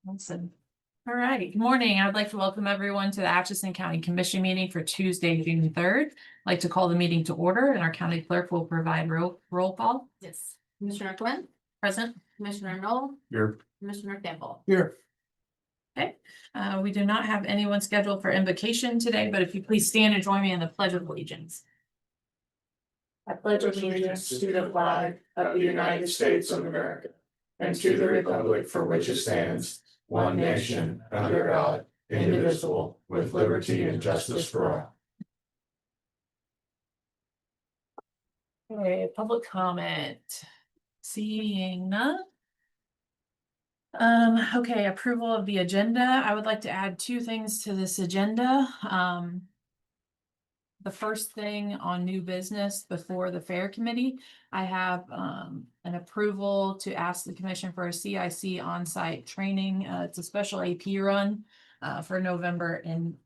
Awesome. All right, good morning. I'd like to welcome everyone to the Atchison County Commission meeting for Tuesday, June 3rd. I'd like to call the meeting to order, and our county clerk will provide roll call. Yes. Commissioner Quinn, Present. Commissioner Knoll, Here. Commissioner Campbell. Here. Okay, we do not have anyone scheduled for invocation today, but if you please stand and join me in the Pledge of Allegiance. I pledge allegiance to the flag of the United States of America and to the republic for which it stands, one nation, under God, indivisible, with liberty and justice for all. Okay, public comment. Seeing none. Okay, approval of the agenda. I would like to add two things to this agenda. The first thing on new business before the fair committee, I have an approval to ask the commission for a CIC on-site training. It's a special AP run for November and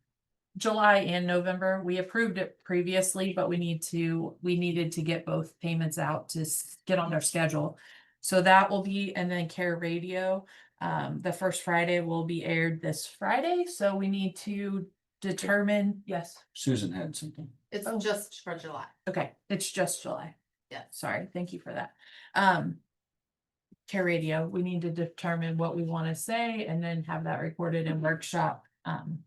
July and November. We approved it previously, but we needed to get both payments out to get on their schedule. So that will be, and then Care Radio, the first Friday will be aired this Friday. So we need to determine, yes. Susan had something. It's Oh. just for July. Okay, it's just July. Yeah. Sorry, thank you for that. Care Radio, we need to determine what we want to say and then have that recorded in workshop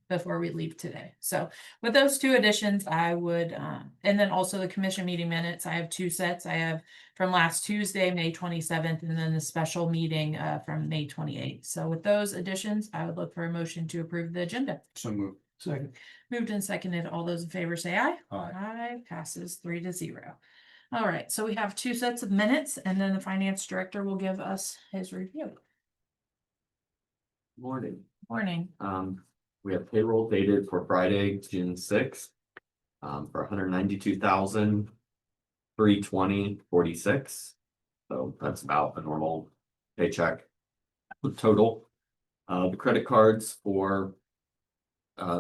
before we leave today. So with those two additions, I would and then also the commission meeting minutes. I have two sets. I have from last Tuesday, May 27th, and then the special meeting from May 28th. So with those additions, I would look for a motion to approve the agenda. So moved. Second. Moved and seconded. All those in favor say aye. Aye. Aye, passes 3-0. All right, so we have two sets of minutes, and then the finance director will give us his review. Morning. Morning. We have payroll dated for Friday, June 6th. For $192,320.46. So that's about a normal paycheck total. The credit cards for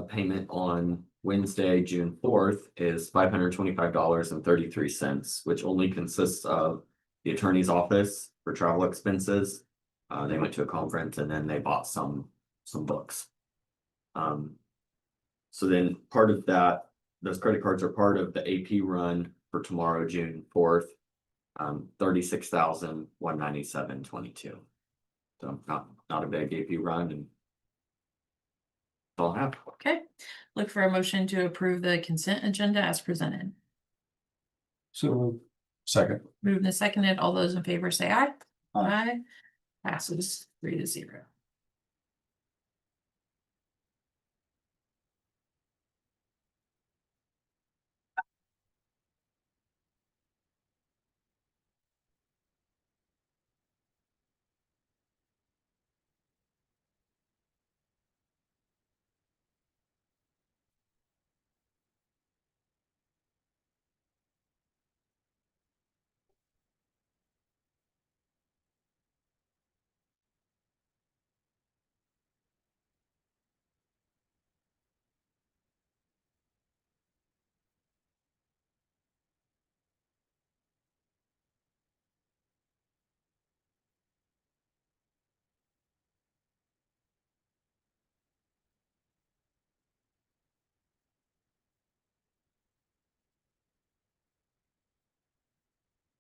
payment on Wednesday, June 4th is $525.33, which only consists of the attorney's office for travel expenses. They went to a conference and then they bought some books. So then part of that, those credit cards are part of the AP run for tomorrow, June 4th. $36,197.22. So not a big AP run, and that's all I have. Okay, look for a motion to approve the consent agenda as presented. So second. Moved and seconded. All those in favor say aye. Aye. Passes 3-0.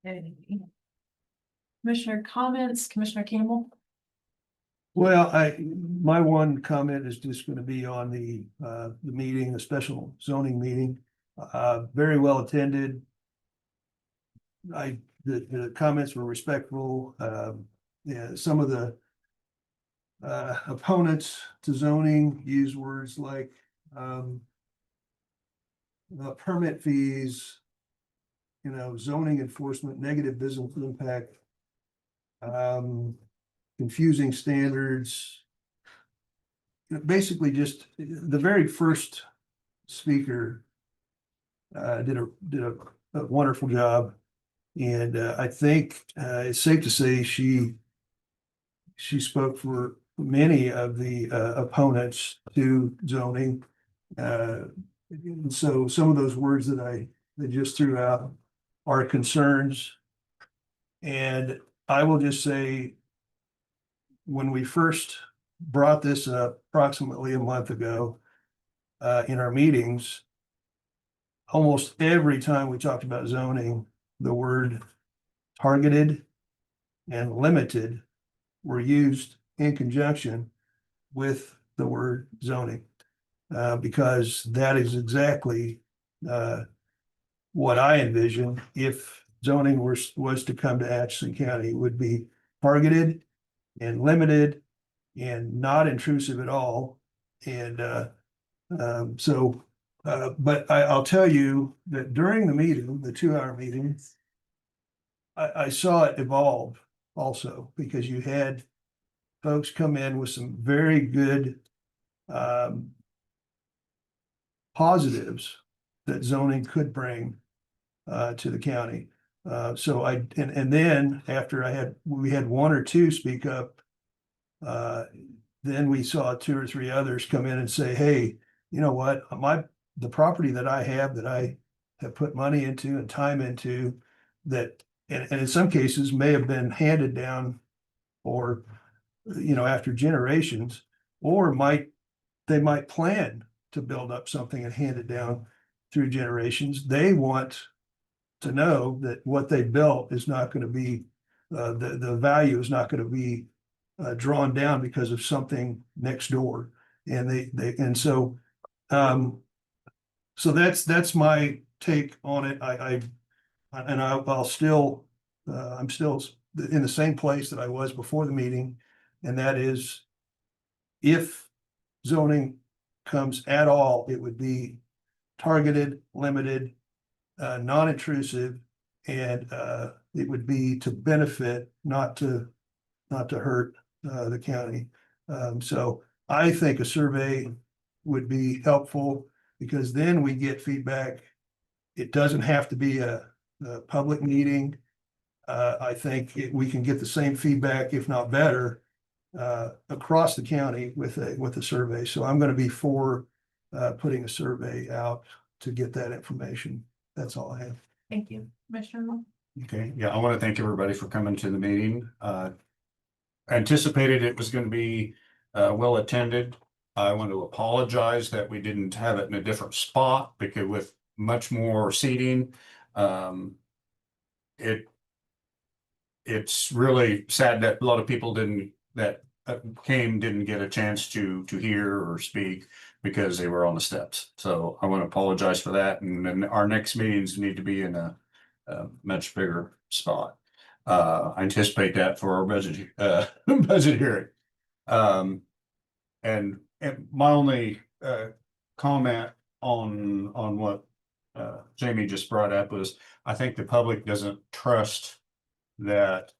Okay. Commissioner comments, Commissioner Campbell? Well, my one comment is just going to be on the meeting, the special zoning meeting. Very well attended. The comments were respectful. Yeah, some of the opponents to zoning use words like permit fees, zoning enforcement, negative business impact, confusing standards. Basically, just the very first speaker did a wonderful job, and I think it's safe to say she spoke for many of the opponents to zoning. And so some of those words that I just threw out are concerns. And I will just say, when we first brought this up approximately a month ago in our meetings. Almost every time we talked about zoning, the word targeted and limited were used in conjunction with the word zoning. Because that is exactly what I envision if zoning was to come to Atchison County. It would be targeted and limited and not intrusive at all. And but I'll tell you that during the meeting, the 2-hour meeting, I saw it evolve also, because you had folks come in with some very good positives that zoning could bring to the county. So and then after we had 1 or 2 speak up, then we saw 2 or 3 others come in and say, hey, you know what, the property that I have put money into and time into, that, and in some cases may have been handed down or, after generations, or they might plan to build up something and hand it down through generations. They want to know that what they built is not going to be, the value is not going to be drawn down because of something next door. And so that's my take on it. I'll still, I'm still in the same place that I was before the meeting. And that is, if zoning comes at all, it would be targeted, limited, non-intrusive, and it would be to benefit, not to hurt the county. So I think a survey would be helpful, because then we get feedback. It doesn't have to be a public meeting. I think we can get the same feedback, if not better, across the county with a survey. So I'm going to be for putting a survey out to get that information. That's all I have. Thank you, Commissioner Arnold. Okay, yeah, I want to thank everybody for coming to the meeting. Anticipated it was going to be well attended. I want to apologize that we didn't have it in a different spot, because with much more seating, it's really sad that a lot of people didn't get a chance to hear or speak because they were on the steps. So I want to apologize for that. And then our next meetings need to be in a much bigger spot. I anticipate that for our budget budget hearing. And my only comment on what Jamie just brought up was, I think the public doesn't trust that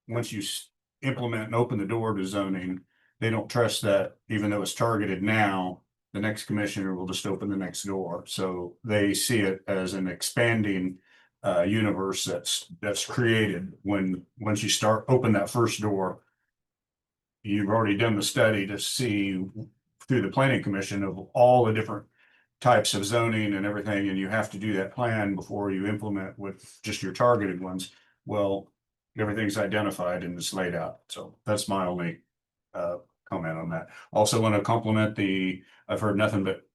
once you implement and open the door to zoning, they don't trust that even though it's targeted now, the next commissioner will just open the next door. So they see it as an expanding universe that's created once you open that first door. You've already done the study to see through the planning commission of all the different types of zoning and everything, and you have to do that plan before you implement with just your targeted ones. Well, everything's identified and it's laid out. So that's my only comment on that. Also want to compliment I've heard nothing but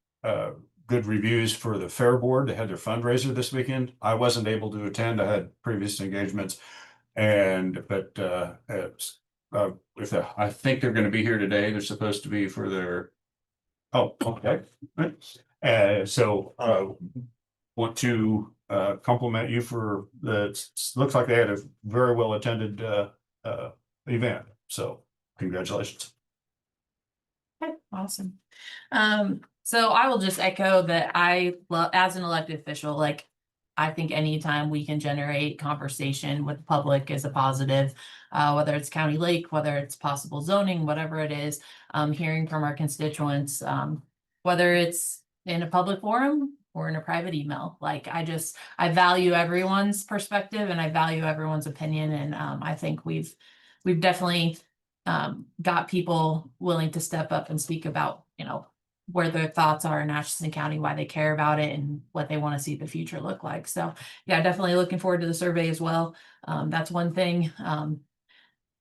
good reviews for the Fair Board. They had their fundraiser this weekend. I wasn't able to attend. I had previous engagements, but I think they're going to be here today. They're supposed to be for their. Oh, okay. So want to compliment you for looks like they had a very well attended event. So congratulations. Okay, awesome. So I will just echo that as an elected official, like, I think anytime we can generate conversation with the public is a positive, whether it's county lake, whether it's possible zoning, whatever it is, hearing from our constituents, whether it's in a public forum or in a private email. Like, I value everyone's perspective and I value everyone's opinion. And I think we've definitely got people willing to step up and speak about, where their thoughts are in Atchison County, why they care about it, and what they want to see the future look like. So yeah, definitely looking forward to the survey as well. That's one thing.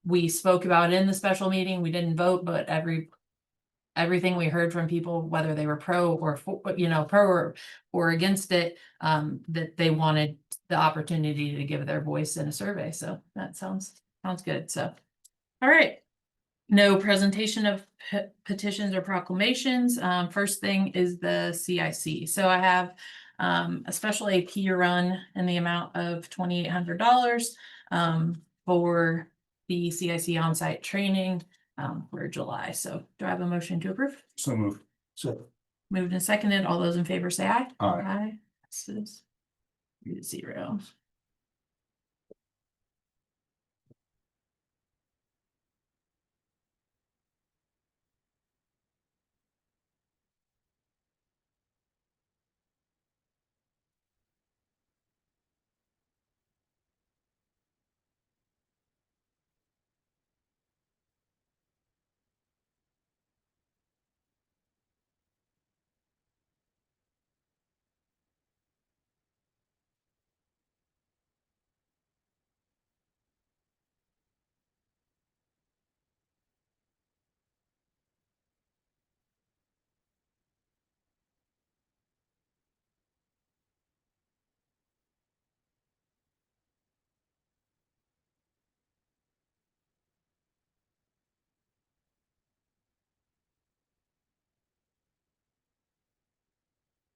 we spoke about in the special meeting. We didn't vote, but everything we heard from people, whether they were pro or pro or against it, that they wanted the opportunity to give their voice in a survey. So that sounds good. So, all right. No presentation of petitions or proclamations. First thing is the CIC. So I have a special AP run in the amount of $2,800 for the CIC on-site training for July. So do I have a motion to approve? So move. So, Moved and seconded. All those in favor say aye. Aye. Aye. Passes 3-0.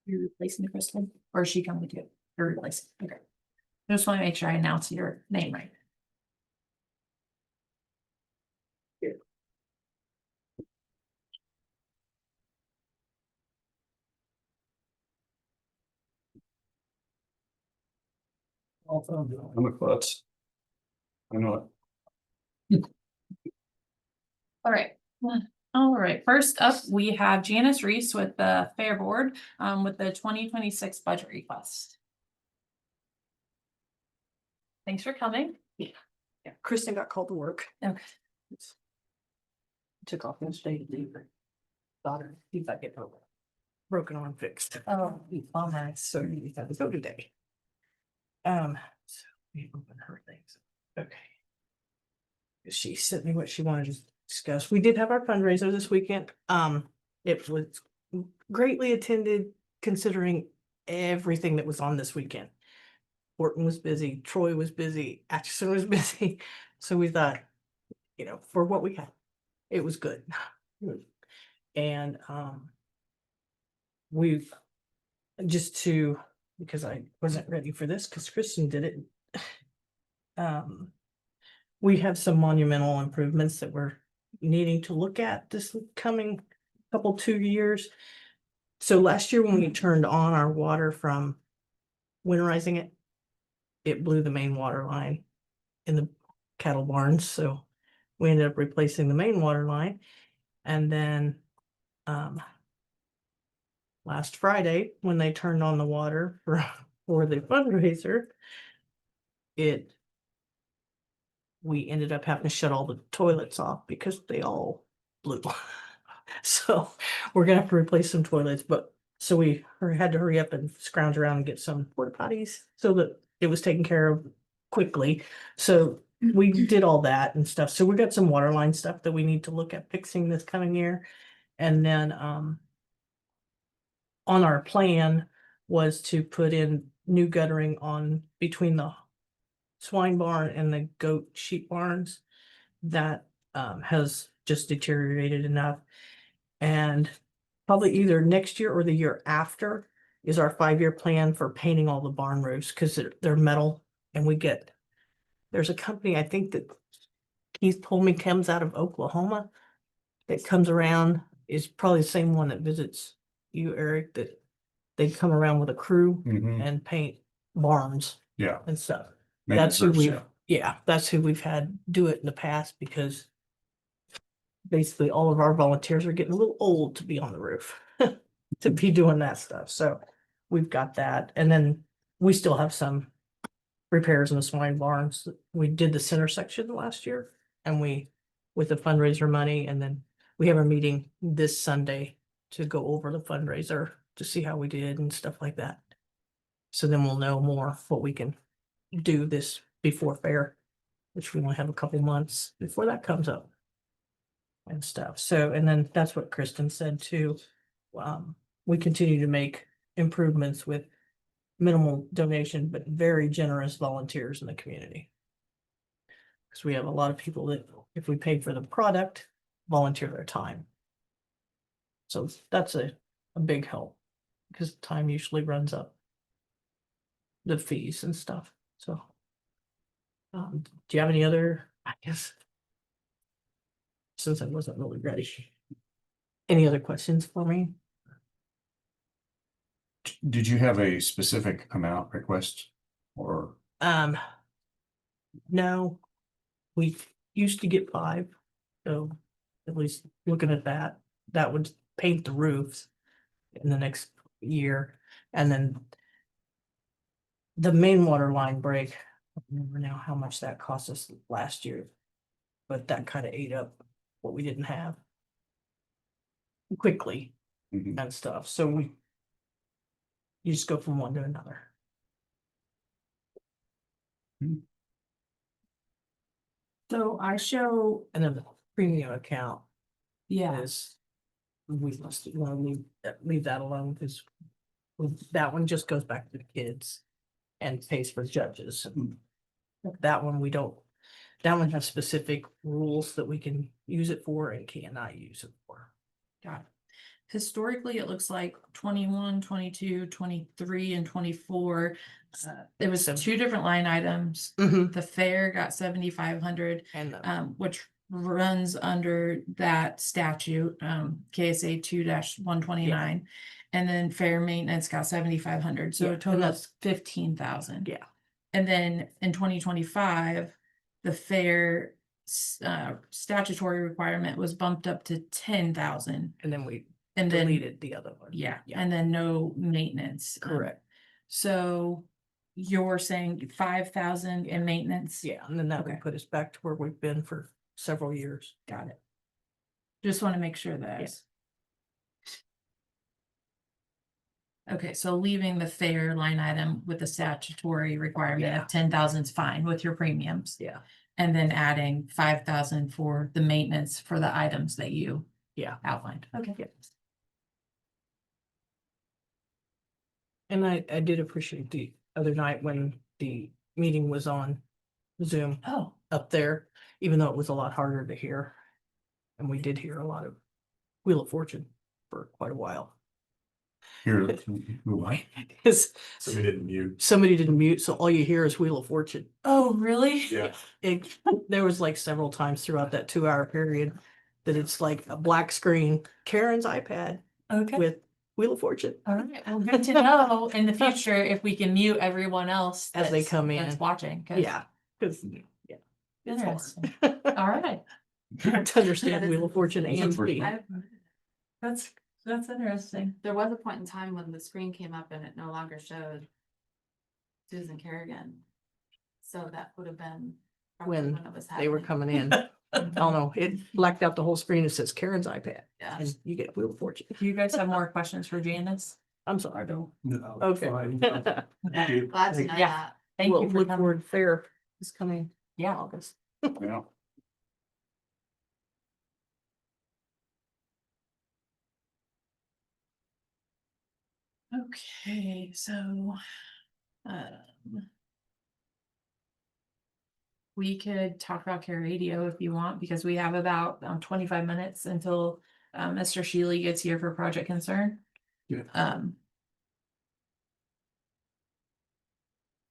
You're replacing the Kristen, or is she coming with you? You're replacing, okay. I just want to make sure I announce your name right. I'm a klutz. I know it. All right, first up, we have Janice Reese with the Fair Board, with the 2026 budget request. Thanks for coming. Yeah, Kristen got called to work. Okay. Took off and stayed to leave her daughter, see if I get her broken arm fixed. Oh, Nice. So we had to go today. So we open her things. Okay. She sent me what she wanted to discuss. We did have our fundraiser this weekend. It was greatly attended considering everything that was on this weekend. Horton was busy, Troy was busy, Atchison was busy. So we thought, for what we had, it was good. And we've because I wasn't ready for this because Kristen did it. We have some monumental improvements that we're needing to look at this coming couple 2 years. So last year when we turned on our water from winterizing it, it blew the main water line in the cattle barns. So we ended up replacing the main water line. And then last Friday, when they turned on the water for the fundraiser, we ended up having to shut all the toilets off because they all blew. So we're gonna have to replace some toilets, so we had to hurry up and scrounge around and get some porta potties so that it was taken care of quickly. So we did all that and stuff. So we got some water line stuff that we need to look at fixing this coming year. And then on our plan was to put in new guttering on between the swine barn and the goat sheep barns that has just deteriorated enough. And probably either next year or the year after is our 5-year plan for painting all the barn roofs because they're metal. And there's a company I think that Keith told me comes out of Oklahoma that comes around, is probably the same one that visits you, Eric, that they come around with a crew Mhm. and paint barns Yeah. and stuff. Make That's it who first, that's who we've had do it in the past because basically all of our volunteers are getting a little old to be on the roof to be doing that stuff. So we've got that. And then we still have some repairs in the swine barns. We did the center section last year and with the fundraiser money, and then we have a meeting this Sunday to go over the fundraiser to see how we did and stuff like that. So then we'll know more what we can do this before fair. which we only have a couple months before that comes up. And stuff. So, and then that's what Kristen said too. We continue to make improvements with minimal donation, but very generous volunteers in the community. Because we have a lot of people that, if we pay for the product, volunteer their time. So that's a big help, because time usually runs up the fees and stuff, so. Do you have any other, I guess? Since I wasn't really ready. Any other questions for me? Did you have a specific amount request or? No, we used to get 5, so at least looking at that, that would paint the roofs in the next year, and then the main water line break, I don't remember now how much that cost us last year, but that kind of ate up what we didn't have quickly Mhm. and stuff, so you just go from one to another. So I show, and then the premium account Yeah, is, we must want to leave that alone, because that one just goes back to the kids and pays for judges. That one we don't, that one has specific rules that we can use it for and cannot use it for. got it. Historically, it looks like 21, 22, 23, and 24. There was Seven. 2 different line items. And The fair got 7,500, which runs under that statute, K.S.A. 2-129. And then fair maintenance got 7,500, so Yeah, a and total of that's- 15,000. Yeah. And then in 2025, the fair statutory requirement was bumped up to 10,000. and then we And then, deleted the other one. yeah, and then no maintenance. Correct. So you're saying 5,000 in maintenance? Yeah, and then that would Okay. put us back to where we've been for several years. Got it. Just want to make sure that. Okay, so leaving the fair line item with the statutory requirement Yeah. of 10,000 is fine with your premiums. Yeah. And then adding 5,000 for the maintenance for the items that you Yeah. outlined. Okay. Yeah. And I did appreciate the other night when the meeting was on Zoom Oh, up there, even though it was a lot harder to hear. And we did hear a lot of Wheel of Fortune for quite a while. Here, what? Because So we didn't mute. somebody didn't mute, so all you hear is Wheel of Fortune. oh, really? Yeah. There was like several times throughout that 2-hour period that it's like a black screen, Karen's iPad Okay. with Wheel of Fortune. All right, well, good to know in the future if we can mute everyone else As they that's- come in. that's watching. 'Cause- Yeah, because it's hard. Interesting. All right. To understand Wheel of Fortune That's the and first speed. one. That's interesting. There was a point in time when the screen came up and it no longer showed Susan Carrigan. So that would have been probably When when it was They were happening. coming in. Oh no, it blacked out the whole screen. It says Karen's iPad Yeah. and you get Wheel of Fortune. Do you guys have more questions for Janice? I'm sorry, Bill. No. Okay. fine. Glad to know Yeah. that. Thank We'll you for look coming. forward fair is coming Yeah. August. Yeah. Okay, so. We could talk about Care Radio if you want, because we have about 25 minutes until Mr. Shealy gets here for Project Concern. Yeah.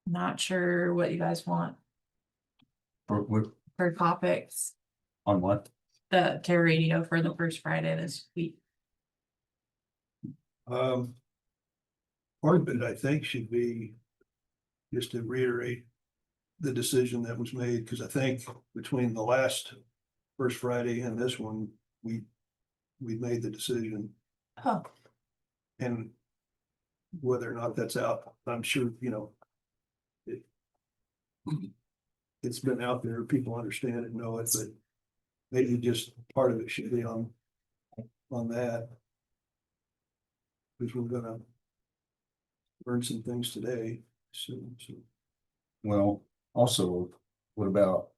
Not sure what you guys want for topics, On what? the Care Radio for the first Friday this week. Part of it, I think, should be just to reiterate the decision that was made, because I think between the last first Friday and this one, we made the decision, Oh, and whether or not that's out, I'm sure, it's been out there, people understand it, know it, but maybe just part of it should be on that. Because we're gonna learn some things today, so. Well, also, what about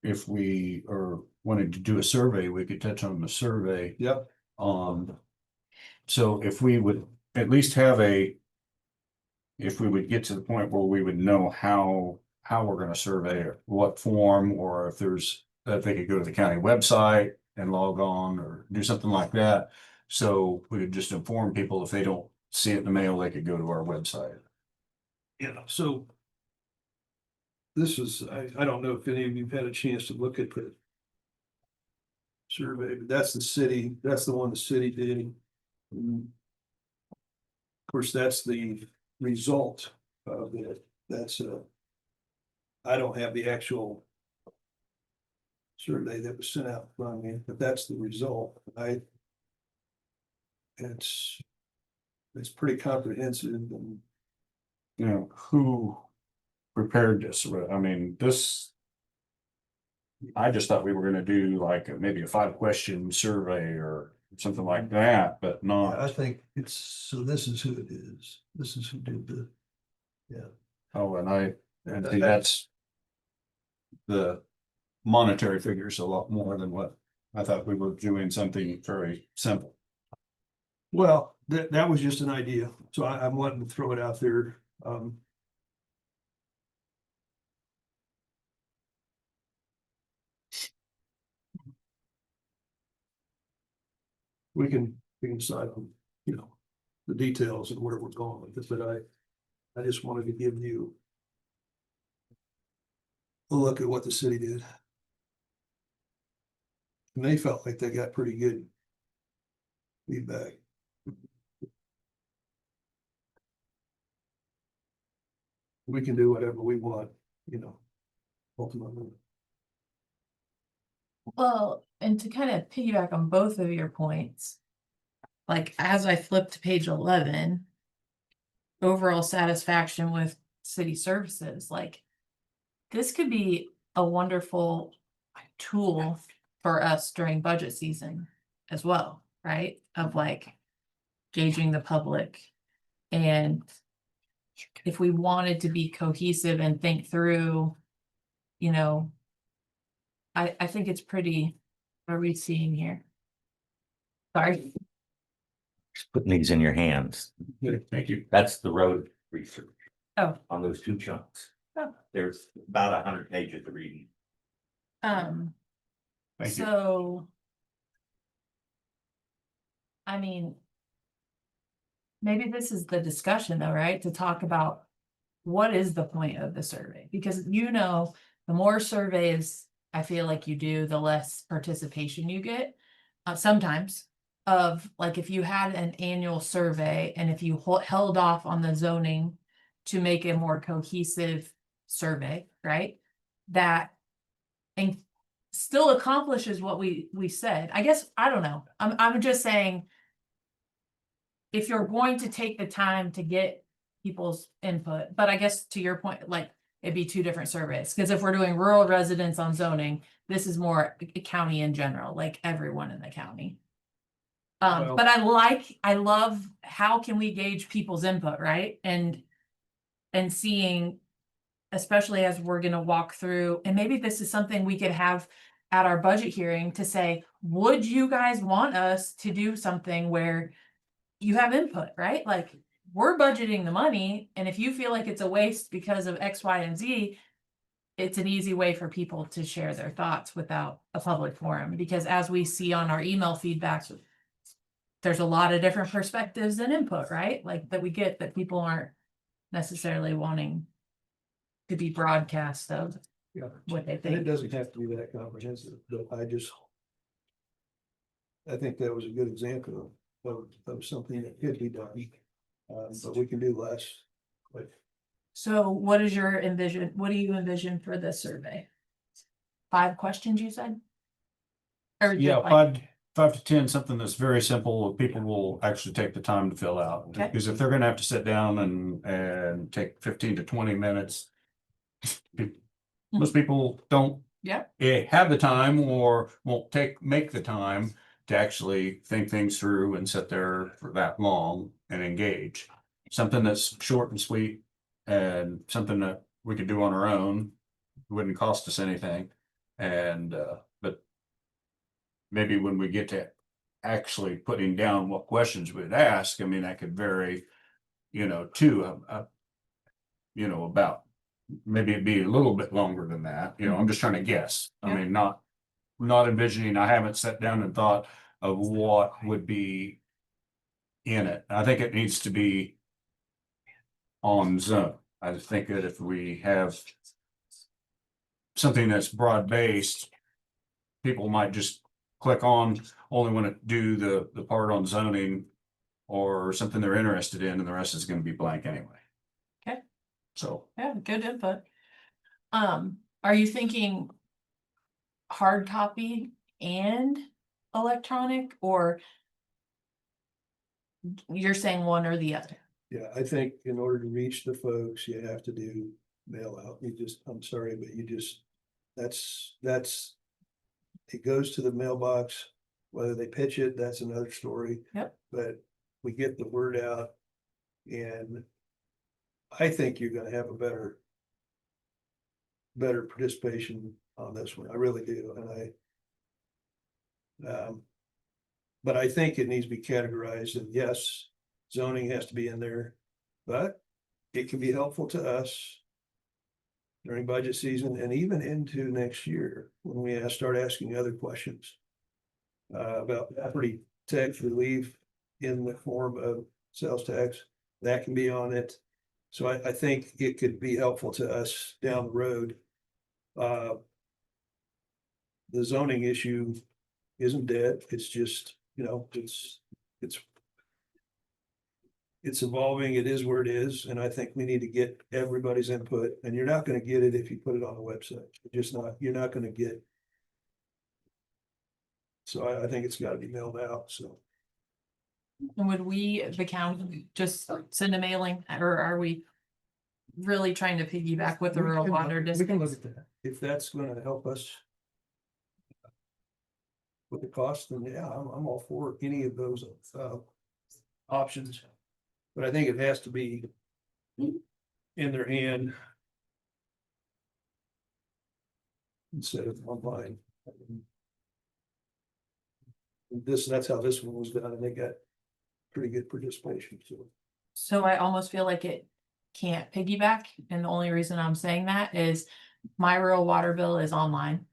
if we are wanting to do a survey, we could touch on the survey. Yep. So if we would at least have if we would get to the point where we would know how we're gonna survey it, what form, or if they could go to the county website and log on or do something like that. So we could just inform people if they don't see it in the mail, they could go to our website. Yeah, so. This is, I don't know if any of you've had a chance to look at the. Survey, but that's the one the city did. And of course, that's the result of it, I don't have the actual. Survey that was sent out from me, but that's the result, It's pretty comprehensive and. You know, who prepared this? I mean, I just thought we were gonna do like maybe a 5-question survey or something like that, but Yeah, I not. think this is who it is. This is who did the. Oh, and see, that's the monetary figures a lot more than what I thought we were doing something very simple. Well, that was just an idea, so I'm wanting to throw it out there. We can decide on, the details and where we're going with it, but I just wanted to give you a look at what the city did. And they felt like they got pretty good feedback. We can do whatever we want, ultimately. Well, and to kind of piggyback on both of your points, like as I flipped to page 11, overall satisfaction with city services, like this could be a wonderful tool for us during budget season as well, right? Of like gauging the public. And if we wanted to be cohesive and think through, I think it's pretty, what are we seeing here? Sorry. Just putting these in your hands. Thank you. That's the road research. Oh. On those 2 chunks. Oh. There's about 100 pages of reading. Thank you. So. I mean. Maybe this is the discussion though, right? To talk about what is the point of the survey? Because the more surveys I feel like you do, the less participation you get. Sometimes of like if you had an annual survey and if you held off on the zoning to make a more cohesive survey, right? That and still accomplishes what we said. I guess I don't know. I'm just saying if you're going to take the time to get people's input, but I guess to your point, like it'd be 2 different surveys. Because if we're doing rural residents on zoning, this is more county in general, like everyone in the county. Well- But I love how can we gauge people's input, right? And seeing, especially as we're gonna walk through, and maybe this is something we could have at our budget hearing to say, would you guys want us to do something where you have input, right? Like we're budgeting the money, and if you feel like it's a waste because of X, Y, and Z, it's an easy way for people to share their thoughts without a public forum. Because as we see on our email feedbacks, there's a lot of different perspectives and input, right? Like that we get that people aren't necessarily wanting to be broadcast of Yeah. what they And it think. doesn't have to be that comprehensive, but I think that was a good example of something that could be done. But we can do less. But So what do you envision for this survey? 5 questions, you said? Or Yeah, like- 5 to 10, something that's very simple, people will actually take the time to fill out. Okay. Because if they're gonna have to sit down and take 15 to 20 minutes. Most people don't. Yeah. Have the time or won't make the time to actually think things through and sit there for that long and engage. Something that's short and sweet and something that we could do on our own, wouldn't cost us anything. And, but maybe when we get to actually putting down what questions we'd ask, I mean, that could vary, too, about, maybe it'd be a little bit longer than that, I'm just trying to guess. I Yeah. mean, not envisioning, I haven't sat down and thought of what would be in it. I think it needs to be on zone. I think that if we have something that's broad-based, people might just click on, only want to do the part on zoning or something they're interested in, and the rest is going to be blank anyway. Okay. So, Yeah, good input. Are you thinking hard copy and electronic, or you're saying one or the other? Yeah, I think in order to reach the folks, you have to do mail out. I'm sorry, but that's. It goes to the mailbox, whether they pitch it, that's another story. Yep. But we get the word out, and I think you're gonna have a better participation on this one. I really do, and but I think it needs to be categorized, and yes, zoning has to be in there, but it can be helpful to us during budget season and even into next year when we start asking other questions about property tax relief in the form of sales tax. That can be on it. So I think it could be helpful to us down the road. The zoning issue isn't dead. It's just, it's evolving. It is where it is. And I think we need to get everybody's input, and you're not going to get it if you put it on the website. You're not going to get. So I think it's got to be mailed out. So And would we, the county, just send a mailing, or are we really trying to piggyback with the rural water we can look districts? at that. If that's going to help us with the cost, then yeah, I'm all for any of those options. But I think it has to be in their hand instead of online. That's how this one was done, and they got pretty good participation, so. So I almost feel like it can't piggyback, and the only reason I'm saying that is my rural water bill is online.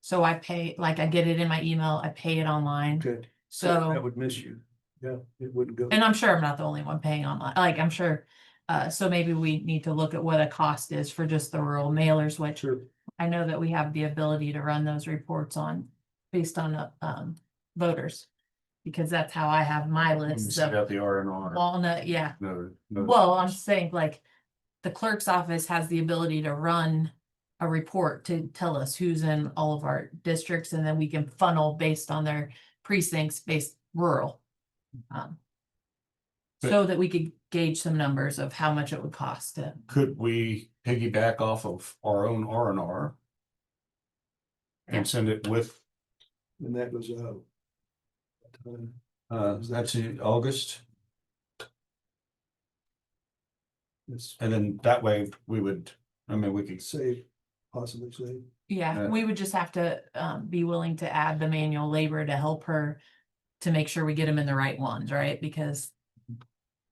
So I pay, like I get it in my email, I pay it online, Good. That so, would miss you. Yeah, it wouldn't go. and I'm sure I'm not the only one paying online, like I'm sure. So maybe we need to look at what a cost is for just the rural mailers, which Sure. I know that we have the ability to run those reports on, based on, voters. Because that's how I have my list set of out the R&R. Walnut, yeah. No. Well, I'm saying like, the clerk's office has the ability to run a report to tell us who's in all of our districts, and then we can funnel based on their precincts based rural. So that we could gauge some numbers of how much it would cost to. Could we piggyback off of our own R&R? Yeah. And send it with, And that goes out. that's in August, It's and then that way we could save, possibly save. Yeah, we would just have to be willing to add the manual labor to help her to make sure we get them in the right ones, right? Because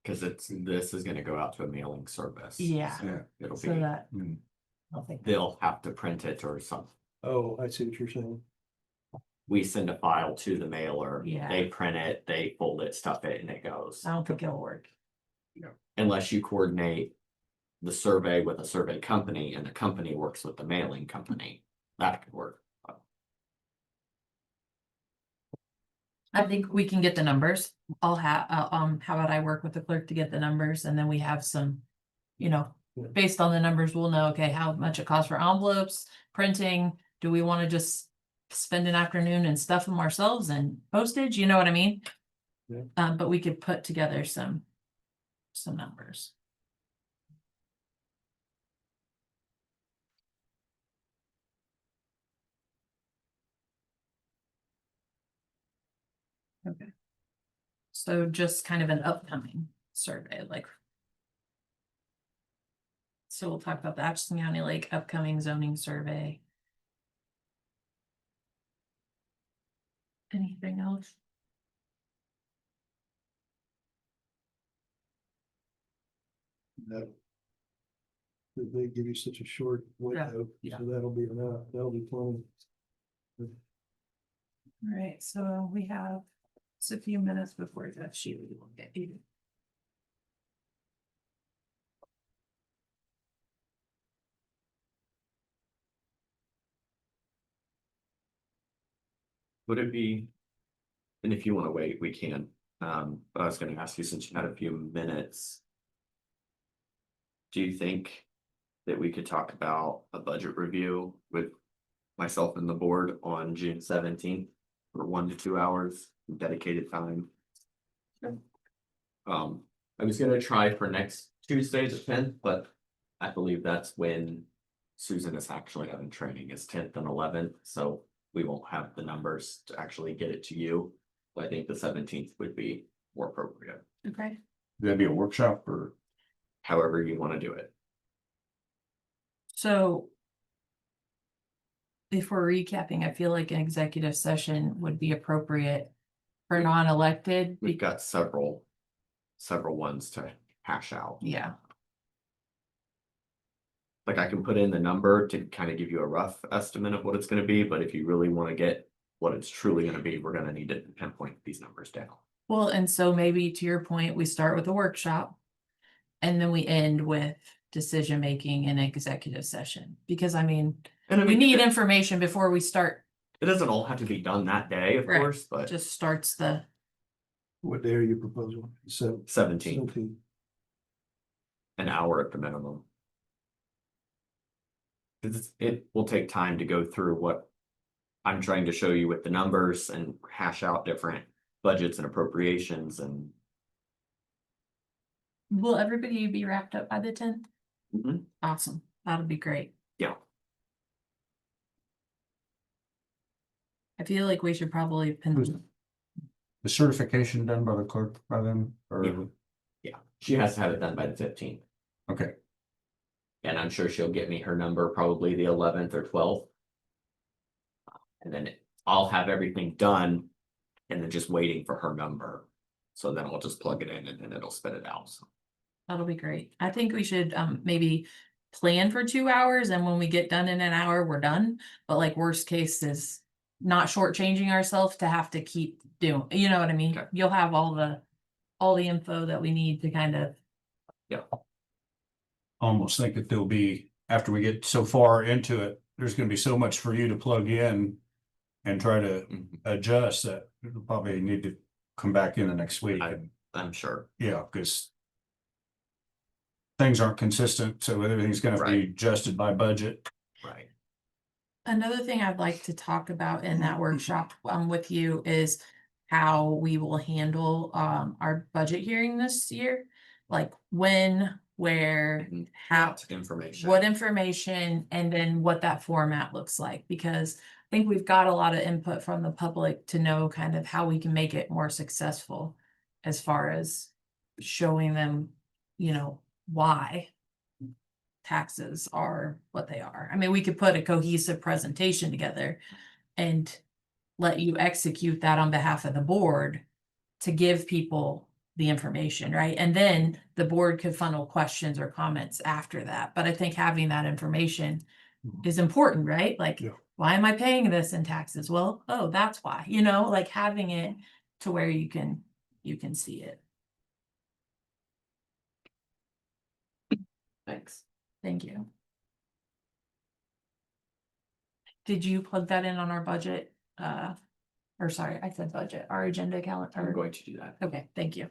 this is gonna go out to a mailing service. Yeah. So Yeah. It'll so be, that, Mm. I think. they'll have to print it or something. Oh, I see what you're saying. We send a file to the mailer. Yeah. They print it, they fold it, stuff it, and it goes. I don't think it'll work. Unless you coordinate the survey with a survey company and the company works with the mailing company, that could work. I think we can get the numbers. I'll have, how about I work with the clerk to get the numbers, and then we have some, based on the numbers, we'll know, okay, how much it costs for envelopes, printing. Do we want to just spend an afternoon and stuff them ourselves and postage? You know what I mean? Yeah. But we could put together some numbers. Okay. So just kind of an upcoming survey, like. So we'll talk about the Atchison County Lake upcoming zoning survey. Anything else? That they give you such a short window, yeah. so that'll be enough, that'll be plenty. All right, so we have just a few minutes before that sheet will get you. Would it be? And if you want to wait, we can. But I was gonna ask you, since you had a few minutes. Do you think that we could talk about a budget review with myself and the board on June 17th for 1 to 2 hours dedicated time? I was gonna try for next Tuesday, the 10th, but I believe that's when Susan is actually having training, is 10th and 11th, so we won't have the numbers to actually get it to you. But I think the 17th would be more appropriate, Okay. That'd be a workshop or? however you want to do it. So. If we're recapping, I feel like an executive session would be appropriate for non-elected. We've got several ones to hash out. Yeah, Like, I can put in the number to kind of give you a rough estimate of what it's gonna be, but if you really want to get what it's truly gonna be, we're gonna need to pinpoint these numbers down. well, and so maybe to your point, we start with a workshop. And then we end with decision-making in executive session, because I mean, And I we mean, need information before we start, it doesn't all have to be done that day, of Right. course, but just starts the, What day are you proposing? 17, 17. an hour at the minimum. It will take time to go through what I'm trying to show you with the numbers and hash out different budgets and appropriations and. will everybody be wrapped up by the 10th? Mhm. Awesome, that'll be great. Yeah. I feel like we should probably pin, The certification done by the clerk by then, or? Yeah. Yeah, she has to have it done by the 15th. Okay, And I'm sure she'll get me her number probably the 11th or 12th. And then I'll have everything done and then just waiting for her number. So then I'll just plug it in and then it'll spit it out. So that'll be great. I think we should maybe plan for 2 hours, and when we get done in an hour, we're done. But like worst case is not shortchanging ourselves to have to keep doing, you know what I mean? Okay. You'll have all the info that we need to kind of, almost think that there'll be, after we get so far into it, there's gonna be so much for you to plug in. And try to adjust that we'll probably need to come back in the next week. I'm sure. Yeah, because. Things aren't consistent, so everything's gonna have to be adjusted by budget. Right. another thing I'd like to talk about in that workshop with you is how we will handle our budget hearing this year. Like when, where, Mhm. how, Lots of information. what information, and then what that format looks like, because I think we've got a lot of input from the public to know kind of how we can make it more successful as far as showing them, you know, why taxes are what they are. I mean, we could put a cohesive presentation together and let you execute that on behalf of the board to give people the information, right? And then the board could funnel questions or comments after that. But I think having that information is important, right? Like, Yeah. why am I paying this in taxes? Well, oh, that's why, you know, like having it to where you can see it. Thanks. Thank you. Did you plug that in on our budget? Or sorry, I said budget, our agenda I'm calendar. going to do that. Okay, thank you.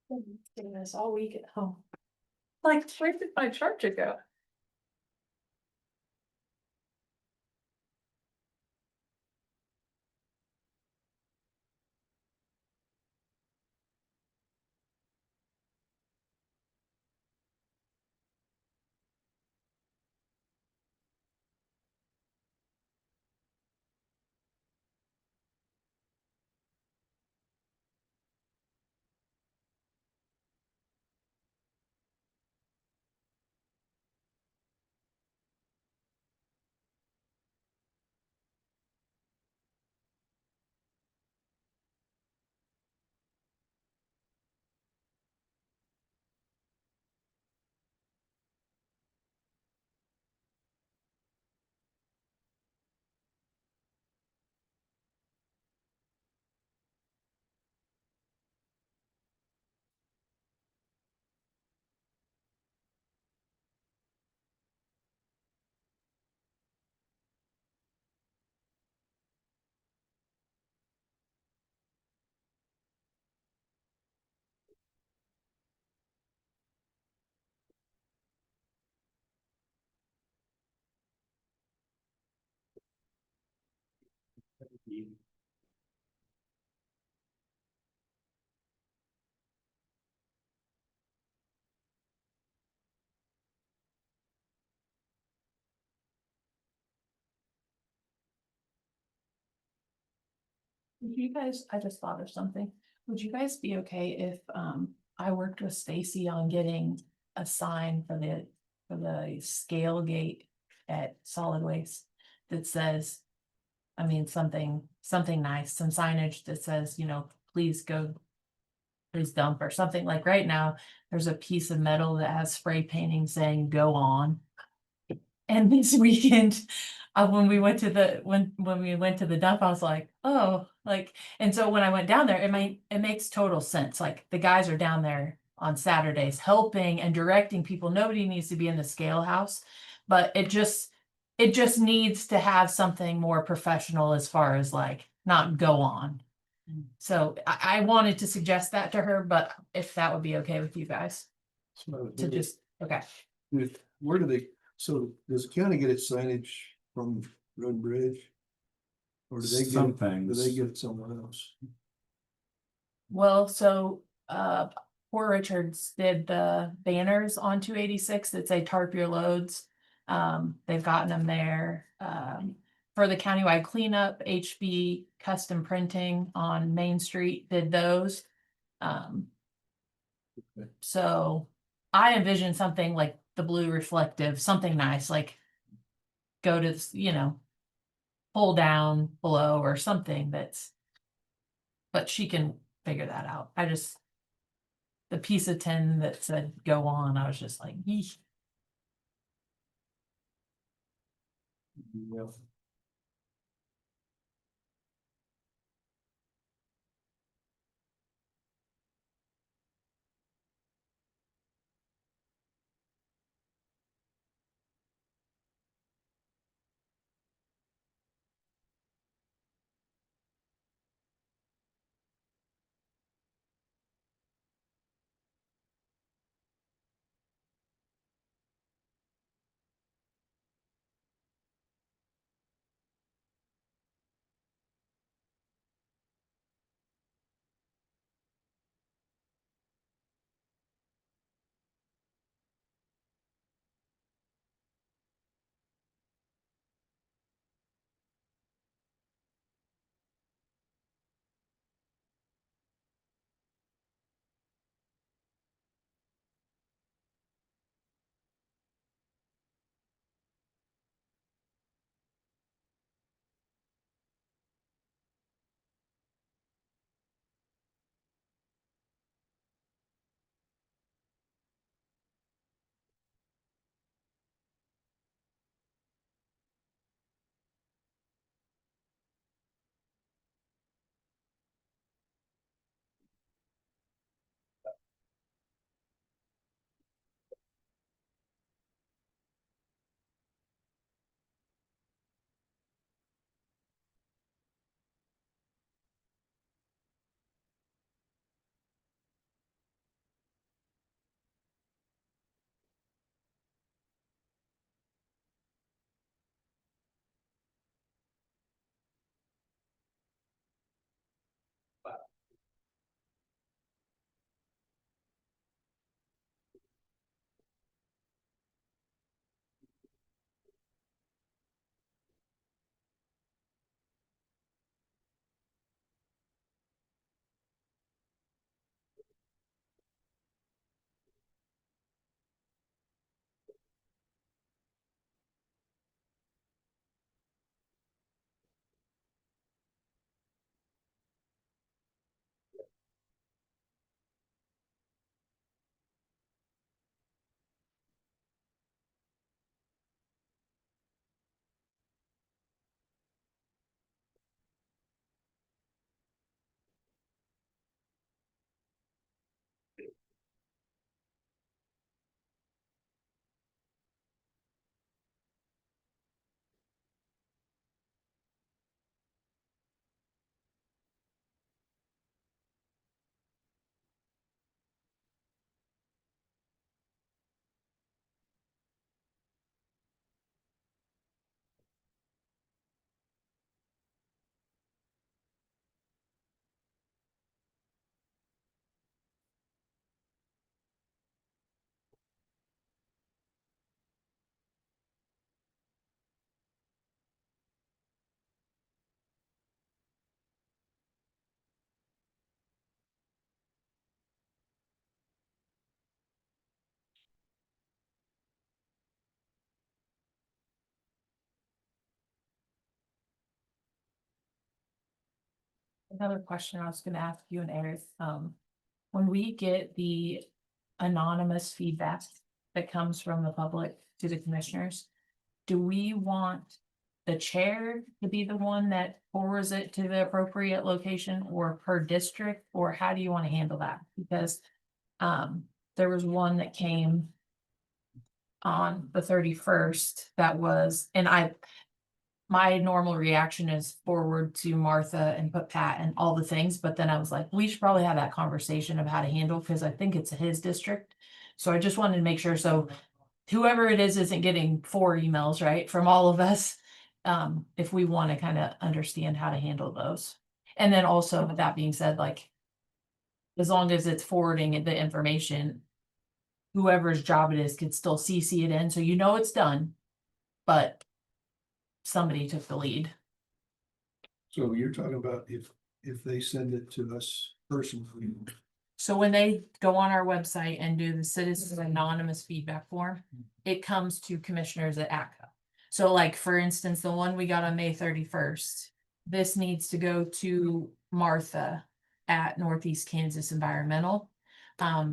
Doing this all week at home. Like, where did my charger go? Would you guys, I just thought of something. Would you guys be okay if I worked with Stacy on getting a sign for the scale gate at solid waste that says, I mean, something nice, some signage that says, please go, please dump, or something. Like right now, there's a piece of metal that has spray painting saying go on. And this weekend, when we went to the dump, I was like, oh, like, and so when I went down there, it makes total sense. Like the guys are down there on Saturdays helping and directing people. Nobody needs to be in the scale house, but it just needs to have something more professional as far as like not go on. So I wanted to suggest that to her, but if that would be okay with you guys to just, okay. Where do they, so does the county get its signage from Road and Bridge? Or do they get Some it, do things. they get it somewhere else? Well, so Poor Richards did the banners on 286 that say tarp your loads. They've gotten them there. For the countywide cleanup, HB Custom Printing on Main Street did those. So I envision something like the blue reflective, something nice, like go to, pull down below or something but she can figure that out. The piece of tin that said go on, I was just like, yeesh. Yeah. Another question I was gonna ask you and Eric, when we get the anonymous feedback that comes from the public to the commissioners, do we want the chair to be the one that forwards it to the appropriate location or per district, or how do you want to handle that? Because there was one that came on the 31st that was, and my normal reaction is forward to Martha and put Pat and all the things, but then I was like, we should probably have that conversation of how to handle, because I think it's his district. So I just wanted to make sure, so whoever it is isn't getting 4 emails, right, from all of us. If we want to kind of understand how to handle those. And then also with that being said, like, as long as it's forwarding the information, whoever's job it is could still CC it in, so you know it's done, but somebody took the lead. So you're talking about if they send it to us personally. So when they go on our website and do the citizen anonymous feedback form, it comes to commissioners at ACCA. So like, for instance, the one we got on May 31st, this needs to go to Martha at Northeast Kansas Environmental.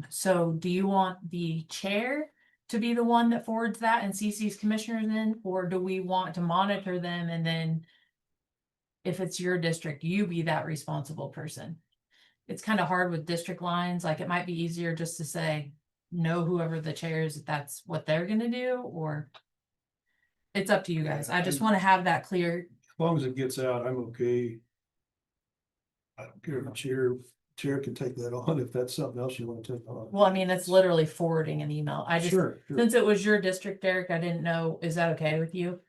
So do you want the chair to be the one that forwards that and CC's commissioners in, or do we want to monitor them and then if it's your district, you be that responsible person? It's kind of hard with district lines. Like, it might be easier just to say, no, whoever the chair is, if that's what they're gonna do, or it's up to you guys. I just want to have that clear. As long as it gets out, I'm okay. I don't care if the chair can take that on, if that's something else you want to take on. Well, I mean, it's literally forwarding an email. I just, Sure. since it was your district, Derek, I didn't know, is that okay with you?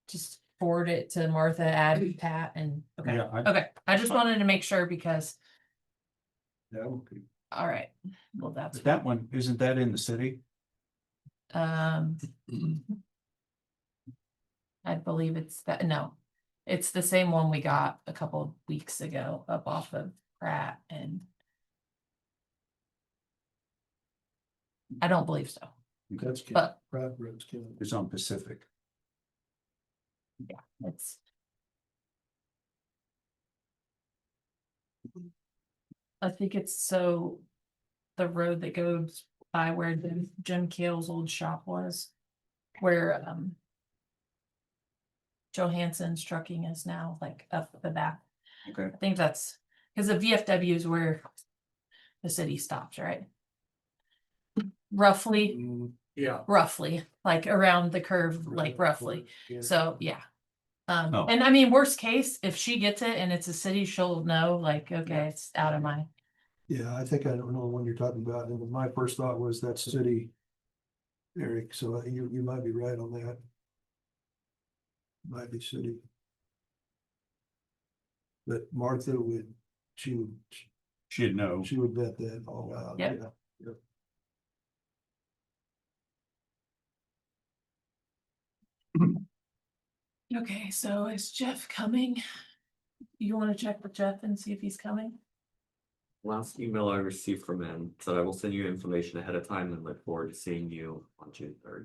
Just forward it to Martha, add Pat, and, okay, Yeah, okay. I just wanted to make sure because, Yeah, I'm okay. all right, well, that's, but that one, isn't that in the city? I believe it's that, no, it's the same one we got a couple of weeks ago up off of Pratt, and I don't believe so, That's but Pratt Road's killing. It's on Pacific. it's. I think it's so the road that goes by where Jim Kale's old shop was, where Johansson's trucking is now, like up the back. Okay. I think that's because the VFW is where the city stops, right? Roughly, Yeah. roughly, like around the curve, like roughly. Yeah. So, yeah. Oh. And I mean, worst case, if she gets it and it's a city, she'll know, like, okay, it's out of my. Yeah, I think I don't know the one you're talking about, and my first thought was that city. Eric, so you might be right on that. Might be city. But Martha She'd know. she would vet that all out. Yep. Yeah. Okay, so is Jeff coming? You want to check with Jeff and see if he's coming? Last email I received from him said I will send you information ahead of time and look forward to seeing you on June 3rd.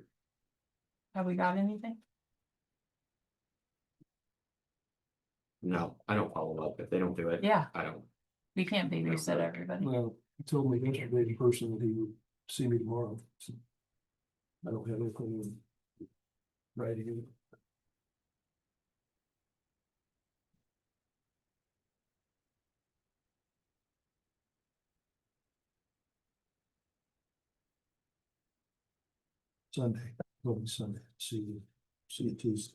Have we got anything? No, I don't follow up. If they don't do it, Yeah, I don't. we can't babysit everybody. Well, he told me yesterday in person that he would see me tomorrow. So I don't have anything in writing. Sunday, will be Sunday, see you Tuesday.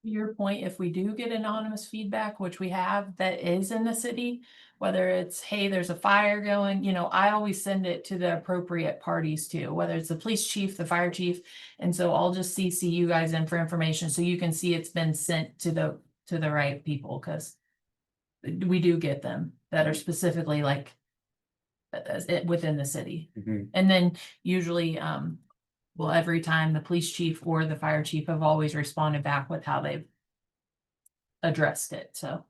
To your point, if we do get anonymous feedback, which we have, that is in the city, whether it's, hey, there's a fire going, I always send it to the appropriate parties too, whether it's the police chief, the fire chief. And so I'll just CC you guys in for information so you can see it's been sent to the right people, because we do get them that are specifically like within the city. Mhm. And then usually, well, every time the police chief or the fire chief have always responded back with how they've addressed it, so.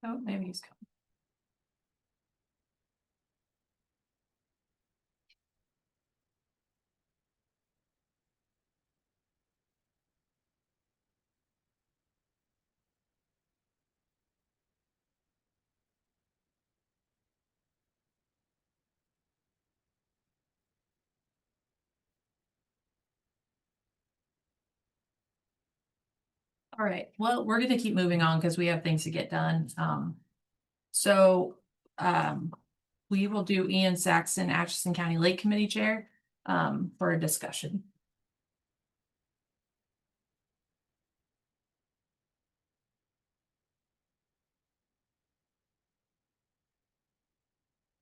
Oh, maybe he's coming. All right, well, we're gonna keep moving on because we have things to get done. So, we will do Ian Saxon, Atchison County Lake Committee Chair, for a discussion.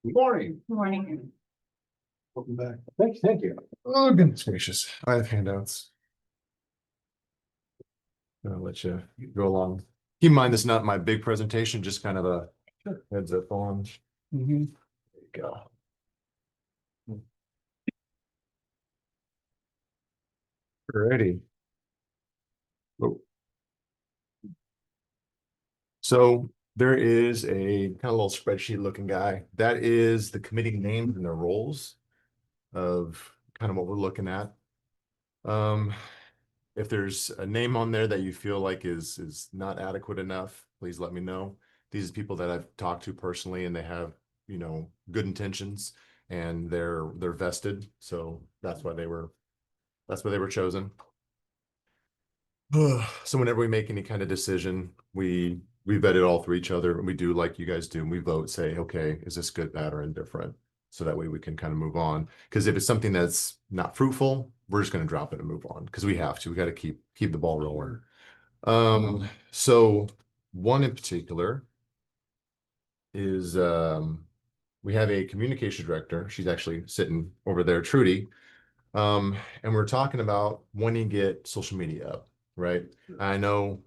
Good morning. Morning. Welcome back. Thank you. Oh, goodness gracious. I have handouts. I'll let you go along. Keep in mind, this is not my big presentation, just kind of a heads up on. Mhm. There you go. Alrighty. Oh. So there is a kind of little spreadsheet looking guy. That is the committee names and their roles of kind of what we're looking at. If there's a name on there that you feel like is not adequate enough, please let me know. These are people that I've talked to personally and they have, you know, good intentions and they're vested. So that's why they were chosen. So whenever we make any kind of decision, we vet it all through each other and we do like you guys do. And we vote, say, okay, is this good, bad, or indifferent? So that way we can kind of move on. Because if it's something that's not fruitful, we're just going to drop it and move on because we have to. We got to keep the ball rolling. So one in particular is we have a communication director. She's actually sitting over there, Trudy. And we're talking about wanting to get social media up, right? I know,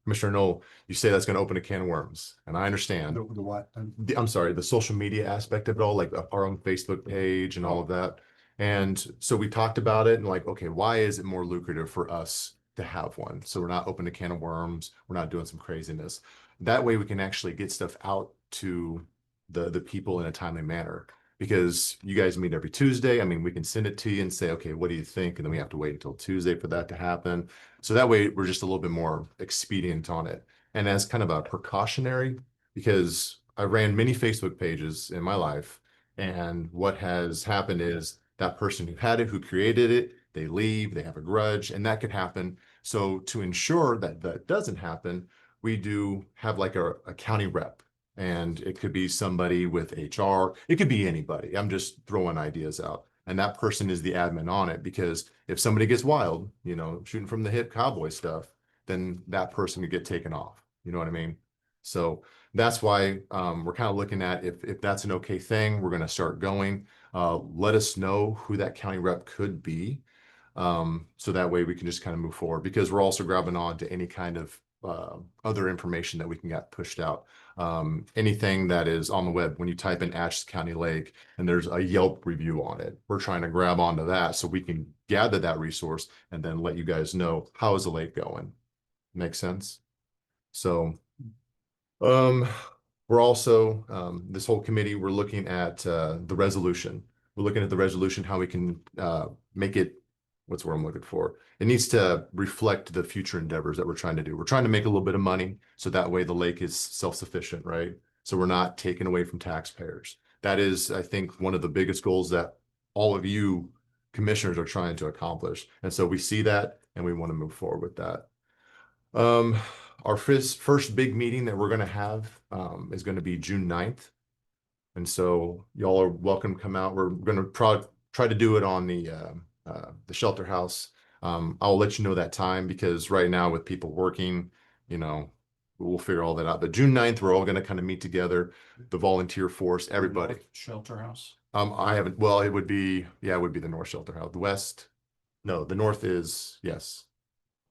Commissioner Knoll, you say that's going to open a can of worms, and I understand. The what? I'm sorry, the social media aspect of it all, like our own Facebook page and all of that. And so we talked about it and like, okay, why is it more lucrative for us to have one? So we're not opening a can of worms. We're not doing some craziness. That way we can actually get stuff out to the people in a timely manner. Because you guys meet every Tuesday. I mean, we can send it to you and say, okay, what do you think? And then we have to wait until Tuesday for that to happen. So that way we're just a little bit more expedient on it. And as kind of a precautionary, because I ran many Facebook pages in my life. And what has happened is that person who had it, who created it, they leave, they have a grudge, and that could happen. So to ensure that that doesn't happen, we do have like a county rep. And it could be somebody with HR. It could be anybody. I'm just throwing ideas out. And that person is the admin on it because if somebody gets wild, you know, shooting from the hip cowboy stuff, then that person could get taken off. You know what I mean? So that's why we're kind of looking at if that's an okay thing, we're going to start going. Let us know who that county rep could be. So that way we can just kind of move forward because we're also grabbing on to any kind of other information that we can get pushed out. Anything that is on the web, when you type in Atchison County Lake and there's a Yelp review on it, we're trying to grab onto that so we can gather that resource and then let you guys know how is the lake going. Make sense? So, we're also, this whole committee, we're looking at the resolution. We're looking at the resolution, how we can make it, what's the word I'm looking for? It needs to reflect the future endeavors that we're trying to do. We're trying to make a little bit of money so that way the lake is self-sufficient, right? So we're not taking away from taxpayers. That is, I think, one of the biggest goals that all of you commissioners are trying to accomplish. And so we see that and we want to move forward with that. Our first big meeting that we're going to have is going to be June 9th. And so y'all are welcome to come out. We're going to try to do it on the shelter house. I'll let you know that time because right now with people working, you know, we'll figure all that out. But June 9th, we're all gonna kind of meet together, the volunteer force, everybody. Shelter house. I haven't, well, it would be the North Shelter House. The West, no, the North is, yes,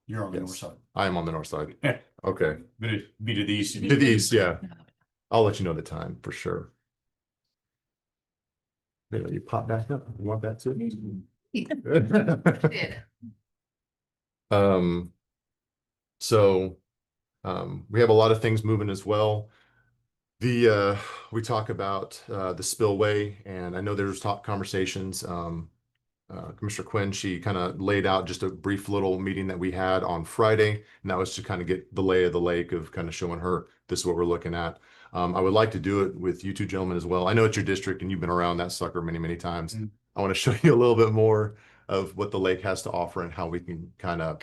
You're on the north yes. side. I am on the north side. Yeah. Okay. Be to the east. To the east, yeah. I'll let you know the time for sure. Maybe you pop back up. You want that too? Did. So, we have a lot of things moving as well. We talk about, the spillway, and I know there's top conversations, Commissioner Quinn, she kind of laid out just a brief little meeting that we had on Friday, and that was to kind of get the lay of the lake of kind of showing her this is what we're looking at. I would like to do it with you two gentlemen as well. I know it's your district and you've been around that sucker many, many times. Mm. I want to show you a little bit more of what the lake has to offer and how we can kind of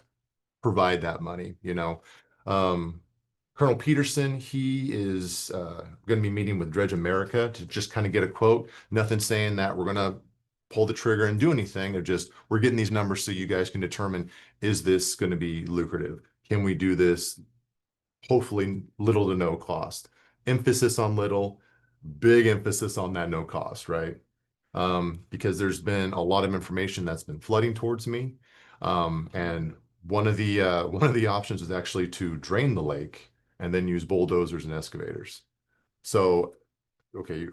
provide that money, you know. Colonel Peterson, he is going to be meeting with Dredge America to just kind of get a quote. Nothing saying that we're going to pull the trigger and do anything. They're just, we're getting these numbers so you guys can determine, is this going to be lucrative? Can we do this? Hopefully little to no cost. Emphasis on little, big emphasis on that no cost, right? Because there's been a lot of information that's been flooding towards me. And one of the options is actually to drain the lake and then use bulldozers and excavators. So, okay.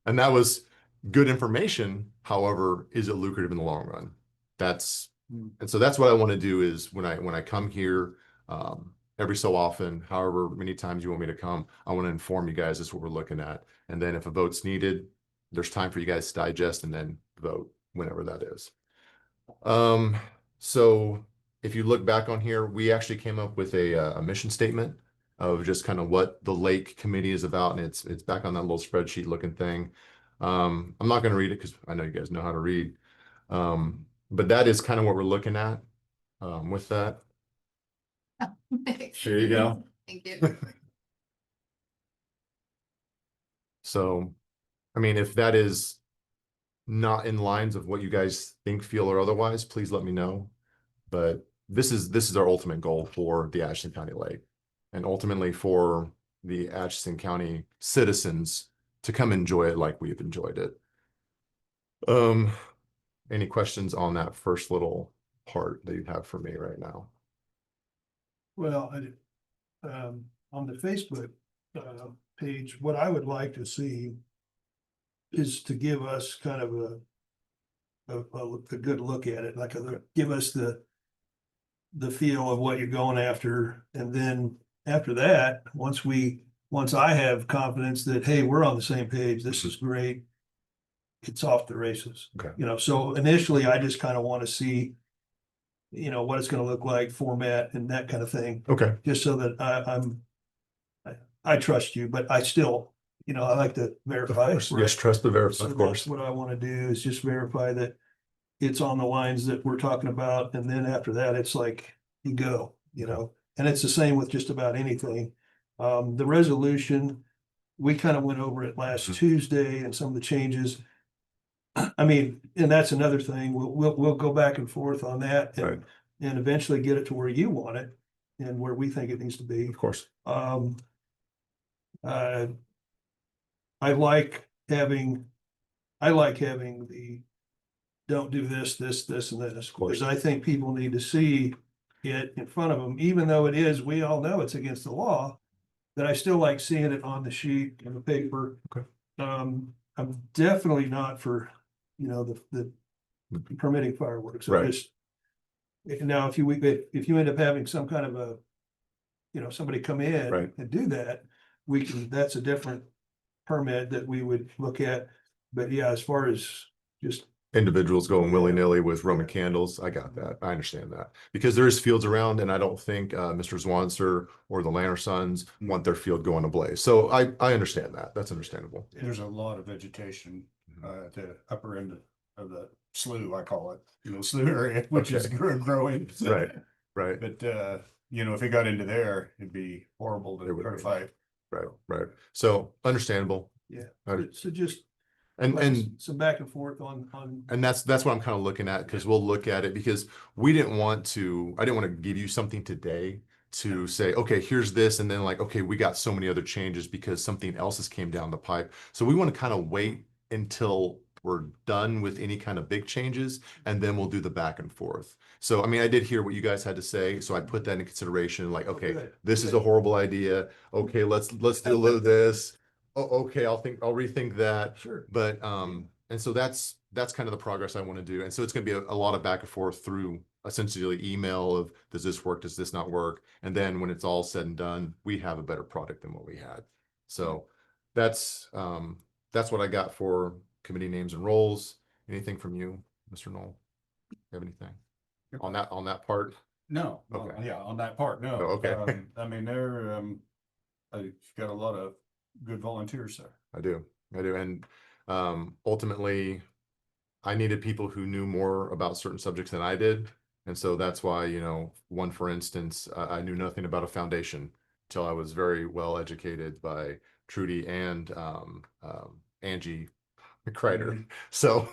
And that was good information. However, is it lucrative in the long run? And so that's what I want to do is when I come here, every so often, however many times you want me to come, I want to inform you guys this is what we're looking at. And then if a vote's needed, there's time for you guys to digest and then vote whenever that is. So if you look back on here, we actually came up with a mission statement of just kind of what the Lake Committee is about, and it's back on that little spreadsheet looking thing. I'm not going to read it because I know you guys know how to read, but that is kind of what we're looking at with that. There you go. Thank you. So, I mean, if that is not in lines of what you guys think, feel, or otherwise, please let me know. But this is our ultimate goal for the Atchison County Lake, and ultimately for the Atchison County citizens to come enjoy it like we've enjoyed it. Any questions on that first little part that you have for me right now? Well, on the Facebook page, what I would like to see is to give us kind of a good look at it, like give us the feel of what you're going after. And then after that, once I have confidence that, hey, we're on the same page, this is great, it's off the races. Okay. You know, so initially I just kind of want to see, you know, what it's going to look like, format and that kind of thing, Okay. just so that I trust you, but I still, you know, I like to Of verify. course. Yes, trust but verify, So of course. that's what I want to do is just verify that it's on the lines that we're talking about. And then after that, it's like, you go, you know, and it's the same with just about anything. The resolution, we kind of went over it last Tuesday and some of the changes. I mean, and that's another thing. We'll go back and forth on that Right. and eventually get it to where you want it and where we think it needs to be. Of course. I like having the don't do this, this, and this, because I think people need to see it in front of them, even though it is, we all know it's against the law, that I still like seeing it on the sheet and the paper. Okay. I'm definitely not for, you know, the permitting fireworks. I Right. just, now, if you end up having some kind of a, you know, somebody come in Right. and do that, that's a different permit that we would look at. But yeah, as far as just, Individuals going willy-nilly with Roman candles, I got that. I understand that. Because there is fields around, and I don't think Mr. Zwanser or the Lanner Sons want their field going ablaze. So I understand that. That's understandable. There's a lot of vegetation at the upper end of the slough, I call it, you know, slough area, which is growing. Right. Right. But you know, if it got into there, it'd be horrible to try to fight. Right. So understandable. yeah, Uh, so just And some back and forth on. And that's what I'm kind of looking at, because we'll look at it, because I didn't want to give you something today to say, okay, here's this, and then like, okay, we got so many other changes because something else has came down the pipe. So we want to kind of wait until we're done with any kind of big changes, and then we'll do the back and forth. So, I mean, I did hear what you guys had to say, so I put that in consideration, like, okay, good. this is a horrible idea. Okay, let's do a little of this. Oh, okay, I'll rethink that. Sure. But, and so that's kind of the progress I want to do. And so it's going to be a lot of back and forth through essentially email of, does this work? Does this not work? And then when it's all said and done, we have a better product than what we had. So that's what I got for committee names and roles. Anything from you, Mr. Knoll? You have anything on that part? No, Okay. yeah, on that part, no. Oh, okay. I mean, I've got a lot of good volunteers there. I do. And ultimately, I needed people who knew more about certain subjects than I did. And so that's why, one, for instance, I knew nothing about a foundation until I was very well educated by Trudy and Angie Kreider. So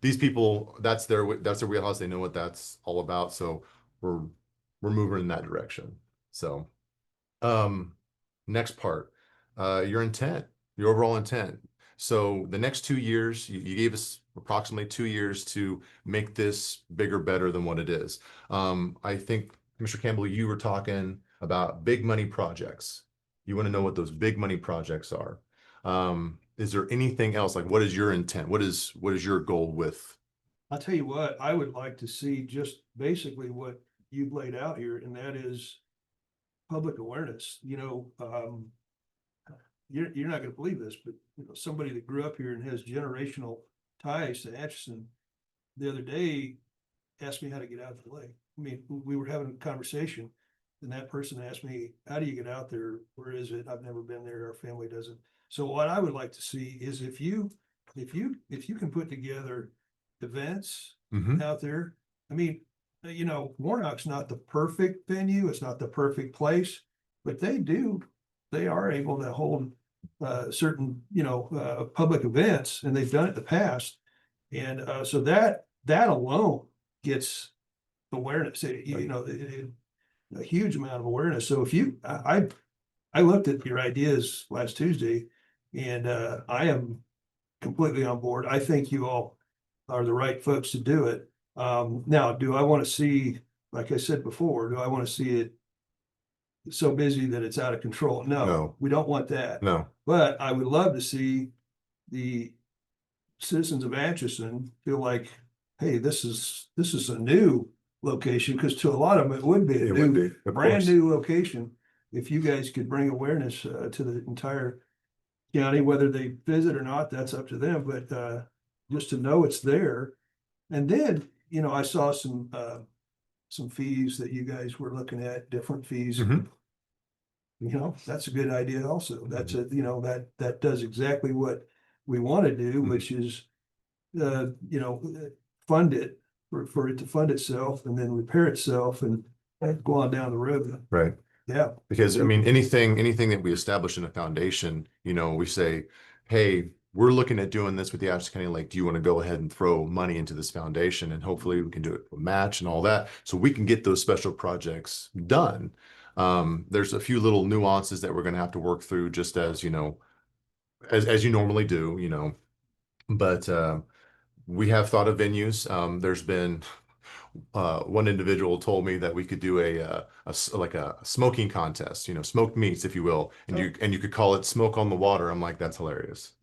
these people, that's their wheelhouse. They know what that's all about. So we're moving in that direction. So next part, your intent, your overall intent. So the next 2 years, you gave us approximately 2 years to make this bigger, better than what it is. I think, Mr. Campbell, you were talking about big money projects. You want to know what those big money projects are. Is there anything else? Like, what is your intent? What is your goal with? I'll tell you what, I would like to see just basically what you've laid out here, and that is public awareness. You're not gonna believe this, but somebody that grew up here and has generational ties to Atchison the other day asked me how to get out to the lake. I mean, we were having a conversation and that person asked me, how do you get out there? Where is it? I've never been there. Our family doesn't. So what I would like to see is if you can put together events out there. I mean, Warnock's not the perfect venue. It's not the perfect place, but they are able to hold certain, public events, and they've done it in the past. And so that alone gets awareness, a huge amount of awareness. So if I looked at your ideas last Tuesday, and I am completely on board. I think you all are the right folks to do it. Now, do I want to see, like I said before, do I want to see it so busy that it's out of control? No, we don't want that. No. But I would love to see the citizens of Atchison feel like, hey, this is a new location, because to a lot of them, it would be a brand new location. If you guys could bring awareness to the entire county, whether they visit or not, that's up to them, but just to know it's there. And then, I saw some fees that you guys were looking at, different fees. That's a good idea also. That's that does exactly what we want to do, which is, fund it for it to fund itself and then repair itself and go on down the road. Right. Yeah. Because I mean, anything that we establish in a foundation, we say, hey, we're looking at doing this with the Atchison County Lake. Do you want to go ahead and throw money into this foundation? And hopefully we can do it with a match and all that, so we can get those special projects done. There's a few little nuances that we're going to have to work through, just as, as you normally do, but we have thought of venues. There's been one individual told me that we could do a smoking contest, smoked meats, if you will, and you could call it Smoke on the Water. I'm like, that's hilarious.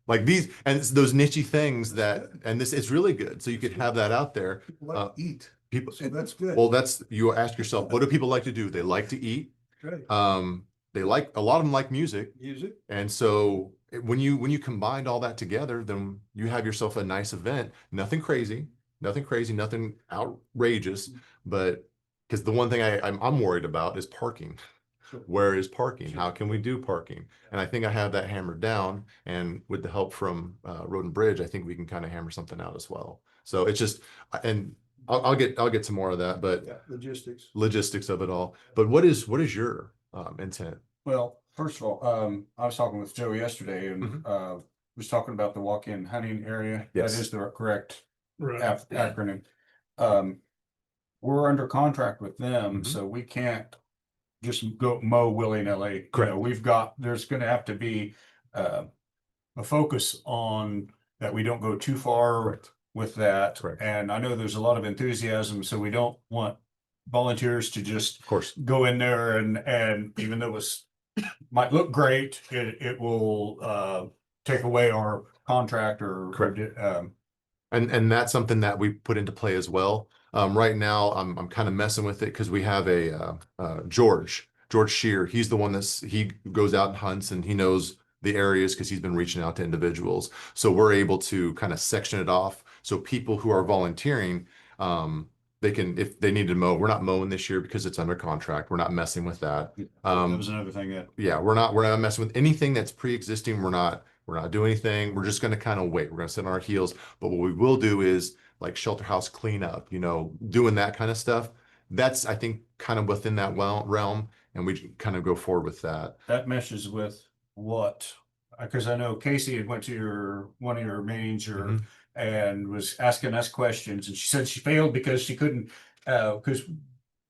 Like these, and it's those nichey things and this, it's really good. So you could have that out there. People like to eat. People, So that's good. well, you ask yourself, what do people like to do? They like to eat. Right. A lot of them like music. Music. And so when you combined all that together, then you have yourself a nice event. Nothing crazy, nothing outrageous, but because the one thing I'm worried about is parking. Where is parking? How can we do parking? And I think I have that hammered down. And with the help from Road and Bridge, I think we can kind of hammer something out as well. So it's just, and I'll get some more of that, but logistics of it all. But what is your intent? Well, first of all, I was talking with Joe yesterday and was talking about the walk-in hunting area. Yes. That is the correct acronym. We're under contract with them, so we can't just go mow willy-nilly. You Correct. know, there's gonna have to be a focus on that we don't go too far Correct. with that. Correct. And I know there's a lot of enthusiasm, so we don't want volunteers to just Of course. go in there and even though it's might look great, it will take away our contract or Correct. um, And that's something that we put into play as well. Right now, I'm kind of messing with it because we have George Shear. He's the one he goes out and hunts and he knows the areas because he's been reaching out to individuals. So we're able to kind of section it off. So people who are volunteering, they can, if they need to mow, we're not mowing this year because it's under contract. We're not messing with that. that was another thing that Yeah, we're not messing with anything that's pre-existing. We're not doing anything. We're just going to kind of wait. We're going to sit on our heels. But what we will do is like shelter house cleanup, doing that kind of stuff. That's, I think, kind of within that realm. And we kind of go forward with that. that meshes with what, because I know K.S.A had went to one of your meetings Mhm. and was asking us questions and she said she failed because she couldn't, because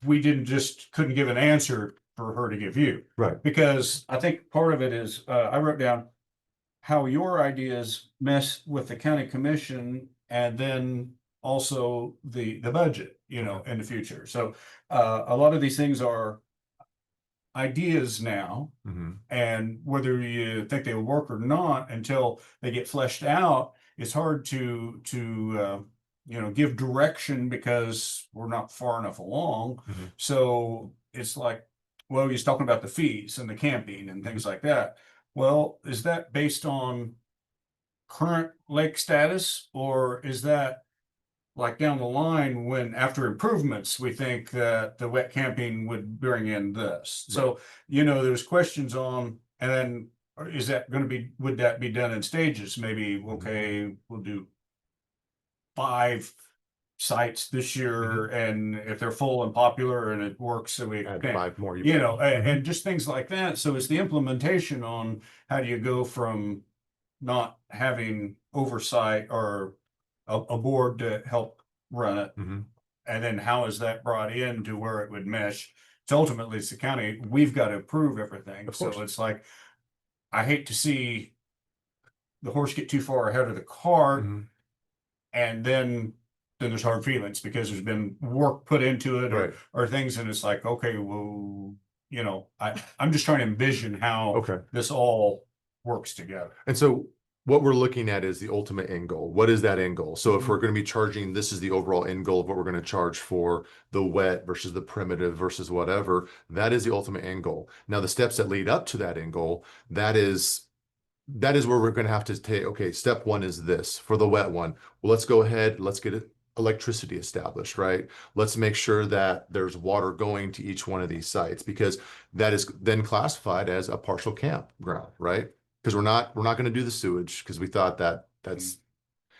we couldn't give an answer for her to give you. Right. Because I think part of it is, I wrote down how your ideas mess with the county commission and then also the budget, in the future. So, a lot of these things are ideas now, Mhm. and whether you think they will work or not until they get fleshed out, it's hard to give direction because we're not far enough along. Mhm. So it's like, well, he's talking about the fees and the camping and things like that. Well, is that based on current lake status, or is that like down the line when after improvements, we think that the wet camping would bring in this? So, there's questions on, and then is that going to be, would that be done in stages? Maybe, okay, we'll do 5 sites this year, and if they're full and popular and it works, so we Add can, 5 more. and just things like that. So it's the implementation on how do you go from not having oversight or a board to help run it, Mhm. and then how is that brought in to where it would mesh? So ultimately, it's the county. We've got to approve everything. Of So course. it's like, I hate to see the horse get too far ahead of the cart, Mhm. and then there's hard feelings because there's been work put into it, Right. or things, and it's like, okay, well, I'm just trying to envision how Okay. this all works together. And so what we're looking at is the ultimate end goal. What is that end goal? So if we're going to be charging, this is the overall end goal of what we're going to charge for the wet versus the primitive versus whatever. That is the ultimate end goal. Now, the steps that lead up to that end goal, that is where we're going to have to take, okay, step 1 is this for the wet one. Well, let's go ahead. Let's get electricity established, right? Let's make sure that there's water going to each one of these sites because that is then classified as a partial campground, right? Because we're not going to do the sewage because we thought that's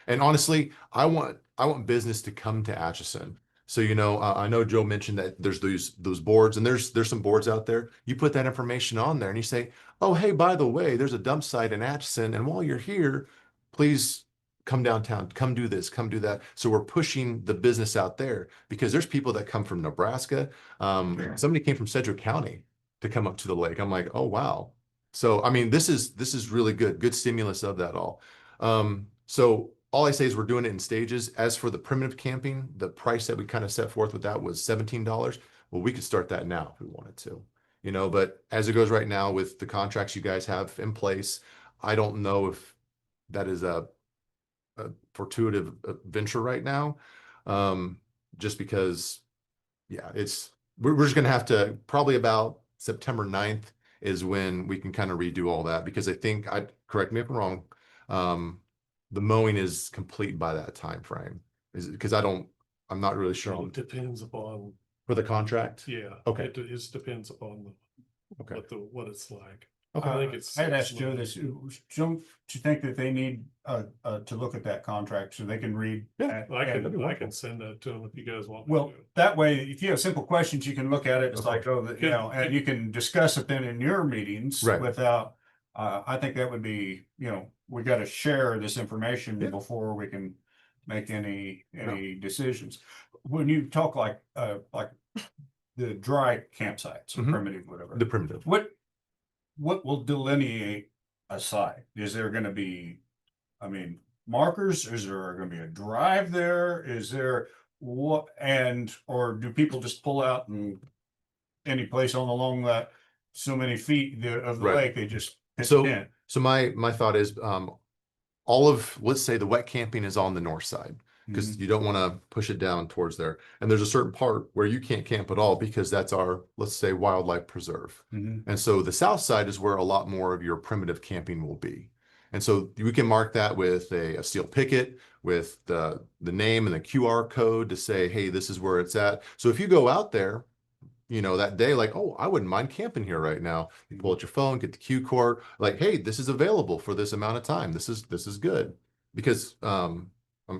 and honestly, I want business to come to Atchison. So I know Joe mentioned that there's those boards, and there's some boards out there. You put that information on there, and you say, "Oh, hey, by the way, there's a dump site in Atchison, and while you're here, please come downtown, come do this, come do that." So we're pushing the business out there because there's people that come from Nebraska. Somebody came from Sedgwick County to come up to the lake. I'm like, oh wow. So I mean, this is really good stimulus of that all. So all I say is we're doing it in stages. As for the primitive camping, the price that we kind of set forth with that was $17. Well, we could start that now if we wanted to, but as it goes right now with the contracts you guys have in place, I don't know if that is a fortuitous venture right now. Just because, yeah, we're just gonna have to probably about September 9th is when we can kind of redo all that because I think correct me if I'm wrong. The mowing is complete by that time frame. Is it because I'm not really sure It depends upon, for the contract. yeah. Okay. It just depends upon Okay. what it's like. Okay. I think it's. I had asked Joe this, don't you think that they need to look at that contract so they can read? Yeah, I can send that to them if you guys want. me Well, to. that way, if you have simple questions, you can look at it. It's Okay. like, and you can discuss it then in your meetings Right. without, I think that would be, we got to share this information Yeah. before we can make any decisions. When you talk like the dry campsites, or Mhm. primitive, whatever. The primitive. What will delineate a site? Is there gonna be, I mean, markers? Is there gonna be a drive there? Is there what, and, or do people just pull out and any place along that so many feet of the Right. lake, they just pitch So, in? so my thought is, all of, let's say the wet camping is on the north side, because Mhm. you don't want to push it down towards there. And there's a certain part where you can't camp at all because that's our, let's say, wildlife preserve. Mhm. And so the south side is where a lot more of your primitive camping will be. And so we can mark that with a steel picket with the name and the QR code to say, hey, this is where it's at. So if you go out there, you know, that day, like, oh, I wouldn't mind camping here right now. You pull out your phone, get the Q cord, like, hey, this is available for this amount of time. This is good. Because I'm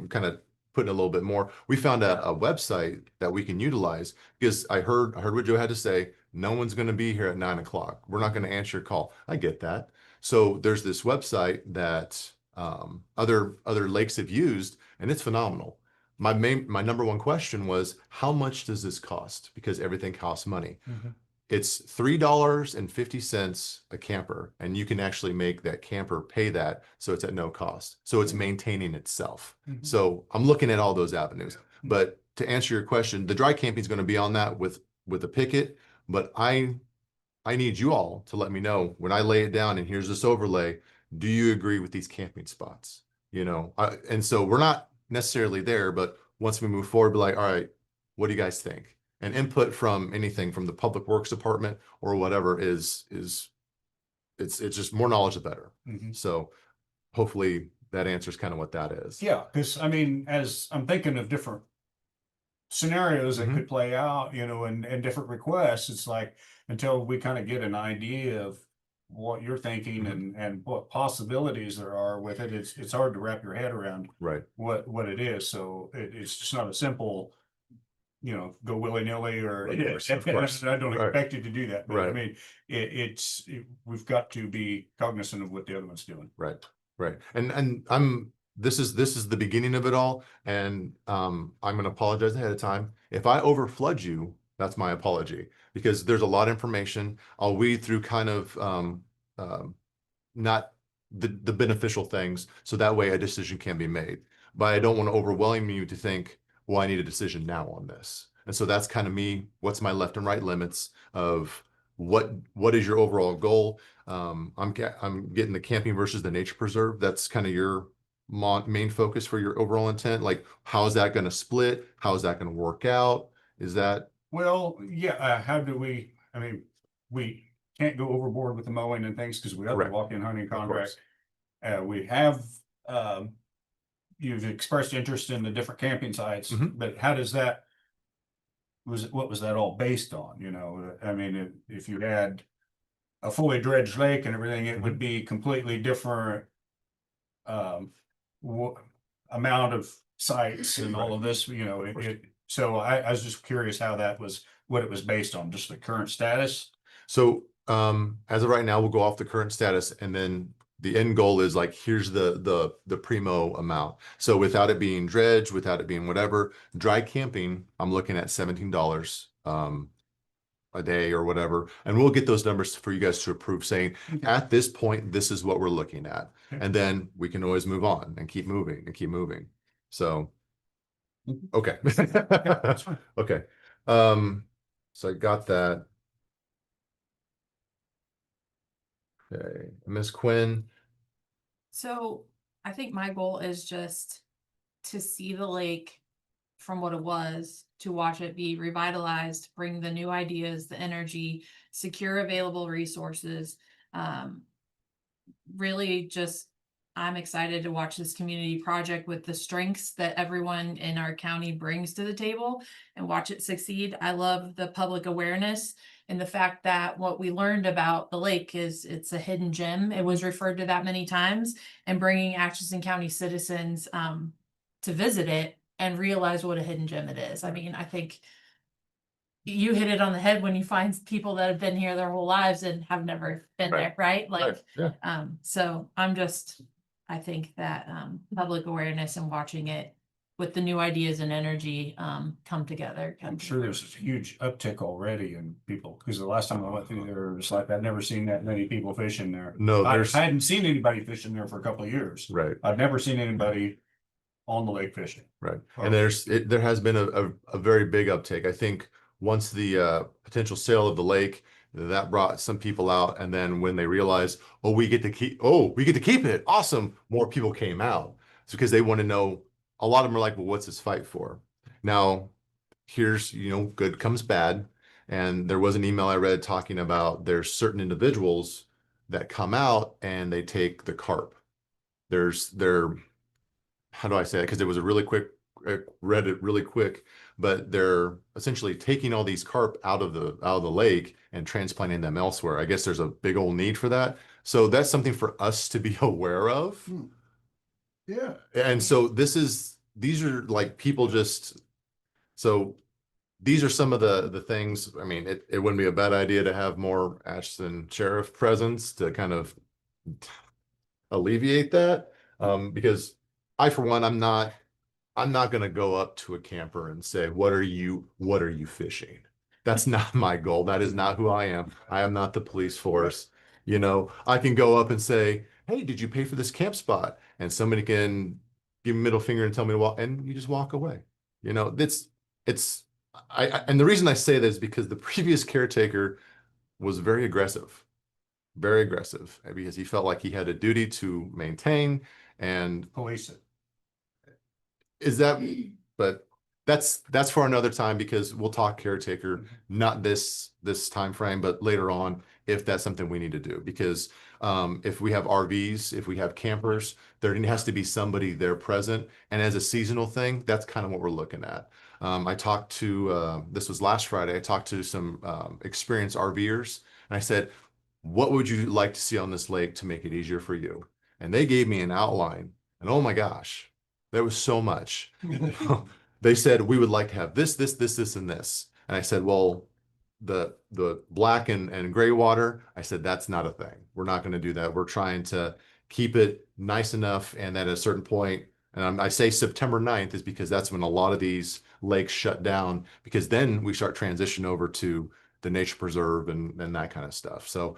kind of putting a little bit more. We found a website that we can utilize because I heard what Joe had to say. No one's going to be here at 9 o'clock. We're not going to answer your call. I get that. So there's this website that other lakes have used, and it's phenomenal. My number one question was, how much does this cost? Because everything costs money. Mhm. It's $3.50 a camper, and you can actually make that camper pay that, so it's at no cost. So it's maintaining itself. Mhm. So I'm looking at all those avenues. But to answer your question, the dry camping is going to be on that with a picket. But I need you all to let me know when I lay it down and here's this overlay. Do you agree with these camping spots? You know, and so we're not necessarily there, but once we move forward, be like, all right, what do you guys think? And input from anything from the public works department or whatever is it's just more knowledge the better. Mhm. So hopefully that answers kind of what that is. Yeah, because I mean, as I'm thinking of different scenarios that Mhm. could play out, you know, and different requests, it's like until we kind of get an idea of what you're thinking Mhm. and what possibilities there are with it, it's hard to wrap your head around Right. what it is. So it's just not a simple, you know, go willy-nilly or Of course, of course. I don't Right. expect you to do that, but I Right. mean, we've got to be cognizant of what the other one's doing. Right. Right. And this is the beginning of it all. And I'm gonna apologize ahead of time. If I overflood you, that's my apology because there's a lot of information. I'll weed through kind of um not the beneficial things, so that way a decision can be made. But I don't want to overwhelm you to think, well, I need a decision now on this. And so that's kind of me, what's my left and right limits of what is your overall goal? I'm getting the camping versus the nature preserve. That's kind of your main focus for your overall intent. Like, how is that going to split? How is that going to work out? Is that Well, yeah, how do we, I mean, we can't go overboard with the mowing and things because we have the Correct. walk-in hunting course. contract. We have, you've expressed interest in the different camping sites, Mhm. but how does that, what was that all based on, you know? I mean, if you had a fully dredged lake and everything, it would be completely different um, amount of sites and all of this, you know, so I was just curious how that was, what it was based on, just the current status. So as of right now, we'll go off the current status and then the end goal is like, here's the primo amount. So without it being dredged, without it being whatever, dry camping, I'm looking at $17 a day or whatever. And we'll get those numbers for you guys to approve saying, at this point, this is what we're looking at. Okay. And then we can always move on and keep moving and keep moving. So, okay. That's fine. Okay. So I got that. Okay, Miss Quinn. So I think my goal is just to see the lake from what it was, to watch it be revitalized, bring the new ideas, the energy, secure available resources. Really just, I'm excited to watch this community project with the strengths that everyone in our county brings to the table and watch it succeed. I love the public awareness and the fact that what we learned about the lake is it's a hidden gem. It was referred to that many times, and bringing Atchison County citizens to visit it and realize what a hidden gem it is. I mean, I think you hit it on the head when you find people that have been here their whole lives and have never been Right. there, right? Like, Yeah. so I think that public awareness and watching it with the new ideas and energy, come together. I'm sure there's a huge uptick already in people, because the last time I went through there, it was like, I'd never seen that many people fishing there. No, I there's, hadn't seen anybody fishing there for a couple of years. right. I've never seen anybody on the lake fishing. Right. Oh. And there has been a very big uptake. I think once the potential sale of the lake, that brought some people out. And then when they realized, we get to keep it. Awesome. More people came out. It's because they want to know. A lot of them are like, well, what's this fight for? Now, here's, good comes bad. And there was an email I read talking about there's certain individuals that come out and they take the carp. How do I say it? Because it was a really quick, I read it really quick, but they're essentially taking all these carp out of the lake and transplanting them elsewhere. I guess there's a big old need for that. So that's something for us to be aware of. Yeah. And so these are like people so these are some of the things. I mean, it wouldn't be a bad idea to have more Atchison sheriff presence to kind of alleviate that. Because I, for one, I'm not going to go up to a camper and say, what are you fishing? That's not my goal. That is not who I am. I am not the police force. I can go up and say, hey, did you pay for this camp spot? And somebody can give me middle finger and tell me to walk, and you just walk away. And the reason I say this is because the previous caretaker was very aggressive because he felt like he had a duty to maintain and Police it. but that's for another time, because we'll talk caretaker, not this time frame, but later on, if that's something we need to do. Because if we have RVs, if we have campers, there has to be somebody there present. And as a seasonal thing, that's kind of what we're looking at. I talked to this was last Friday. I talked to some experienced RVers, and I said, what would you like to see on this lake to make it easier for you? And they gave me an outline, and oh my gosh, there was so much. They said, we would like to have this, and this. And I said, well, the black and gray water, I said, that's not a thing. We're not going to do that. We're trying to keep it nice enough. And at a certain point, and I say September 9th is because that's when a lot of these lakes shut down, because then we start transition over to the nature preserve and that kind of stuff. So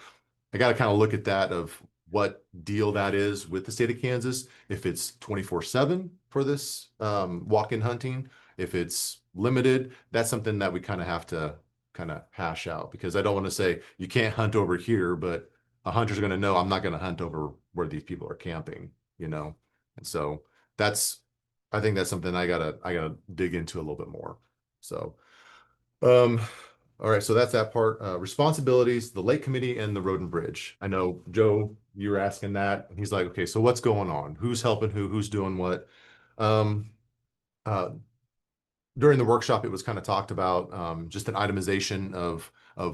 I got to kind of look at that of what deal that is with the state of Kansas. If it's 24/7 for this walk-in hunting, if it's limited, that's something that we kind of have to kind of hash out, because I don't want to say you can't hunt over here, but a hunter's going to know I'm not going to hunt over where these people are camping, And so I think that's something I gotta dig into a little bit more. So, all right, so that's that part. Responsibilities, the lake committee and the road and bridge. I know, Joe, you were asking that. And he's like, okay, so what's going on? Who's helping who? Who's doing what? During the workshop, it was kind of talked about just an itemization of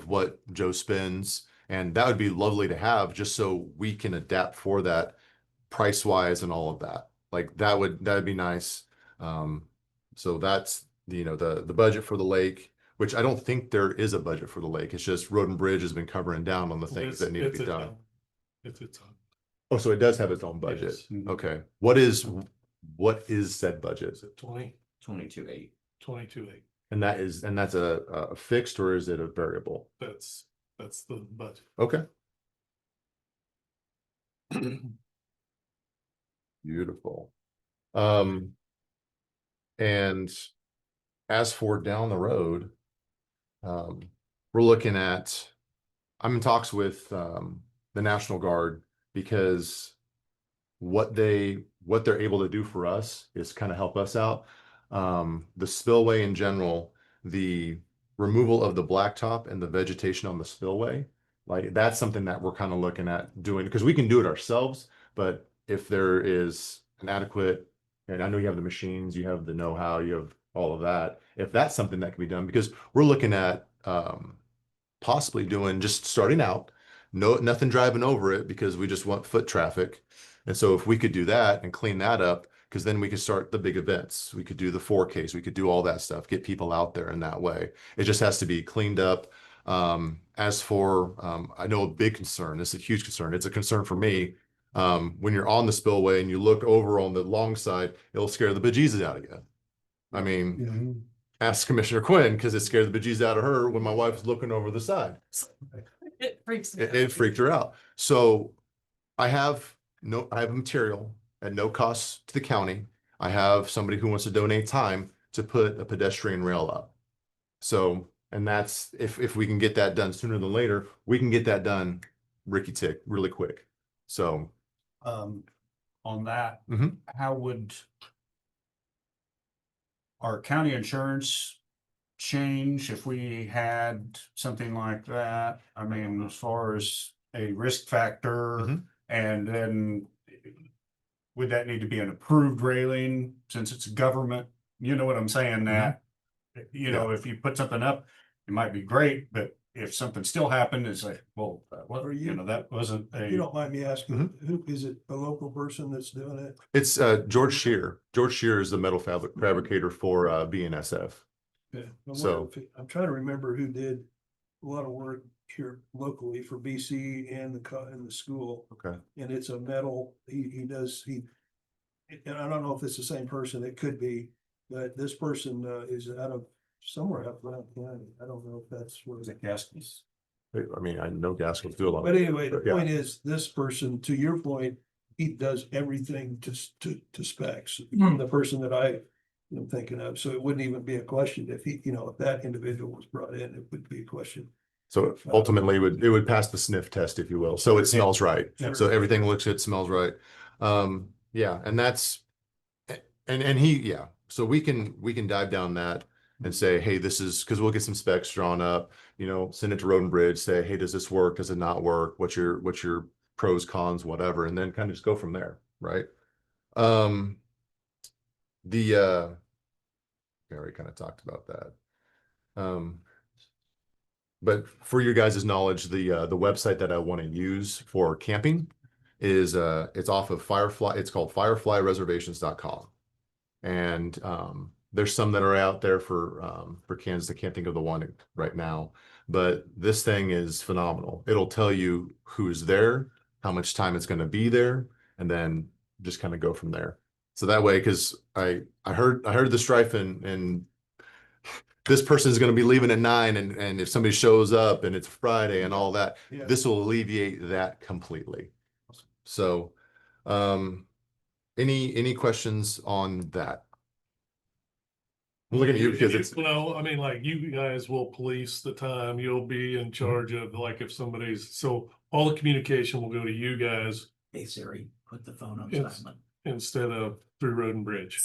what Joe spends. And that would be lovely to have, just so we can adapt for that price wise and all of that. Like that'd be nice. So that's the budget for the lake, which I don't think there is a budget for the lake. It's just road and bridge has been covering down on the things that need to be done. It's its own. Oh, so it does have its own budget. Yes. Okay. What is said budget? Is it 22.8. 22.8? And that's a fixed, or is it a variable? That's the budget. Okay. Beautiful. And as for down the road, we're looking at, I'm in talks with the National Guard, because what they're able to do for us is kind of help us out. The spillway in general, the removal of the blacktop and the vegetation on the spillway, like that's something that we're kind of looking at doing, because we can do it ourselves, but if there is an adequate, and I know you have the machines, you have the know-how, you have all of that, if that's something that can be done, because we're looking at possibly doing, just starting out, nothing driving over it, because we just want foot traffic. And so if we could do that and clean that up, because then we could start the big events. We could do the 4Ks, we could do all that stuff, get people out there in that way. It just has to be cleaned up. As for, I know a big concern, this is a huge concern. It's a concern for me. When you're on the spillway and you look over on the long side, it'll scare the bejesus out of you. I mean, Mhm. ask Commissioner Quinn, because it scared the bejesus out of her when my wife was looking over the side. It freaks me out. It freaked her out. So I have material at no cost to the county. I have somebody who wants to donate time to put a pedestrian rail up. So, and that's, if we can get that done sooner than later, we can get that done ricky tick really quick. So, On that, Mhm. how would our county insurance change if we had something like that? I mean, as far as a risk factor, Mhm. and then would that need to be an approved railing since it's government? You know what I'm saying? That, you know, if you put something up, it might be great, but if something still happened, it's like, well, what, Are you you- know, that wasn't If you a, don't mind me asking, who, is it a local person that's doing it? it's George Shear. George Shear is the metal fabricator for BNSF. Yeah, I wonder So- if I'm trying to remember who did a lot of work here locally for BC and and the school. Okay. And it's a metal, and I don't know if it's the same person, it could be, but this person is out of somewhere up around county. I don't know if that's where. was it Gaskins? I mean, I know Gaskell's do a lot. But anyway, the Yeah. point is, this person, to your point, he does everything to specs. The person that I am thinking of, so it wouldn't even be a question if he, if that individual was brought in, it would be a question. So ultimately, it would pass the sniff test, if you will. So it smells right. Sure. So everything looks good, smells right. Yeah, and that's, and he, yeah. So we can dive down that and say, hey, this is, because we'll get some specs drawn up, send it to Road and Bridge, say, hey, does this work? Does it not work? What's your pros, cons, whatever, and then kind of just go from there, right? We already kind of talked about that. But for your guys' knowledge, the website that I want to use for camping is it's off of Firefly. It's called fireflyreservations.com. And there's some that are out there for Kansas. I can't think of the one right now, but this thing is phenomenal. It'll tell you who's there, how much time it's going to be there, and then just kind of go from there. So that way, because I heard the strife and this person is going to be leaving at 9, and if somebody shows up and it's Friday and all that, Yeah. this will alleviate that completely. So, any questions on that? I'm looking at you because it's, Well, I mean, like you guys will police the time, you'll be in charge of, like, if somebody's, so all the communication will go to you guys Hey Siri, put the phone on It's- silent. instead of through Road and Bridge.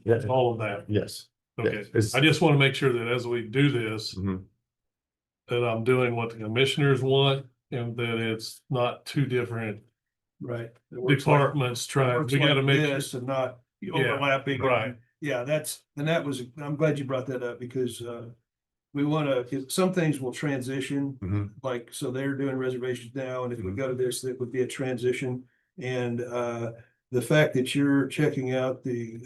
Yeah. All of that. yes. Okay. It's- I just want to make sure that as we do this, Mhm. that I'm doing what the commissioners want and that it's not two different Right. It works like- departments trying, works we gotta like make this sure. and not Yeah, overlapping. right. Yeah, I'm glad you brought that up because we wanna, some things will transition. Mhm. Like, so they're doing reservations now, and if we go to this, it would be a transition. And the fact that you're checking out the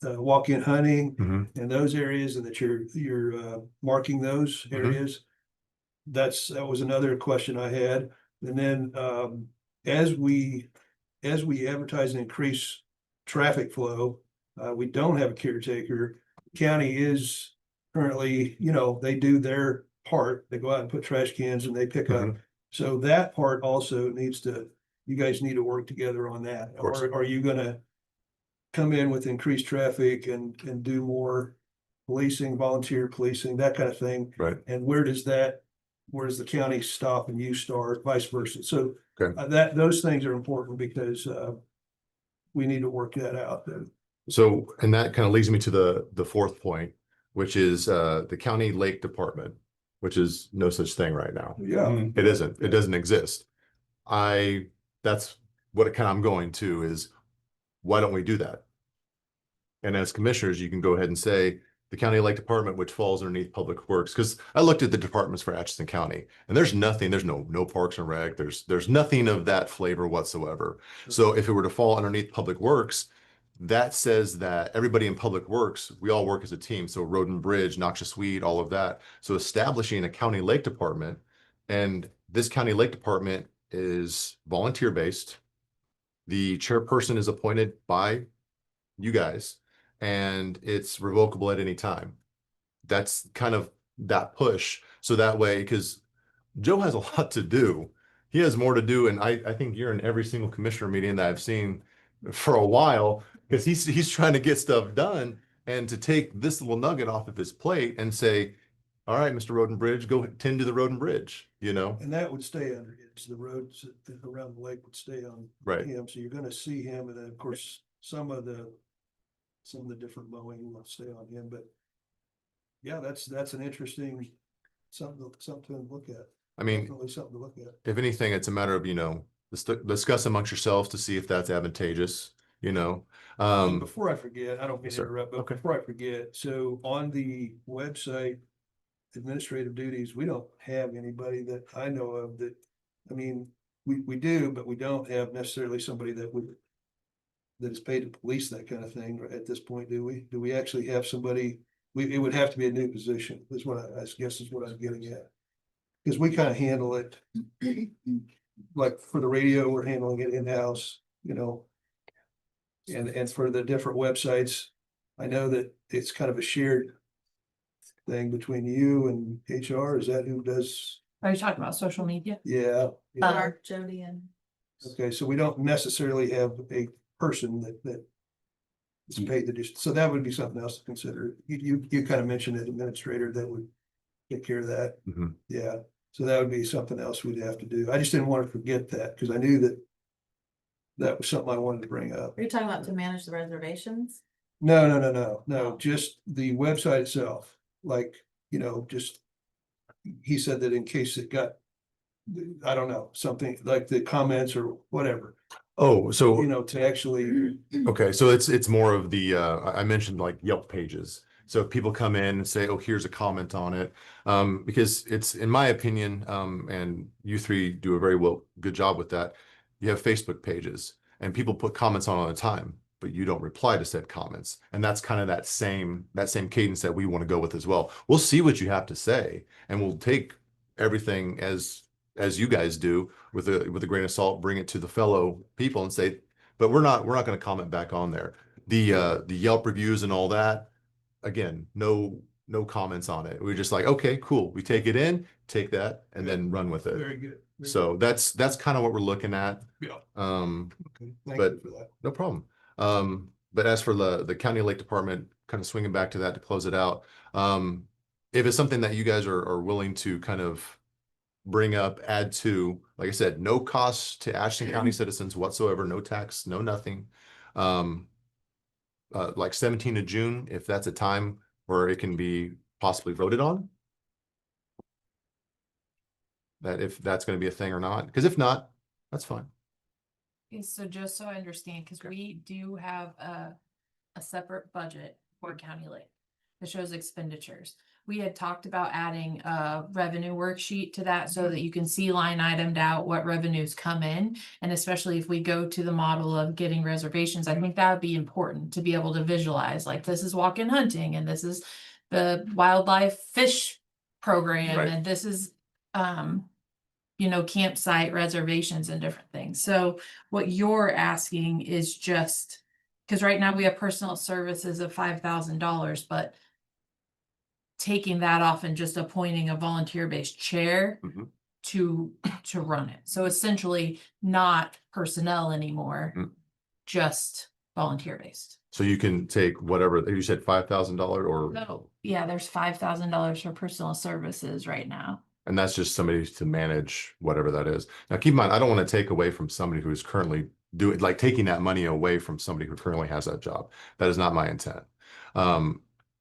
walk-in hunting Mhm. and those areas, and that you're marking those areas. That was another question I had. And then as we advertise and increase traffic flow, we don't have a caretaker. County is currently, they do their part. They go out and put trash cans and they pick up. Mhm. So that part also you guys need to work together on that. course. Or are you gonna come in with increased traffic and do more policing, volunteer policing, that kind of thing? Right. And where does the county stop and you start, vice versa? So Okay. those things are important because we need to work that out. So, and that kind of leads me to the fourth point, which is the county lake department, which is no such thing right now. Yeah. It isn't. It doesn't exist. That's what I'm going to is, why don't we do that? And as commissioners, you can go ahead and say the county lake department, which falls underneath public works, because I looked at the departments for Atchison County, and there's no parks and rec, there's nothing of that flavor whatsoever. So if it were to fall underneath public works, that says that everybody in public works, we all work as a team. So Road and Bridge, Noxious Weed, all of that. So establishing a county lake department, and this county lake department is volunteer based. The chairperson is appointed by you guys, and it's revocable at any time. That's kind of that push. So that way, because Joe has a lot to do. He has more to do, and I think you're in every single commissioner meeting that I've seen for a while, because he's trying to get stuff done, and to take this little nugget off of his plate and say, all right, Mr. Road and Bridge, go tend to the road and bridge, you know? And that would stay under him. So the roads around the lake would stay on Right. him. So you're gonna see him, and then of course, some of the different mowing will stay on him, but yeah, that's an interesting, something to look at. I mean, Definitely something to look at. if anything, it's a matter of, discuss amongst yourselves to see if that's advantageous, And Um, before I forget, I don't mean Yes, to sir. interrupt, but Okay. before I forget, so on the website, administrative duties, we don't have anybody that I know of that, I mean, we do, but we don't have necessarily somebody that is paid to police that kind of thing at this point, do we? Do we actually have somebody? It would have to be a new position, is what I guess is what I'm getting at. Because we kind of handle it, like for the radio, we're handling it in-house, and for the different websites, I know that it's kind of a shared thing between you and HR. Is that who does? Are you talking about social media? Yeah. Mark, Jody and. Okay, so we don't necessarily have a person that is paid to do, so that would be something else to consider. You kind of mentioned an administrator that would take care of that. Mhm. Yeah, so that would be something else we'd have to do. I just didn't want to forget that, because I knew that was something I wanted to bring up. Are you talking about to manage the reservations? No, just the website itself, like, just. He said that in case it got, I don't know, something like the comments or whatever, Oh, so, to actually, okay, so it's more of the, I mentioned like Yelp pages. So if people come in and say, oh, here's a comment on it, because it's, in my opinion, and you three do a very good job with that. You have Facebook pages and people put comments on all the time, but you don't reply to said comments. And that's kind of that same cadence that we want to go with as well. We'll see what you have to say, and we'll take everything as you guys do with a grain of salt, bring it to the fellow people and say, but we're not going to comment back on there. The Yelp reviews and all that, again, no comments on it. We're just like, okay, cool. We take it in, take that, and then run with it. very good. So that's kind of what we're looking at. Yeah. Okay, thank but- you for that. No problem. But as for the county lake department, kind of swinging back to that to close it out. If it's something that you guys are willing to kind of bring up, add to, like I said, no cost to Atchison County citizens whatsoever, no tax, no nothing. Like 17th of June, if that's a time where it can be possibly voted on. That if that's going to be a thing or not, because if not, that's fine. Okay, so just so I understand, because we do have a separate budget for County Lake that shows expenditures. We had talked about adding a revenue worksheet to that so that you can see line itemed out what revenues come in. And especially if we go to the model of getting reservations, I think that would be important to be able to visualize, like this is walk-in hunting and this is the wildlife fish program Right. and this is campsite reservations and different things. So what you're asking is just, because right now we have personal services of $5,000, but taking that off and just appointing a volunteer-based chair Mhm. to run it. So essentially not personnel anymore, Mm. just volunteer-based. So you can take whatever, you said $5,000 or, So yeah, there's $5,000 for personal services right now. and that's just somebody to manage whatever that is. Now, keep in mind, I don't want to take away from somebody who is currently taking that money away from somebody who currently has that job. That is not my intent.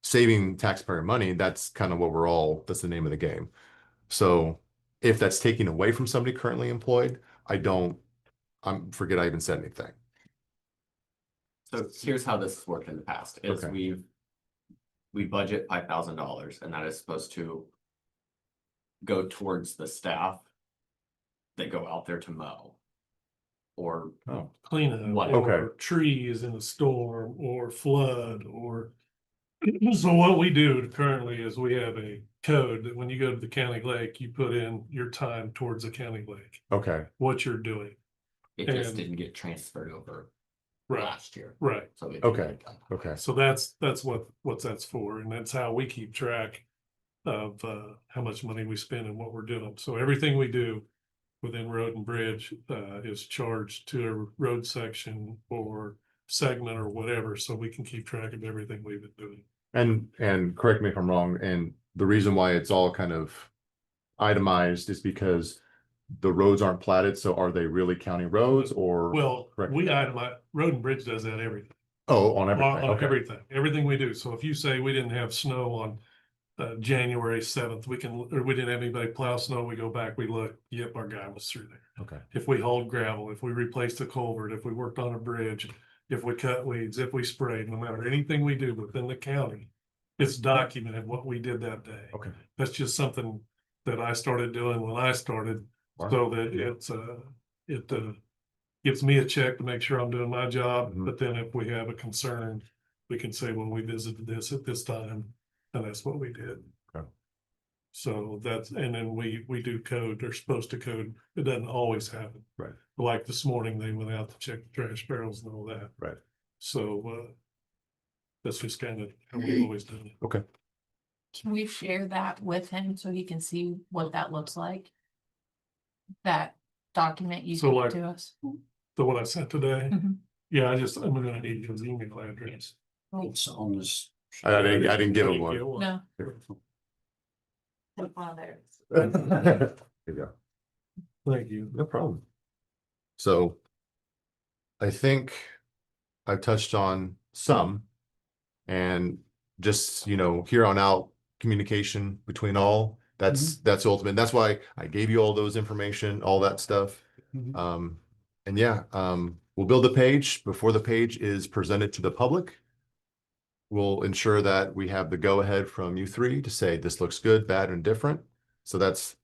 Saving taxpayer money, that's kind of that's the name of the game. So if that's taking away from somebody currently employed, forget I even said anything. So here's how this has worked in the past, is Okay. we budget $5,000 and that is supposed to go towards the staff that go out there to mow. Or Cleanup, What? or Okay. trees in a storm, or flood, or. So what we do currently is we have a code that when you go to the county lake, you put in your time towards the county lake, Okay. what you're doing. it just And- didn't get transferred over. Right. last year. Right. So it- Okay. Okay. So that's what that's for, and that's how we keep track of how much money we spend and what we're doing. So everything we do within road and bridge is charged to a road section or segment or whatever, so we can keep track of everything we've been doing. And correct me if I'm wrong, and the reason why it's all kind of itemized is because the roads aren't platted, so are they really county roads or? Well, Correct. we itemize, road and bridge does that everything. Oh, on everything, On okay, everything we do. So if you say we didn't have snow on January 7th, we didn't have anybody plow snow, we go back, we look, yep, our guy was through there. okay, If we hauled gravel, if we replaced a culvert, if we worked on a bridge, if we cut weeds, if we sprayed, no matter anything we do within the county, it's documented what we did that day. okay. That's just something that I started doing when I started, Wow. so that it gives me a check to make sure I'm doing my job. Mhm. But then if we have a concern, we can say, well, we visited this at this time, and that's what we did. Okay. So that's, and then we do code, they're supposed to code, it doesn't always happen. Right. Like this morning, they went out to check the trash barrels and all that. Right. So that's just kind of how we've always done it. Can we share that with him so he can see what that looks like? That document you So sent like- to us? The one I sent today, Mhm. yeah, I'm gonna need his email address. It's on this. I didn't give him one. No, Father. There you go. Thank you. No problem. So I think I've touched on some, and just, here on out, communication between all, that's ultimate. That's why I gave you all those information, all that stuff. Mhm. And yeah, we'll build a page before the page is presented to the public. We'll ensure that we have the go-ahead from you three to say this looks good, bad, and different. So that's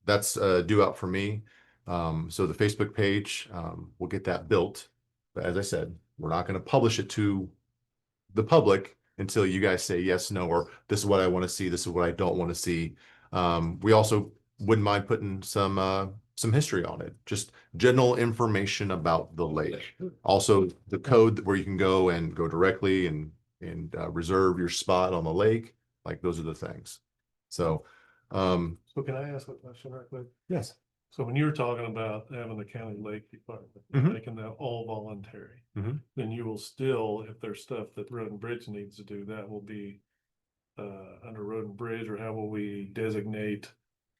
due out for me. So the Facebook page, we'll get that built. But as I said, we're not going to publish it to the public until you guys say yes, no, or this is what I want to see, this is what I don't want to see. We also wouldn't mind putting some history on it, just general information about the lake. Also, the code where you can go directly and reserve your spot on the lake. Like, those are the things. So, So can I ask a question right quick? yes. So when you were talking about having the county lake department, Mhm. making that all voluntary, Mhm. then you will still, if there's stuff that Road and Bridge needs to do, that will be under Road and Bridge, or how will we designate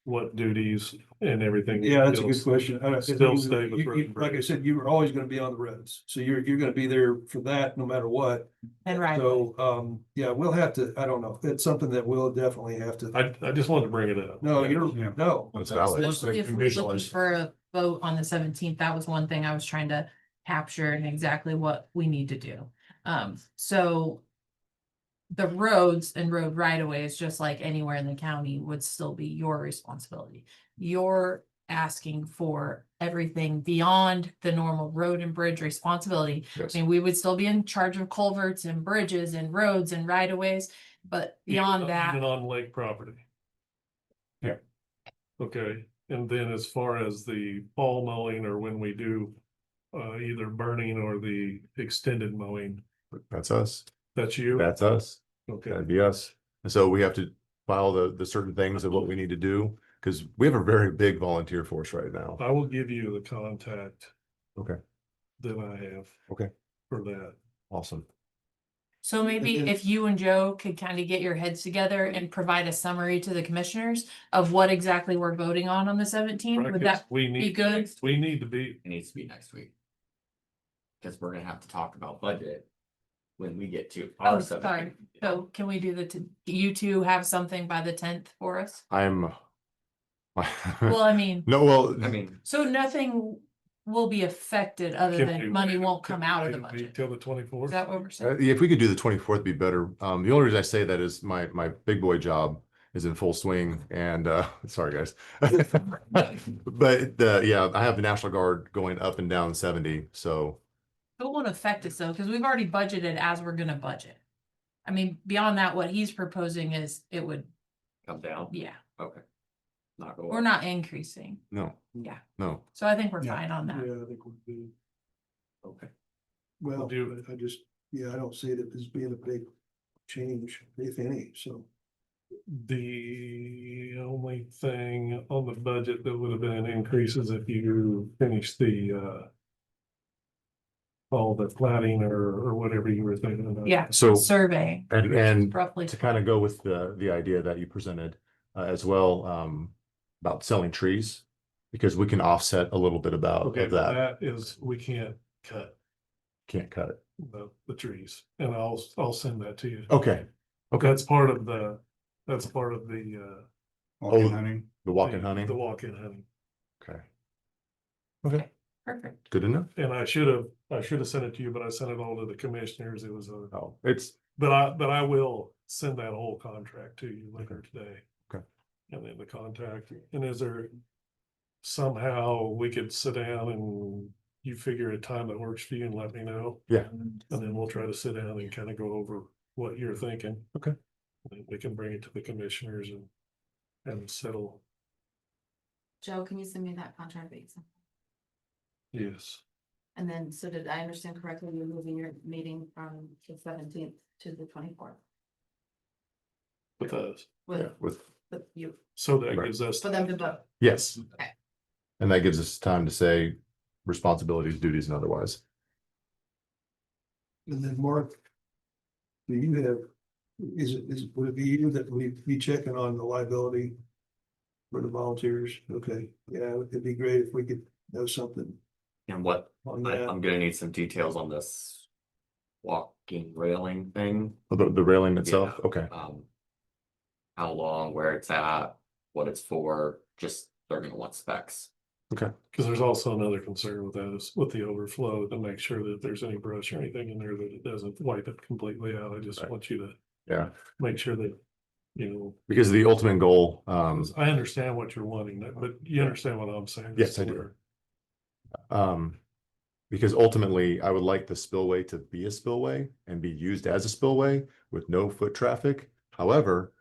what duties and everything? Yeah, that's a good question. Still stay with road and Like I bridge. said, you were always gonna be on the roads, so you're gonna be there for that no matter what. and right. So, yeah, we'll have to, I don't know, it's something that we'll definitely have to. I just wanted to bring it up. No, Yeah. no. That's valid. Especially if we're looking for a vote on the 17th, that was one thing I was trying to capture and exactly what we need to do. So the roads and road right of ways, just like anywhere in the county, would still be your responsibility. You're asking for everything beyond the normal road and bridge responsibility. Yes. I mean, we would still be in charge of culverts and bridges and roads and right of ways, but beyond that. Even on lake property. Yeah. Okay, and then as far as the fall mowing, or when we do either burning or the extended mowing, That's us. that's you? That's us. Okay, That'd be us. And so we have to file the certain things of what we need to do, because we have a very big volunteer force right now. I will give you the contact Okay. that I have. Okay. For that. Awesome. So maybe And- if you and Joe could kind of get your heads together and provide a summary to the commissioners of what exactly we're voting on the 17th, would that We be need, good? we need to be, It needs to be next week. Because we're gonna have to talk about budget when we get to Oh, our sorry. 17th. So can we do you two have something by the 10th for us? I'm. Well, I mean, No, well, I mean, so nothing will be affected other Can than we money wait- won't come out of the can we budget. till the Is 24th? that what we're saying? if we could do the 24th, be better. The only reason I say that is my big boy job is in full swing, and sorry guys. But yeah, I have the National Guard going up and down 70. So It won't affect us though, because we've already budgeted as we're gonna budget. I mean, beyond that, what he's proposing is it would, come down, yeah, okay. Not go we're up. not increasing. no. Yeah. No. So I think we're Yeah. fine on that. Yeah, I think we'd be. Okay. Well, do I just, yeah, I don't see it as being a big change, if any, so. The only thing on the budget that would have been an increase is if you finish the all the plating or whatever you were thinking about. Yeah, So- survey, And roughly. to kind of go with the idea that you presented as well, about selling trees, because we can offset a little bit about Okay, of but that. that is, we can't cut Can't cut it. the trees, and I'll send that to you. Okay, That's part of the, Walking hunting. the walk-in the honey. walk-in hunting. Okay. Okay, Perfect. good to know. And I should have sent it to you, but I sent it all to the commissioners. It was Oh, it's, but I will send that whole contract to you later today. Okay. And then the contact, and is there somehow we could sit down and you figure a time that works for you and let me know? yeah, And then we'll try to sit down and kind of go over what you're thinking. Okay. And we can bring it to the commissioners and settle. Joe, can you send me that contract? Please? Yes. And then, so did I understand correctly, you're moving your meeting from the 17th to the 24th? With us. yeah, With with, you, So that Right. gives us. for them to vote. yes. Okay. And that gives us time to say responsibilities, duties, and otherwise. And then Mark, do you have, would it be you that we be checking on the liability for the volunteers? Okay, yeah, it'd be great if we could know something And what, on I'm that. gonna need some details on this walking railing thing. Oh, the railing itself, Yeah. okay, How long, where it's at, what it's for, just they're gonna want specs. Because there's also another concern with that is with the overflow, to make sure that if there's any brush or anything in there, that it doesn't wipe it completely out. I just Right. want you to yeah, make sure that, you know, because the ultimate goal, 'cause I understand what you're wanting, but you understand what I'm saying. Yes, I do. Because ultimately I would like the spillway to be a spillway and be used as a spillway with no foot traffic. However,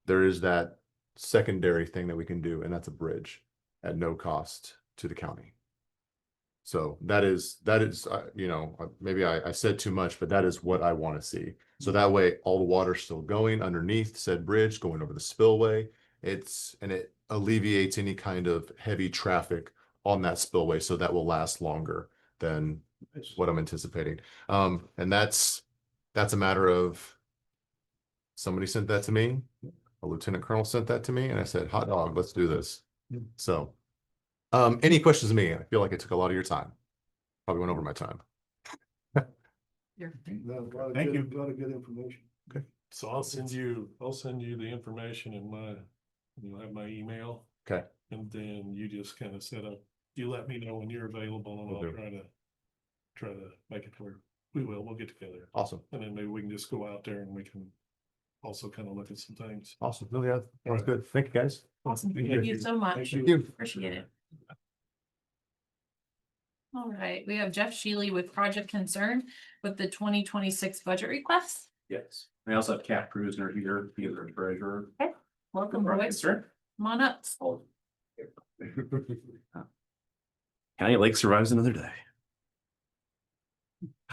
there is that secondary thing that we can do, and that's a bridge at no cost to the county. So that is, maybe I said too much, but that is what I want to see. So that way all the water's still going underneath said bridge, going over the spillway. And it alleviates any kind of heavy traffic on that spillway. So that will last longer than what I'm anticipating. And that's a matter of somebody sent that to me. A lieutenant colonel sent that to me and I said, hot dog, let's do this. So, any questions to me? I feel like I took a lot of your time. Probably went over my time. You're- Thank you. A lot of good information. So I'll send you the information in you'll have my email. Okay. And then you just kind of set up, you let me know when you're available and Will I'll do. try to make it work. We'll get together. Awesome. And then maybe we can just go out there and we can also kind of look at some things. Awesome. No, yeah, sounds good. Thank you, guys. Awesome. Thank Thank you. you so much. Thank you. Appreciate it. All right, we have Jeff Shealy with Project Concern with the 2026 budget request. Yes. I also have Cat Cruiser here, he's our treasurer. Welcome, Royce. Sir. Come on up. County Lake survives another day.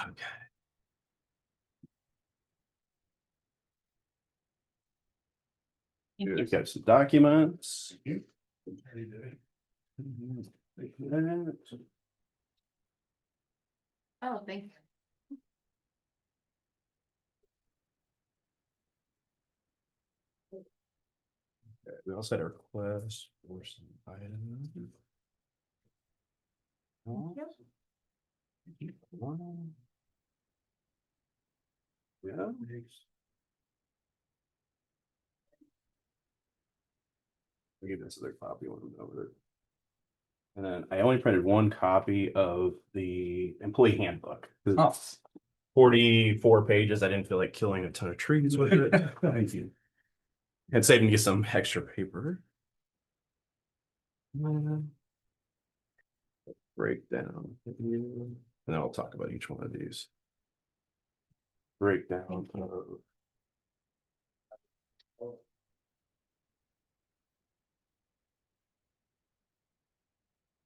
Okay. We've got some documents. Oh, thank you. We also had a request for some items. Yeah. I'll give this other copy when I'm over there. And then I only printed one copy of the employee handbook. 44 pages. I didn't feel like killing a ton of trees with it. Thank you. And saving you some extra paper. Breakdown. And then I'll talk about each one of these. Breakdown of.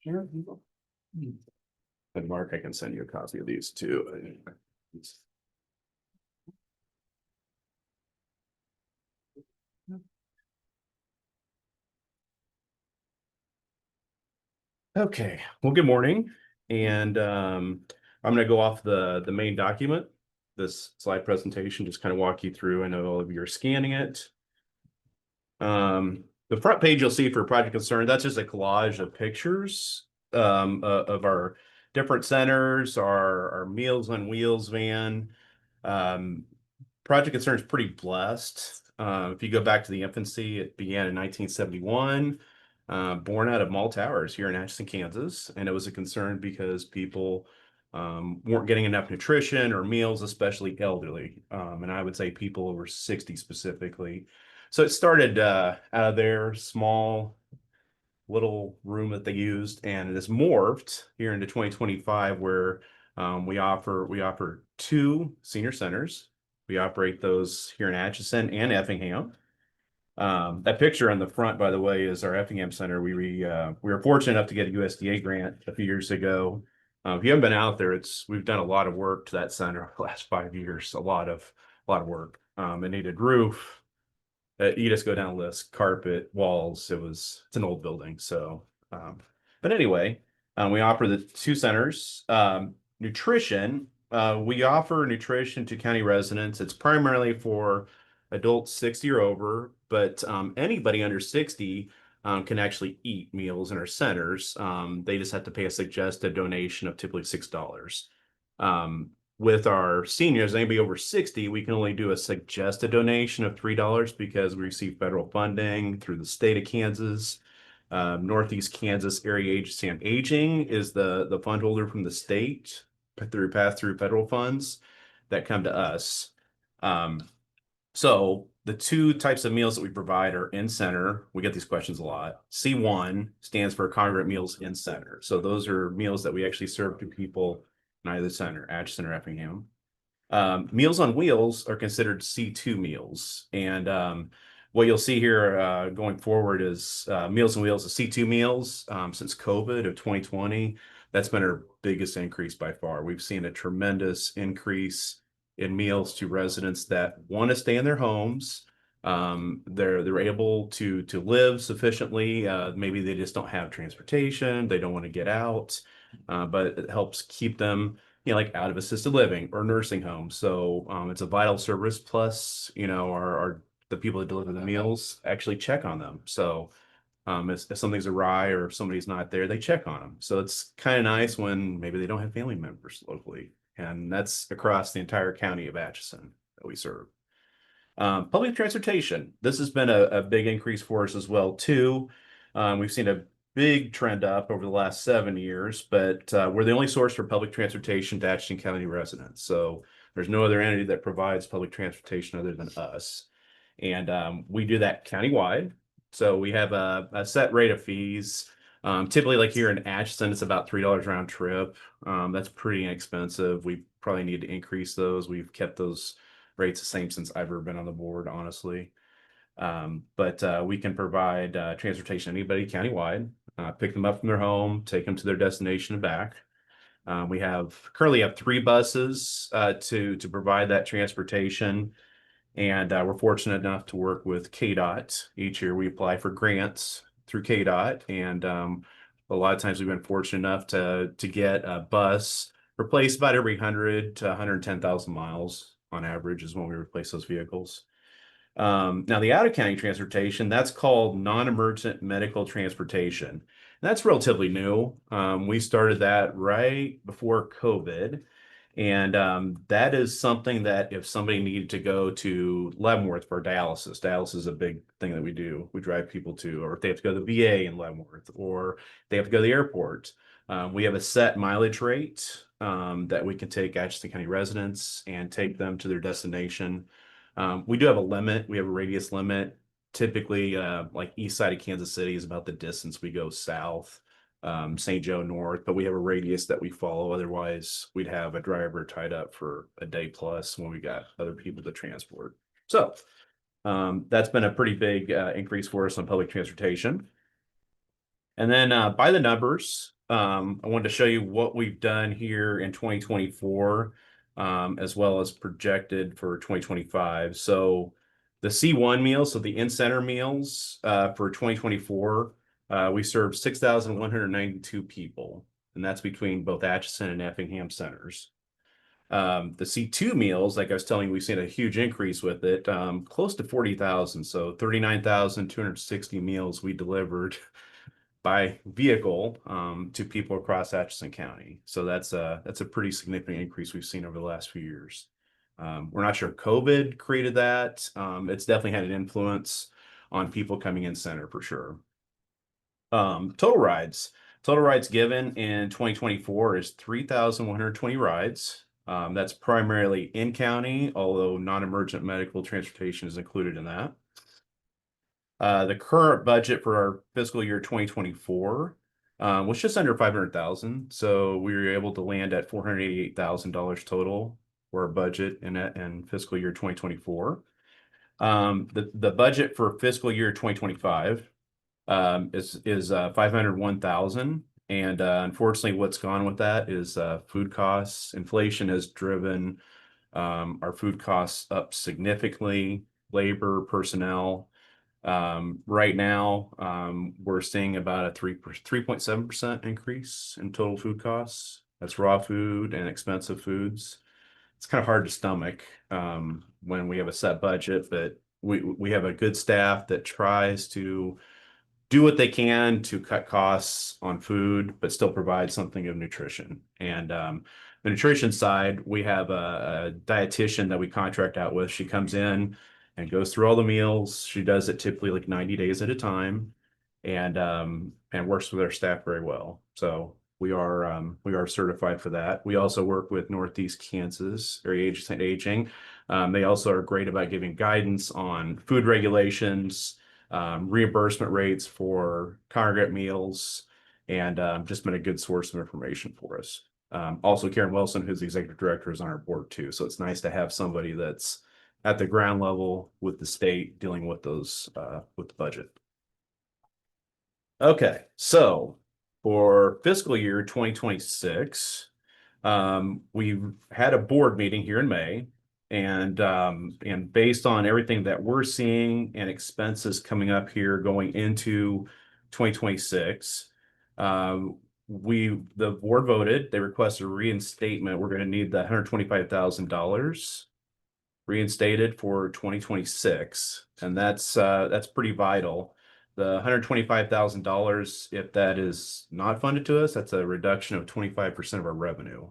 Sure. And Mark, I can send you a copy of these too. Okay, well, good morning. And I'm gonna go off the main document. This slide presentation, just kind of walk you through. I know all of you are scanning it. The front page you'll see for Project Concern, that's just a collage of pictures of our different centers, our Meals on Wheels van. Project Concern is pretty blessed. If you go back to the infancy, it began in 1971, born out of Mall Towers here in Atchison, Kansas, and it was a concern because people weren't getting enough nutrition or meals, especially elderly, and I would say people over 60 specifically. So it started out of their small little room that they used, and it has morphed here into 2025, where we offer 2 senior centers. We operate those here in Atchison and Effingham. That picture on the front, by the way, is our Effingham Center. We were fortunate enough to get a USDA grant a few years ago. If you haven't been out there, we've done a lot of work to that center over the last 5 years. A lot of work. It needed roof. You just go down the list: carpet, walls. It's an old building. So, but anyway, we offer the 2 centers. Nutrition. We offer nutrition to county residents. It's primarily for adults 60 or over, but anybody under 60 can actually eat meals in our centers. They just have to pay a suggested donation of typically $6. With our seniors, anybody over 60, we can only do a suggested donation of $3 because we receive federal funding through the state of Kansas. Northeast Kansas Area Agency on Aging is the fund holder from the state through pass-through federal funds that come to us. So the 2 types of meals that we provide are in center. We get these questions a lot. C1 stands for congregate meals in center. So those are meals that we actually serve to people in either center, Atchison or Effingham. Meals on Wheels are considered C2 meals. And what you'll see here going forward is Meals on Wheels is C2 meals. Since COVID of 2020, that's been our biggest increase by far. We've seen a tremendous increase in meals to residents that want to stay in their homes. They're able to live sufficiently. Maybe they just don't have transportation. They don't want to get out, but it helps keep them, like out of assisted living or nursing homes. So it's a vital service. Plus, the people that deliver the meals actually check on them. So if something's awry or if somebody's not there, they check on them. So it's kind of nice when maybe they don't have family members locally. And that's across the entire county of Atchison that we serve. Public transportation. This has been a big increase for us as well, too. We've seen a big trend up over the last 7 years, but we're the only source for public transportation to Atchison County residents. So there's no other entity that provides public transportation other than us. And we do that countywide. So we have a set rate of fees. Typically, like here in Atchison, it's about $3 round trip. That's pretty inexpensive. We probably need to increase those. We've kept those rates the same since I've ever been on the board, honestly. But we can provide transportation to anybody countywide, pick them up from their home, take them to their destination and back. We currently have 3 buses to provide that transportation. And we're fortunate enough to work with K.S.A. Each year we apply for grants through K.S.A. And a lot of times we've been fortunate enough to get a bus replaced about every 100 to 110,000 miles on average is when we replace those vehicles. Now the out-of-county transportation, that's called non-emergent medical transportation. And that's relatively new. We started that right before COVID. And that is something that if somebody needed to go to Leavenworth for dialysis is a big thing that we do. We drive people to, or if they have to go to the VA in Leavenworth, or they have to go to the airport. We have a set mileage rate that we can take Atchison County residents and take them to their destination. We do have a limit. We have a radius limit. Typically, like east side of Kansas City is about the distance we go south. St. Joe north, but we have a radius that we follow. Otherwise, we'd have a driver tied up for a day plus when we got other people to transport. So that's been a pretty big increase for us on public transportation. And then by the numbers, I wanted to show you what we've done here in 2024, as well as projected for 2025. So the C1 meals, so the in-center meals, for 2024, we served 6,192 people, and that's between both Atchison and Effingham centers. The C2 meals, like I was telling you, we've seen a huge increase with it, close to 40,000. So 39,260 meals we delivered by vehicle, to people across Atchison County. So that's a pretty significant increase we've seen over the last few years. We're not sure if COVID created that. It's definitely had an influence on people coming in center for sure. Total rides given in 2024 is 3,120 rides. That's primarily in county, although non-emergent medical transportation is included in that. The current budget for our fiscal year 2024 was just under 500,000. So we were able to land at $488,000 total for our budget in fiscal year 2024. The budget for fiscal year 2025 is 501,000. And unfortunately, what's gone with that is food costs. Inflation has driven our food costs up significantly, labor, personnel. Right now, we're seeing about a 3.7% increase in total food costs. That's raw food and expensive foods. It's kind of hard to stomach when we have a set budget, but we have a good staff that tries to do what they can to cut costs on food, but still provide something of nutrition. And the nutrition side, we have a dietitian that we contract out with. She comes in and goes through all the meals. She does it typically like 90 days at a time, and works with our staff very well. So we are certified for that. We also work with Northeast Kansas Area Agency on Aging. They also are great about giving guidance on food regulations, reimbursement rates for congregate meals, and just been a good source of information for us. Also, Karen Wilson, who's the executive director, is on our board too. So it's nice to have somebody that's at the ground level with the state dealing with those with the budget. Okay, so for fiscal year 2026, we've had a board meeting here in May, and based on everything that we're seeing and expenses coming up here going into 2026, the board voted. They requested a reinstatement. We're going to need the $125,000 reinstated for 2026, and that's pretty vital. The $125,000, if that is not funded to us, that's a reduction of 25% of our revenue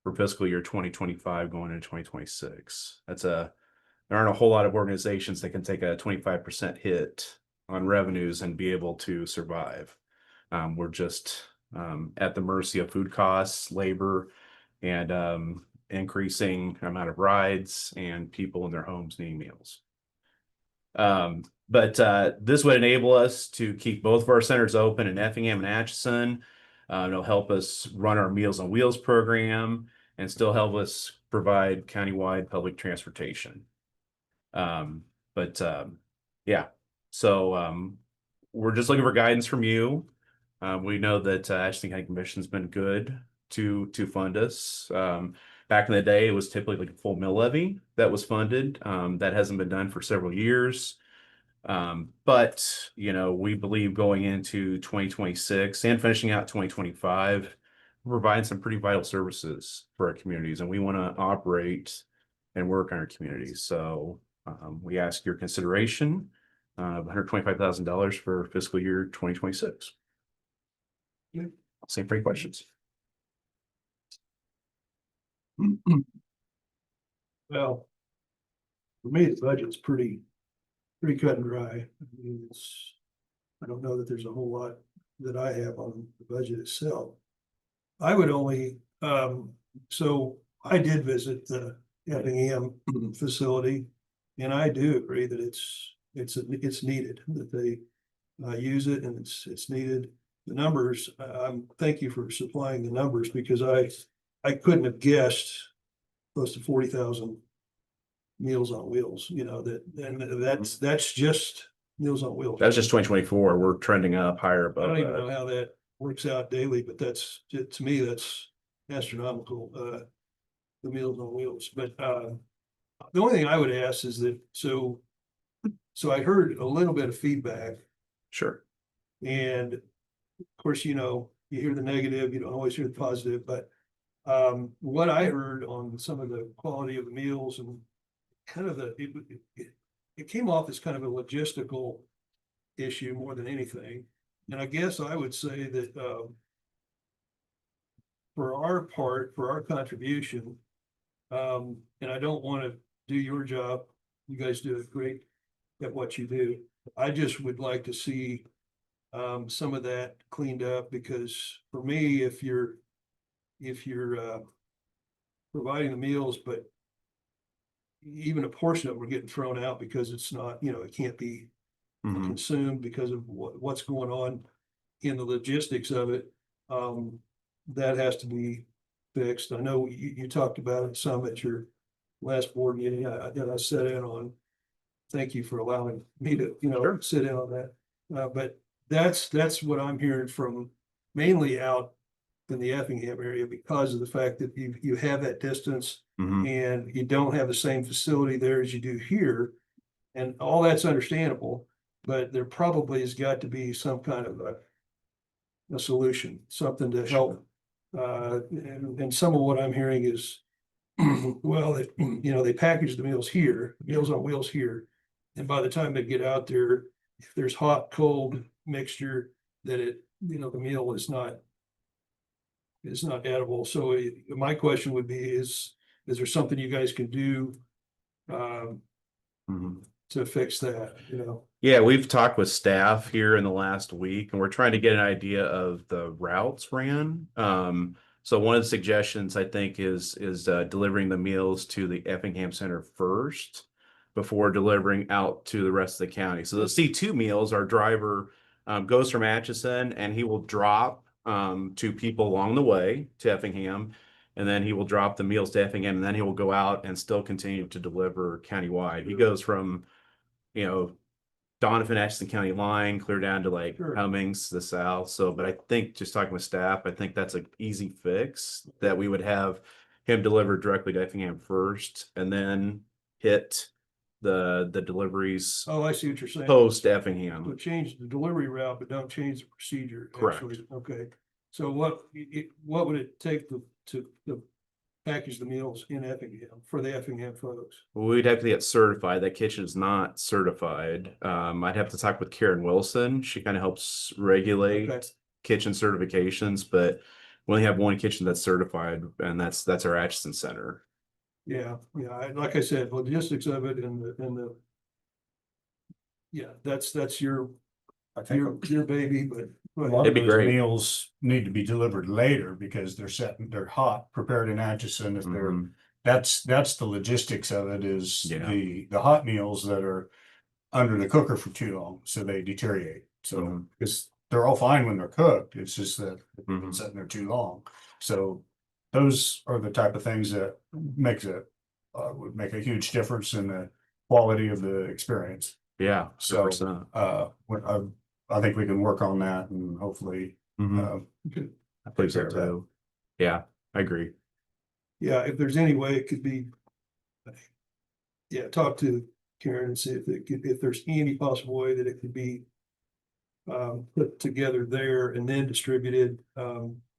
for fiscal year 2025 going into 2026. There aren't a whole lot of organizations that can take a 25% hit on revenues and be able to survive. We're just at the mercy of food costs, labor, and increasing amount of rides and people in their homes needing meals. But this would enable us to keep both of our centers open in Effingham and Atchison. It'll help us run our Meals on Wheels program and still help us provide countywide public transportation. Yeah, so we're just looking for guidance from you. We know that Atchison County Commission's been good to fund us. Back in the day, it was typically like a full mill levy that was funded. That hasn't been done for several years. But we believe going into 2026 and finishing out 2025, we're providing some pretty vital services for our communities, and we want to operate and work on our communities. So we ask your consideration of $125,000 for fiscal year 2026. Same for any questions. Well, for me, the budget's pretty cut and dry. I mean, I don't know that there's a whole lot that I have on the budget itself. I would only, so I did visit the Effingham facility, and I do agree that it's needed, that they use it, and it's needed. The numbers, thank you for supplying the numbers, because I couldn't have guessed close to 40,000 Meals on Wheels, that's just Meals on Wheels. That's just 2024. We're trending up higher I above don't even that. know how that works out daily, but that's, to me, that's astronomical, the Meals on Wheels. But, the only thing I would ask is that, so I heard a little bit of feedback, Sure. and of course, you hear the negative, you don't always hear the positive, but what I heard on some of the quality of the meals and kind of it came off as kind of a logistical issue more than anything. And I guess I would say that for our part, for our contribution, and I don't want to do your job, you guys do it great at what you do. I just would like to see some of that cleaned up, because for me, if you're providing the meals, but even a portion of it, we're getting thrown out because it's not, it can't be Mhm. consumed because of what's going on in the logistics of it. That has to be fixed. I know you talked about it some at your last board meeting that I sat in on. Thank you for allowing me to, Sure. sit in on that. But that's what I'm hearing from mainly out in the Effingham area, because of the fact that you have that distance Mhm. and you don't have the same facility there as you do here. And all that's understandable, but there probably has got to be some kind of a solution, something to help. And some of what I'm hearing is, well, they package the meals here, Meals on Wheels here. And by the time they get out there, if there's hot, cold mixture, that the meal is not edible. So my question would be, is there something you guys can do Mhm. to fix that, Yeah, we've talked with staff here in the last week, and we're trying to get an idea of the routes ran. So one of the suggestions, I think, is delivering the meals to the Effingham Center first before delivering out to the rest of the county. So the C2 meals, our driver goes from Atchison, and he will drop to people along the way to Effingham, and then he will drop the meals to Effingham, and then he will go out and still continue to deliver countywide. He goes from Donovan, Atchison County line, clear down to like Sure. Cummings, the south. So, but I think just talking with staff, I think that's an easy fix, that we would have him deliver directly to Effingham first, and then hit the deliveries Oh, I see what you're saying. post So Effingham. change the delivery route, but don't change the procedure. Correct. Actually. Okay. So what would it take to package the meals in Effingham for the Effingham folks? We'd have to get certified. That kitchen is not certified. I'd have to talk with Karen Wilson. She kind of helps regulate Okay. kitchen certifications, but we only have one kitchen that's certified, and that's our Atchison Center. Yeah, like I said, logistics of it and the yeah, that's your I think your baby, but a lot It'd of be those great. meals need to be delivered later because they're hot, prepared in Atchison. If they're, Mhm. that's the logistics of it, is Yeah. the hot meals that are under the cooker for too long, so they deteriorate. So, Mhm. because they're all fine when they're cooked, it's just that they've been Mhm. sitting there too long. So those are the type of things that would make a huge difference in the quality of the experience. Yeah, So, 100%. I think we can work on that and hopefully, Mhm. I believe so take care of too. Yeah, I agree. yeah, if there's any way it could be. Yeah, talk to Karen and see if there's any possible way that it could be. Put together there and then distributed,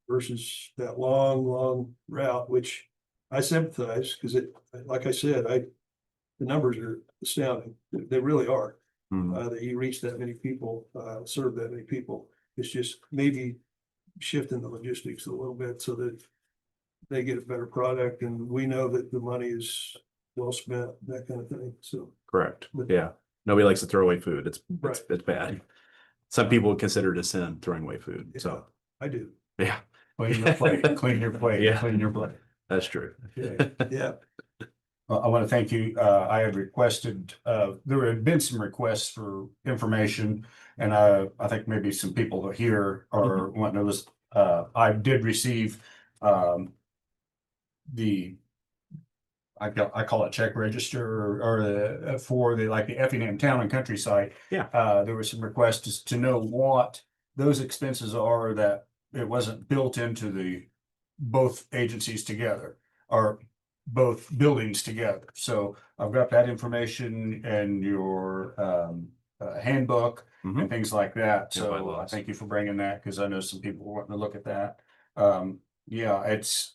versus that long route, which I sympathize, because like I said, the numbers are astounding. They really are. Mhm. That you reach that many people, serve that many people. It's just maybe shifting the logistics a little bit so that they get a better product, and we know that the money is well spent, that kind of thing. So, Correct. But- Yeah. Nobody likes to throw away food. It's Right. it's bad. Some people would consider it a sin throwing away food. yeah, So I do. yeah, clean your plate, clean your plate, Yeah. clean your plate. that's true. Yeah, I want to thank you. I had requested, there had been some requests for information. And I think maybe some people here are wanting to list. I did receive I call it check register or for the Effingham Town and Country site. Yeah. There was some requests to know what those expenses are that it wasn't built into the both agencies together or both buildings together. So I've got that information and your handbook and things like that. And So I bylaws. thank you for bringing that because I know some people were wanting to look at that. Yeah, it's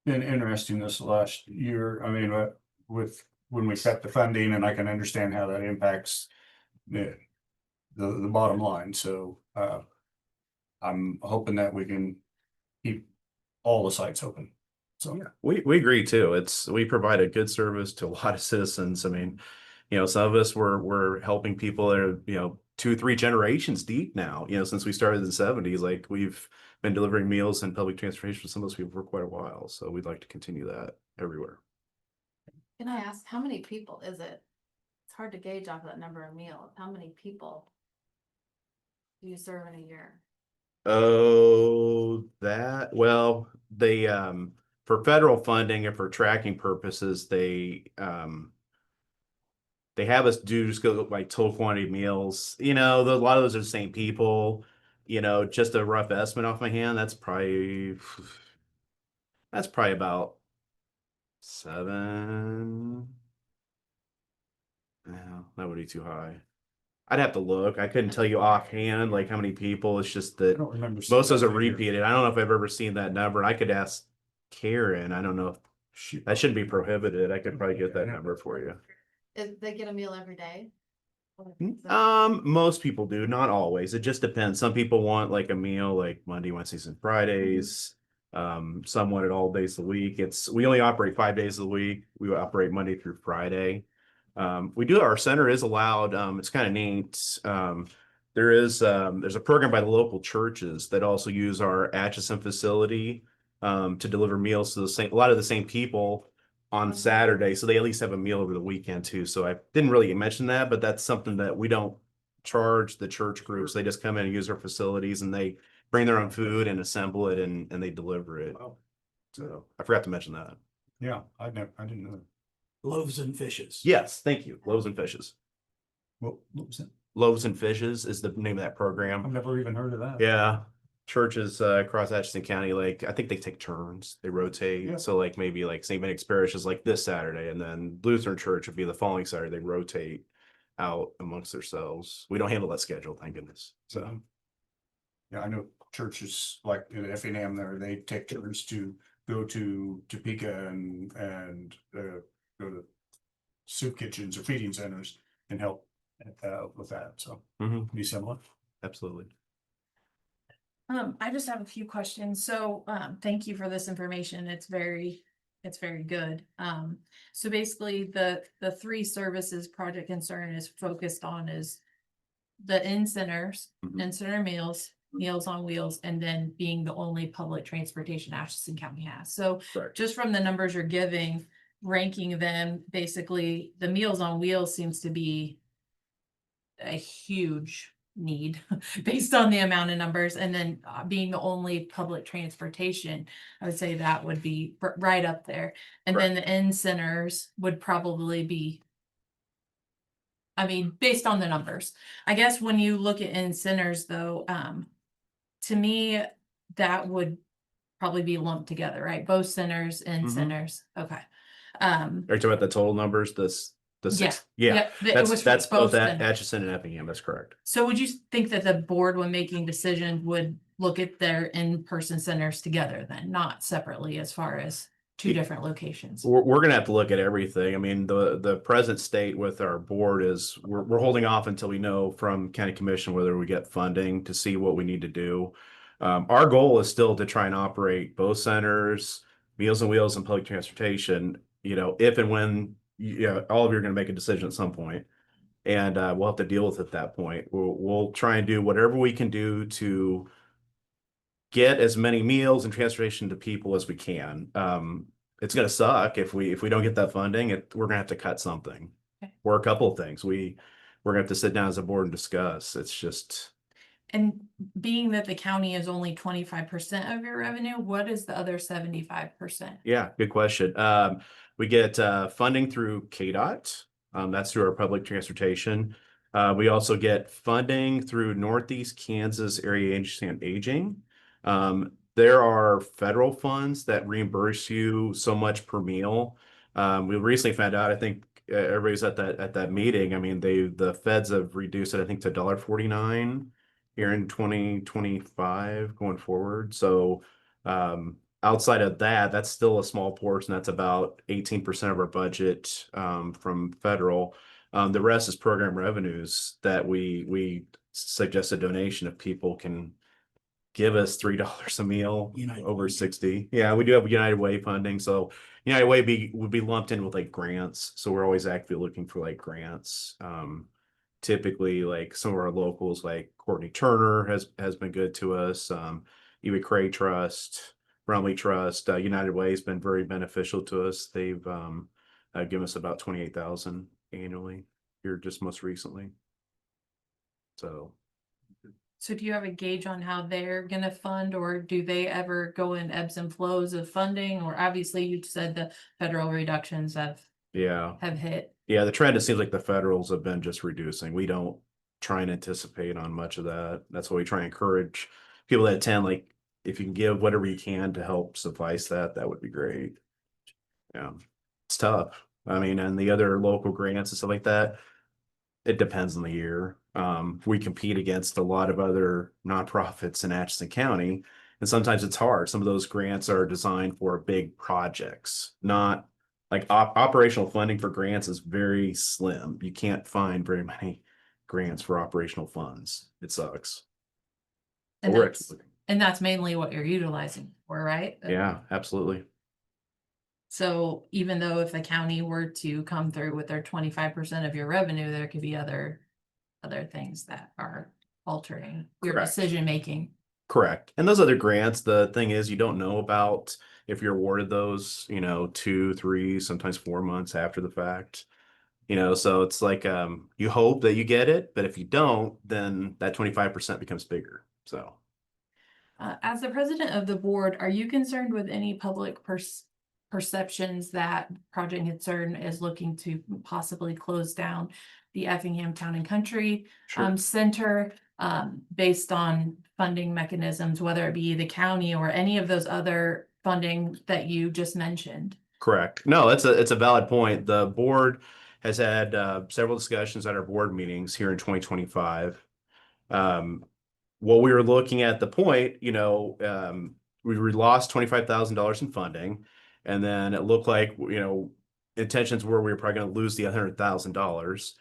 been interesting this last year. I mean, with when we set the funding, and I can understand how that impacts the bottom line. So I'm hoping that we can keep all the sites open. So Yeah, we agree too. We provide a good service to a lot of citizens. I mean, some of us we're helping people that are, 2-3 generations deep now, since we started in the 70s. Like we've been delivering meals and public transportation for some of those people for quite a while. So we'd like to continue that everywhere. Can I ask, how many people is it? It's hard to gauge off that number of meals. How many people do you serve in a year? Oh, well, they for federal funding and for tracking purposes, they have us do just go like total quantity of meals. A lot of those are the same people. Just a rough estimate off my hand, that's probably about 7. No, that would be too high. I'd have to look. I couldn't tell you offhand like how many people. It's just I that don't remember. most of those are seeing that either. repeated. I don't know if I've ever seen that number. I could ask Karen. I don't know if that shouldn't be prohibited. I could probably get that number for you. They get a meal every day? Most people do, not always. It just depends. Some people want like a meal like Monday, Wednesdays, and Fridays. Some want it all days of the week. We only operate 5 days of the week. We operate Monday through Friday. Our center is allowed. It's kind of neat. There's a program by the local churches that also use our Atchison facility to deliver meals to a lot of the same people on Saturday. So they at least have a meal over the weekend too. So I didn't really mention that, but that's something that we don't charge the church groups. They just come in and use our facilities and they bring their own food and assemble it and they deliver it. Wow. So I forgot to mention that. Yeah, I didn't know that. Loaves and fishes. Yes, thank you. Loaves and Fishes. What was that? Loaves and Fishes is the name of that program. I've never even heard of that. Yeah. Churches across Atchison County, like I think they take turns, they rotate. Yeah. So like maybe like St. Benedict's Parish is like this Saturday, and then Lutheran Church would be the following Saturday. They rotate out amongst themselves. We don't handle that schedule, thank goodness. So Yeah, I know churches like in Effingham there, they take turns to go to Topeka and go to soup kitchens or feeding centers and help with that. So be similar. absolutely. I just have a few questions. So, thank you for this information. It's very good. So basically the 3 services Project Concern is focused on is the in-centers, in-center meals, Meals on Wheels, and then being the only public transportation Atchison County has. So Correct. just from the numbers you're giving, ranking them, basically the Meals on Wheels seems to be a huge need based on the amount of numbers, and then being the only public transportation, I would say that would be right up there. And then the end centers would probably be, I mean, based on the numbers. I guess when you look at end centers though, to me, that would probably be lumped together, right? Both centers and centers. Okay. Are you talking about the total numbers? The 6? Yeah. That's both centers. Atchison and Effingham. That's correct. So would you think that the board, when making decisions, would look at their in-person centers together then, not separately as far as 2 different locations? We're gonna have to look at everything. I mean, the present state with our board is we're holding off until we know from county commission whether we get funding to see what we need to do. Our goal is still to try and operate both centers, Meals on Wheels and public transportation, if and when all of you are going to make a decision at some point, and we'll have to deal with it at that point. We'll try and do whatever we can do to get as many meals and transportation to people as we can. It's going to suck if we don't get that funding. We're going to have to cut something, or a couple of things. We're going to have to sit down as a board and discuss. It's just. And being that the county is only 25% of your revenue, what is the other 75%? Yeah, good question. We get funding through K.S.A. That's through our public transportation. We also get funding through Northeast Kansas Area Agency on Aging. There are federal funds that reimburse you so much per meal. We recently found out, I think everybody's at that meeting. I mean, the feds have reduced it, I think, to $1.49 here in 2025 going forward. So outside of that, that's still a small portion. That's about 18% of our budget from federal. The rest is program revenues that we suggest a donation if people can give us $3 a meal over 60. Yeah, we do have United Way funding. So United Way would be lumped in with like grants. So we're always actively looking for like grants. Typically like some of our locals like Courtney Turner has been good to us. Eva Cray Trust, Brumley Trust, United Way has been very beneficial to us. They've given us about 28,000 annually here just most recently. So do you have a gauge on how they're gonna fund, or do they ever go in ebbs and flows of funding? Or obviously you said the federal reductions have hit. Yeah, the trend, it seems like the federals have been just reducing. We don't try and anticipate on much of that. That's why we try and encourage people that attend, like, if you can give whatever you can to help suffice that, that would be great. Yeah, it's tough. I mean, and the other local grants and stuff like that, it depends on the year. We compete against a lot of other nonprofits in Atchison County, and sometimes it's hard. Some of those grants are designed for big projects, not like operational funding for grants is very slim. You can't find very many grants for operational funds. It sucks. And We're that's, and that's mainly what you're utilizing for, right? Yeah, absolutely. So even though if the county were to come through with their 25% of your revenue, there could be other things that are altering your Correct. decision making. Correct. And those other grants, the thing is, you don't know about if you're awarded those, 2, 3, sometimes 4 months after the fact. So it's like you hope that you get it, but if you don't, then that 25% becomes bigger. So As the president of the board, are you concerned with any public perceptions that Project Concern is looking to possibly close down the Effingham Town and Country Center based on funding mechanisms, whether it be the county or any of those other funding that you just mentioned? correct. No, it's a valid point. The board has had several discussions at our board meetings here in 2025. What we were looking at the point, we lost $25,000 in funding, and then it looked like, intentions were we were probably going to lose the $100,000.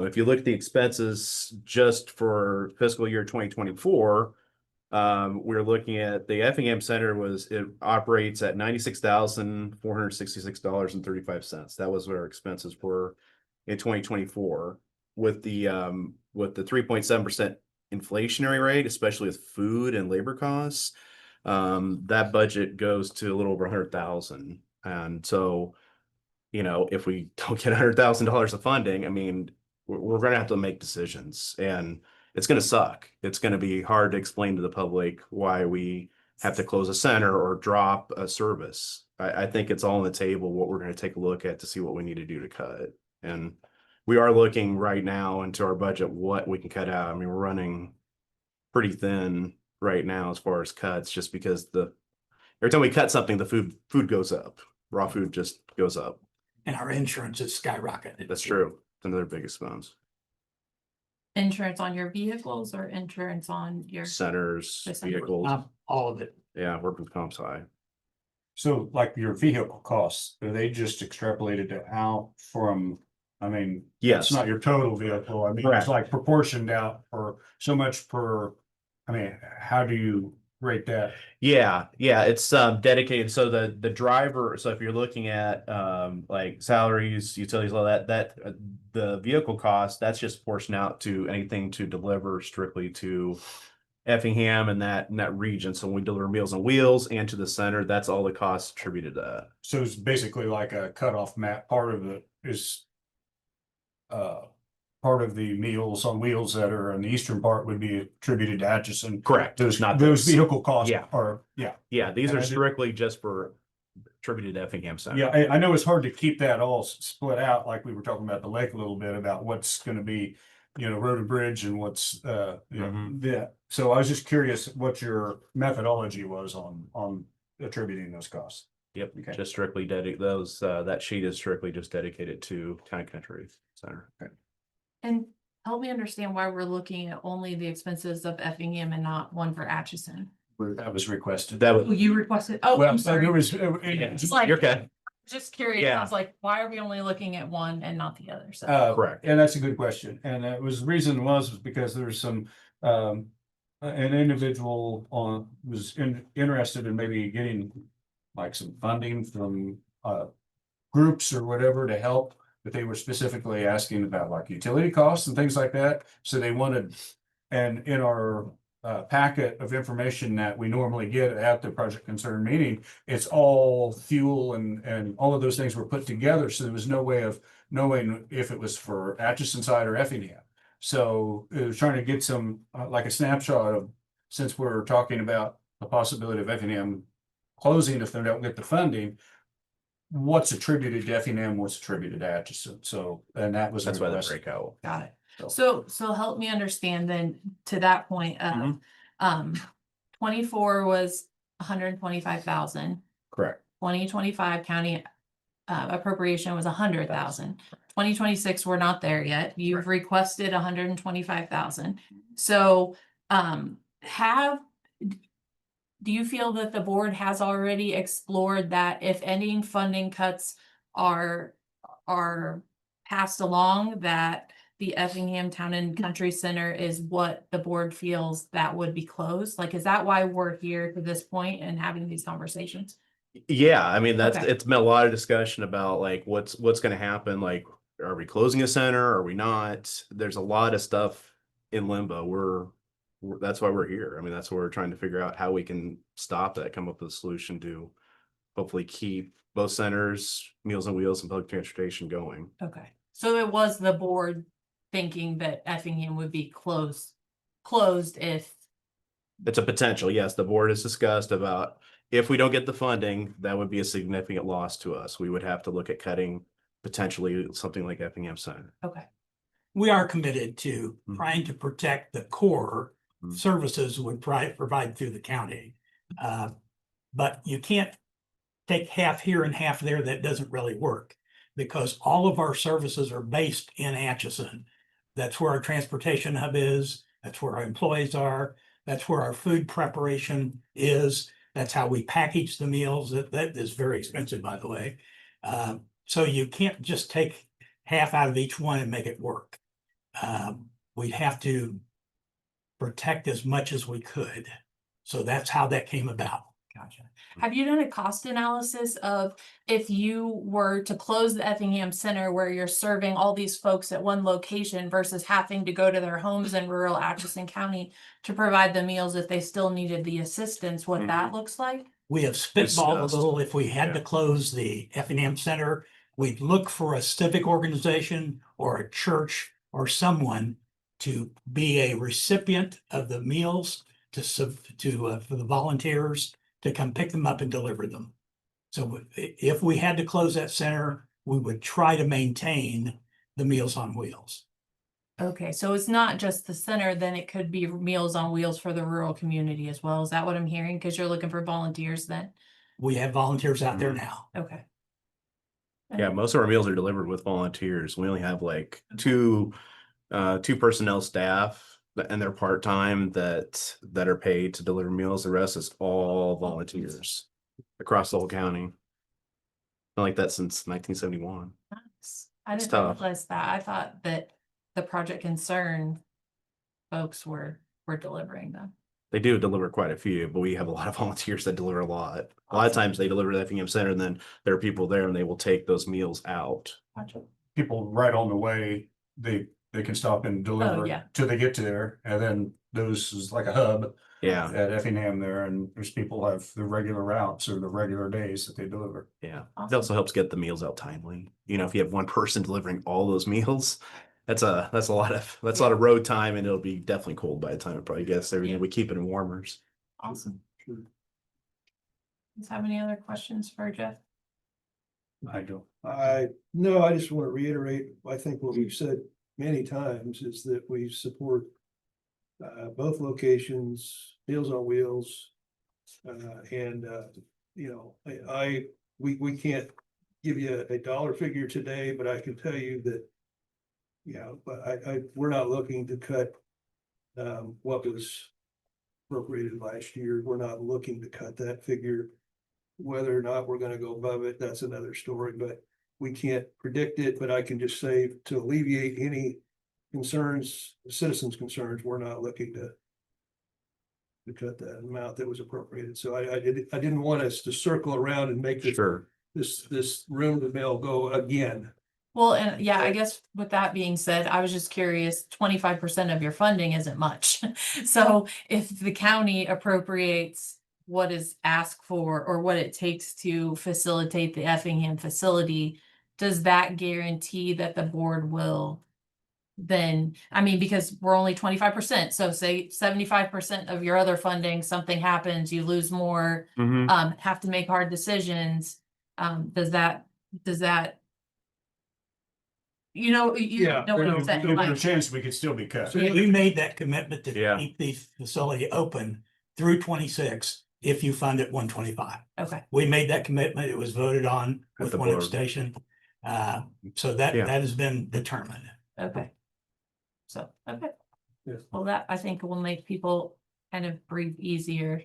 If you look at the expenses just for fiscal year 2024, we're looking at the Effingham Center it operates at $96,466.35. That was what our expenses were in 2024 with the 3.7% inflationary rate, especially with food and labor costs. That budget goes to a little over 100,000. And so, if we don't get $100,000 of funding, I mean, we're going to have to make decisions, and it's going to suck. It's going to be hard to explain to the public why we have to close a center or drop a service. I think it's all on the table, what we're going to take a look at to see what we need to do to cut. And we are looking right now into our budget, what we can cut out. I mean, we're running pretty thin right now as far as cuts, just because every time we cut something, the food goes up. Raw food just goes up. And our insurance is skyrocketed. That's true. It's another big expense. Insurance on your vehicles or insurance on your Centers, The center. vehicles. All of it. Yeah, workers' comp's high. So like your vehicle costs, are they just extrapolated out from, I mean, Yes. it's not your total vehicle. I mean, Correct. it's like proportioned out for so much per, I mean, how do you rate that? Yeah, it's dedicated. So the driver, so if you're looking at like salaries, utilities, all that the vehicle cost, that's just portioned out to anything to deliver strictly to Effingham and that region. So when we deliver Meals on Wheels and to the center, that's all the costs attributed to that. So it's basically like a cutoff map. Part of it is part of the Meals on Wheels that are in the eastern part would be attributed to Atchison. Correct. Those Not those those. vehicle costs Yeah. are, Yeah, these And are I did- strictly just for attributed to Effingham Center. yeah, I know it's hard to keep that all split out, like we were talking about the lake a little bit about what's gonna be road and bridge and what's, Mhm. yeah. So I was just curious what your methodology was on attributing those costs. Yep, Okay. just strictly that sheet is strictly just dedicated to Town and Country Center. And help me understand why we're looking at only the expenses of Effingham and not one for Atchison. That was requested. That Oh, was, you requested, oh, Well, I'm sorry. there was, It's like, you're okay. just curious, I Yeah. was like, why are we only looking at one and not the other? So, Correct. And that's a good question. And it was, the reason was because there's some, an individual was interested in maybe getting like some funding from, groups or whatever to help, but they were specifically asking about like utility costs and things like that. So they wanted, and in our packet of information that we normally get at the project concern meeting, it's all fuel and all of those things were put together. So there was no way of knowing if it was for Atchison side or Effingham. So it was trying to get some, like a snapshot of, since we're talking about the possibility of Effingham closing if they don't get the funding, what's attributed to Effingham, what's attributed to Atchison. So, and that was. That's why the request. breakout. got it. So- So help me understand then to that point of, Mhm. 24 was 125,000. Correct. 2025 county appropriation was 100,000. 2026, we're not there yet. You've requested 125,000. So, do you feel that the board has already explored that if any funding cuts are passed along, that the Effingham Town and Country Center is what the board feels that would be closed? Like, is that why we're here to this point and having these conversations? Yeah, I mean, Okay. it's been a lot of discussion about like what's gonna happen, like, are we closing a center, are we not? There's a lot of stuff in limbo. That's why we're here. I mean, that's why we're trying to figure out how we can stop that, come up with a solution to hopefully keep both centers, Meals on Wheels and public transportation going. Okay, so it was the board thinking that Effingham would be closed if, It's a potential, yes, the board has discussed about if we don't get the funding, that would be a significant loss to us. We would have to look at cutting potentially something like Effingham Center. okay, We are committed to Mhm. trying to protect the core Mhm. services we provide through the county. But you can't take half here and half there. That doesn't really work because all of our services are based in Atchison. That's where our transportation hub is. That's where our employees are. That's where our food preparation is. That's how we package the meals. That is very expensive, by the way. So you can't just take half out of each one and make it work. We'd have to protect as much as we could. So that's how that came about. gotcha. Have you done a cost analysis of if you were to close the Effingham Center where you're serving all these folks at one location versus having to go to their homes in rural Atchison County to provide the meals if they still needed the assistance, what that looks like? We have spitballed a Discussed. little. If we had to Yeah. close the Effingham Center, we'd look for a civic organization or a church or someone to be a recipient of the meals for the volunteers to come pick them up and deliver them. So if we had to close that center, we would try to maintain the Meals on Wheels. Okay, so it's not just the center, then it could be Meals on Wheels for the rural community as well. Is that what I'm hearing? Because you're looking for volunteers then? We have volunteers out there now. Okay. Yeah, most of our meals are delivered with volunteers. We only have like two personnel staff and they're part-time that are paid to deliver meals. The rest is all volunteers across the whole county. Been like that since 1971. Nice. I It's didn't tough. realize that. I thought that the Project Concern folks were delivering them. They do deliver quite a few, but we have a lot of volunteers that deliver a lot. A lot of Awesome. times they deliver the Effingham Center and then there are people there and they will take those meals out. Gotcha. People right on the way, they can stop and deliver yeah. till they get to there. And then those is like a hub Yeah, at Effingham there. And there's people have the regular routes or the regular days that they deliver. yeah. It Awesome. also helps get the meals out timely. You know, if you have one person delivering all those meals, that's a lot of road time and it'll be definitely cold by the time it probably gets there. Yeah. We keep it in warmers. Awesome. Does have any other questions for Jeff? I don't. No, I just want to reiterate, I think what we've said many times is that we support both locations, Meals on Wheels. You know, we can't give you a dollar figure today, but I can tell you that, you know, but we're not looking to cut what was appropriated last year. We're not looking to cut that figure. Whether or not we're gonna go above it, that's another story, but we can't predict it. But I can just say, to alleviate any concerns, citizens' concerns, we're not looking to cut that amount that was appropriated. So I didn't want us to circle around and make Sure. this room to mail go again. Well, and yeah, I guess with that being said, I was just curious, 25% of your funding isn't much. So if the county appropriates what is asked for or what it takes to facilitate the Effingham facility, does that guarantee that the board will then, I mean, because we're only 25%, so say 75% of your other funding, something happens, you lose more, Mhm. have to make hard decisions. Does that, you know what I'm saying? There's a Like, chance we could still be cut. So we made that commitment to Yeah. keep the facility open through 26 if you fund it 125. okay, We made that commitment. It was voted on At with the one board. abstention. So that Yeah. has been determined. okay. So, okay. Yeah. Well, that I think will make people kind of breathe easier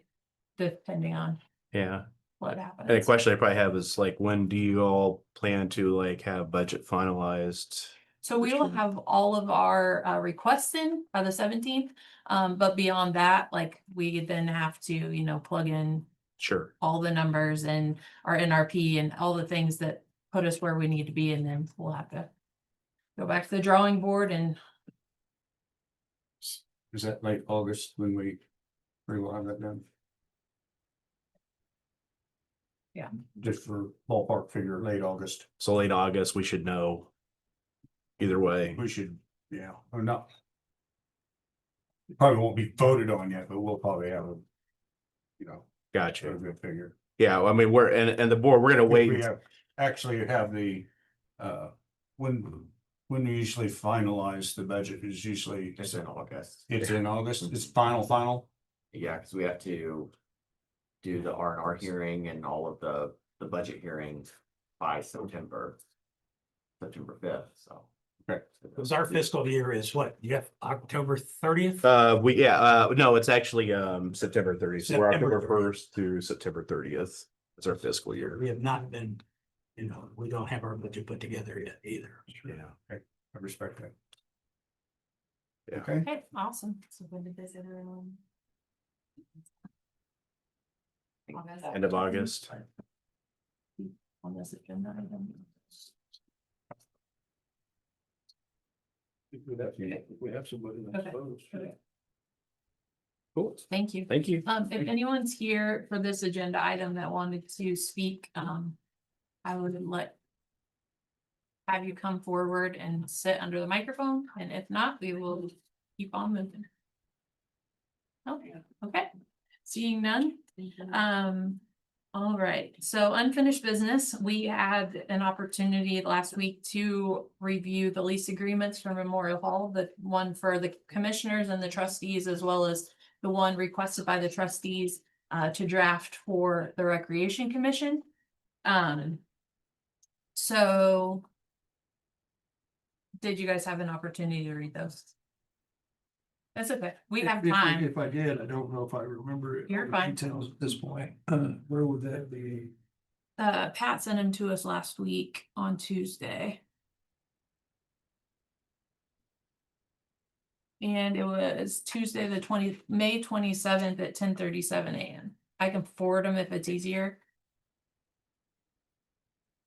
depending on Yeah. what And the happens. question I probably have is like, when do you all plan to like have budget finalized? So we will have all of our requests in by the 17th. But beyond that, like we then have to, you know, plug in Sure. all the numbers and our NRP and all the things that put us where we need to be, and then we'll have to go back to the drawing board and Is that late August when we will have that done? Yeah. Just for ballpark figure, late August. So late August, we should know either way. We should, yeah, or not. Probably won't be voted on yet, but we'll probably have a, you know, a Gotcha. good figure. Yeah, I mean, and the board, we're gonna If wait. we actually have the, when we usually finalize the budget is usually. It's in August. It's in August, it's final. Yeah, because we have to do the R&R hearing and all of the budget hearings by September 5th, so. Okay. Because our fiscal year is what, Jeff, October 30th? No, it's actually September 30th. So we're September October 1st through September 30th. It's our fiscal year. We have not been, you know, we don't have our budget put together yet either. Yeah. Okay, I respect that. Yeah. Okay, okay, awesome. So when did this everyone? End of August. On this agenda item. We have somebody. Okay. Okay. Cool. Thank you. Thank you. If anyone's here for this agenda item that wanted to speak, I would have you come forward and sit under the microphone, and if not, we will keep on moving. Okay, seeing none. All right, so unfinished business, we had an opportunity last week to review the lease agreements for Memorial Hall, the one for the commissioners and the trustees, as well as the one requested by the trustees to draft for the Recreation Commission. So did you guys have an opportunity to read those? That's okay, we have time. If I did, I don't know if I remember it. You're all the fine. Details at this point. Where would that be? Pat sent them to us last week on Tuesday. And it was Tuesday, May 27th at 10:37 a.m. I can forward them if it's easier.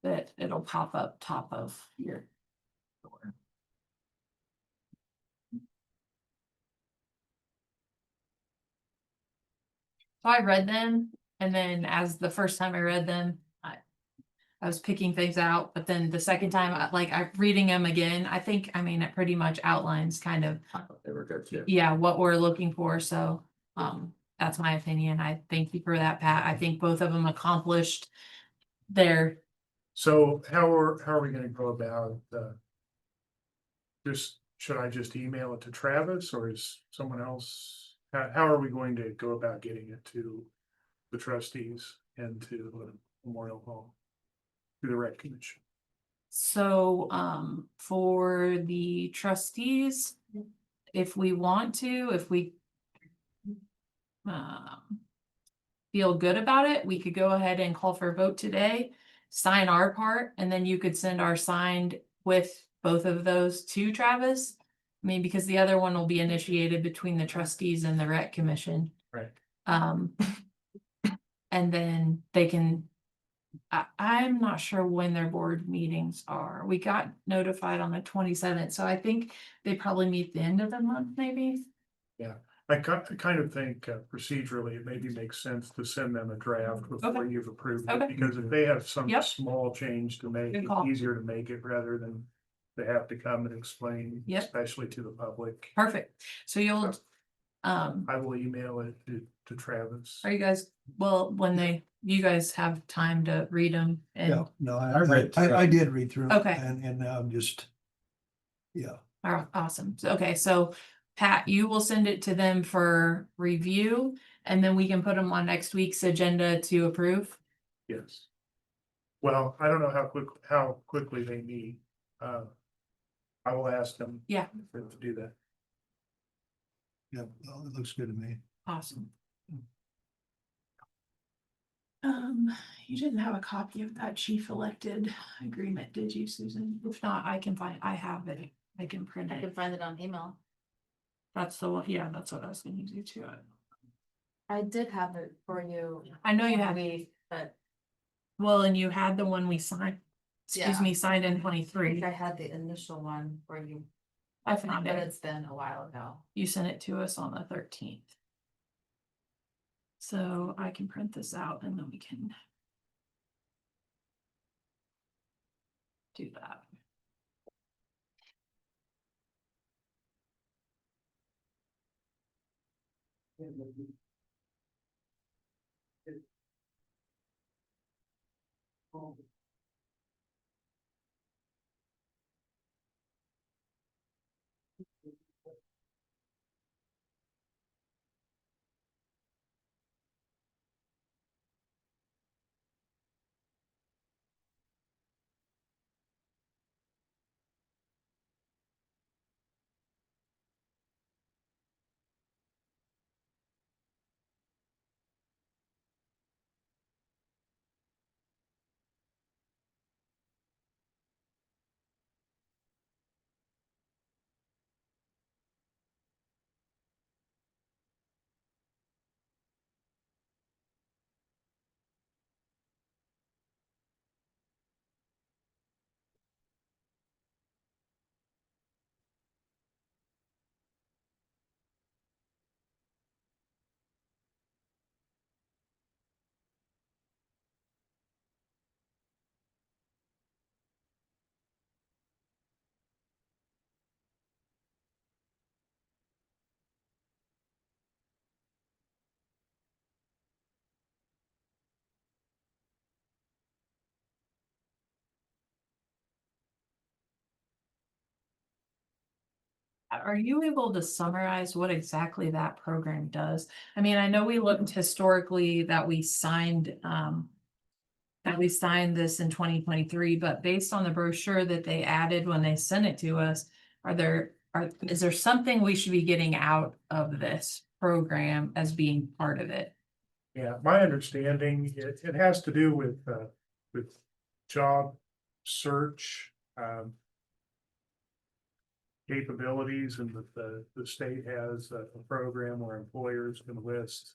But it'll pop up top of your door. So I read them, and then as the first time I read them, I was picking things out, but then the second time, I'm reading them again, I mean, it pretty much outlines kind of, I thought they were good too. yeah, what we're looking for, so, that's my opinion. I thank you for that, Pat. I think both of them accomplished So how are we gonna go about, just should I just email it to Travis or is someone else? How are we going to go about getting it to the trustees and to the Memorial Hall? To the rec commission? So, for the trustees, if we want to, if we feel good about it, we could go ahead and call for a vote today, sign our part, and then you could send our signed with both of those to Travis. I mean, because the other one will be initiated between the trustees and the rec commission. Right. And then they can, I'm not sure when their board meetings are. We got notified on the 27th, so I think they probably meet the end of the month, maybe. I kind of think procedurally, it maybe makes sense to send them a draft before Okay. you've approved Okay. it, because if they have some Yep. small change to make, Good it's call. easier to make it rather than they have to come and explain, Yep. especially to the public. Perfect. So you'll, I will email it to Travis. are you guys, well, when you guys have time to read them and, Yeah, no, read I did read through. 'em, Okay. And now I'm just, yeah, awesome. So, okay, so Pat, you will send it to them for review and then we can put them on next week's agenda to approve. Yes. Well, I don't know how quickly they meet. I will ask them. Yeah. To do that. yeah, well, it looks good to me. Awesome. You didn't have a copy of that chief elected agreement, did you, Susan? If not, I have it. I can print I can it. find it on email. That's the one, yeah, that's what I was gonna do too. I did have it for you. I know you had, But well, and you had the one we signed, excuse Yeah. me, signed in I think 23. I had the initial one for you, I found but it. it's been a while ago. You sent it to us on the 13th. So I can print this out and then we can do that. Are you able to summarize what exactly that program does? I mean, I know we looked historically that we signed this in 2023, but based on the brochure that they added when they sent it to us, is there something we should be getting out of this program as being part of it? Yeah, my understanding, it has to do with job search, capabilities, and that the state has a program where employers can list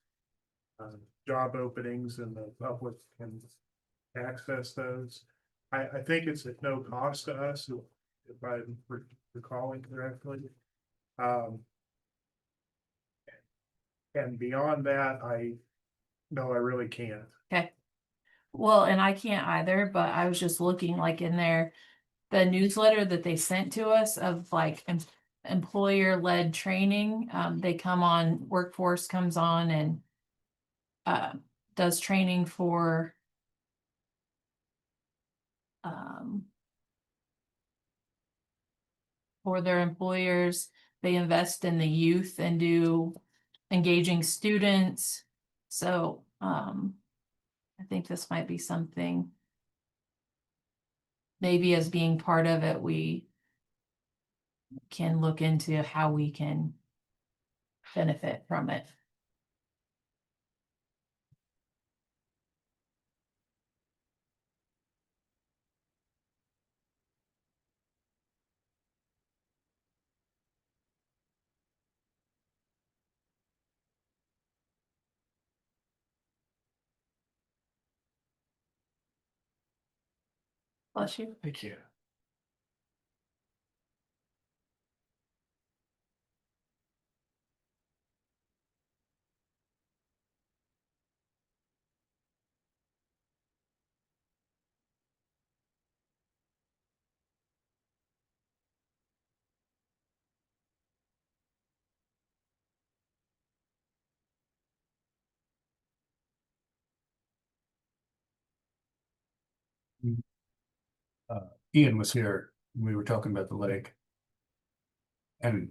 job openings and the public can access those. I think it's at no cost to us, if I'm recalling correctly. And beyond that, I really can't. Okay. Well, and I can't either, but I was just looking like in there, the newsletter that they sent to us of like employer-led training. They come on, Workforce comes on and does training for for their employers. They invest in the youth and do engaging students. So, I think this might be something. Maybe as being part of it, we can look into how we can benefit from it. Bless you. Thank you. Ian was here, we were talking about the lake. And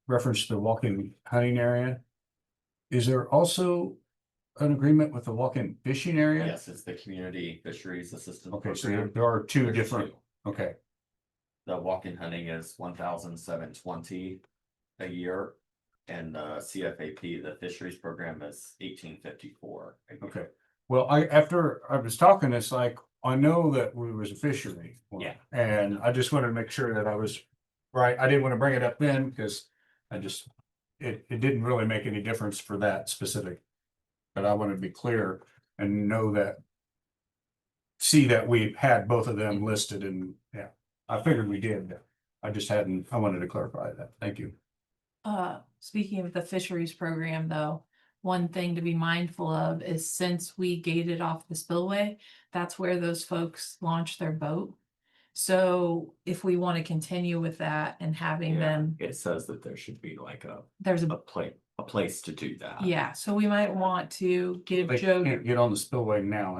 referenced the walk-in hunting area. Is there also an agreement with the walk-in fishing area? Yes, it's the community fisheries assistance. Okay, so program. there are two There's different, two. okay, The walk-in hunting is 1,720 a year. And the CFAP, the fisheries program, is 1854. a year. okay. Well, after I was talking, it's like, I know that we was a fishery. one, Yeah. And I just wanted to make sure that I was right. I didn't want to bring it up then because it didn't really make any difference for that specific. But I want to be clear and know that. See that we had both of them listed and, yeah, I figured we did. I just hadn't, I wanted to clarify that. Thank you. Speaking of the fisheries program, though, one thing to be mindful of is since we gated off the spillway, that's where those folks launch their boat. So if we want to continue with that and having Yeah, them, it says that there should be like there's a place to do that. yeah, so we might want to give They Joe, can't get on the spillway now,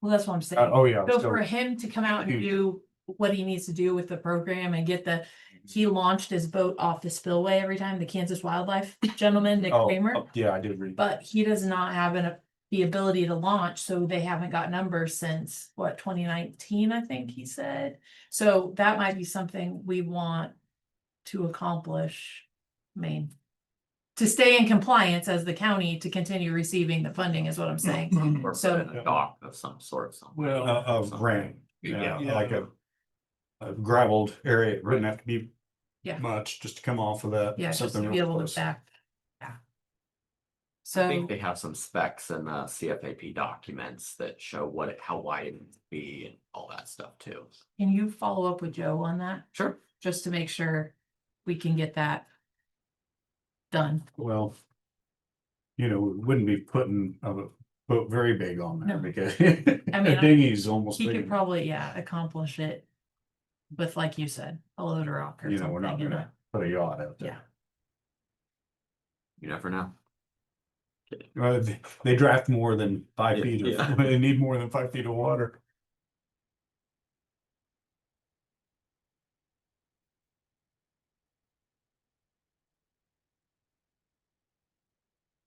well, that's what I'm saying. oh, yeah. So so- for him to come out and Huge. do what he needs to do with the program and get he launched his boat off the spillway every time, the Kansas wildlife gentleman, Nick Oh, Kramer. yeah, I did read. But he does not have the ability to launch, so they haven't got numbers since 2019, I think he said. So that might be something we want to accomplish. I mean, to stay in compliance as the county to continue receiving the funding is what I'm saying. Or So- put in a dock of some sort. somewhere. Of granite, Yeah. like a gravelled area. It wouldn't have to be Yeah. much just to come off of that. Yeah, just something to be real able close. to back. Yeah. I So, think they have some specs in CFAP documents that show how wide it needs to be and all that stuff too. can you follow up with Joe on that, Sure. just to make sure we can get that done? Well, we wouldn't be putting a boat very big on there No. because I mean, a dinghy's almost He big could enough. probably, accomplish it with, like you said, a loader rock or We're not something. and gonna put a yacht out Yeah. there. You never know. Well, they draft more than 5 Yeah, feet of, yeah. they need more than 5 feet of water.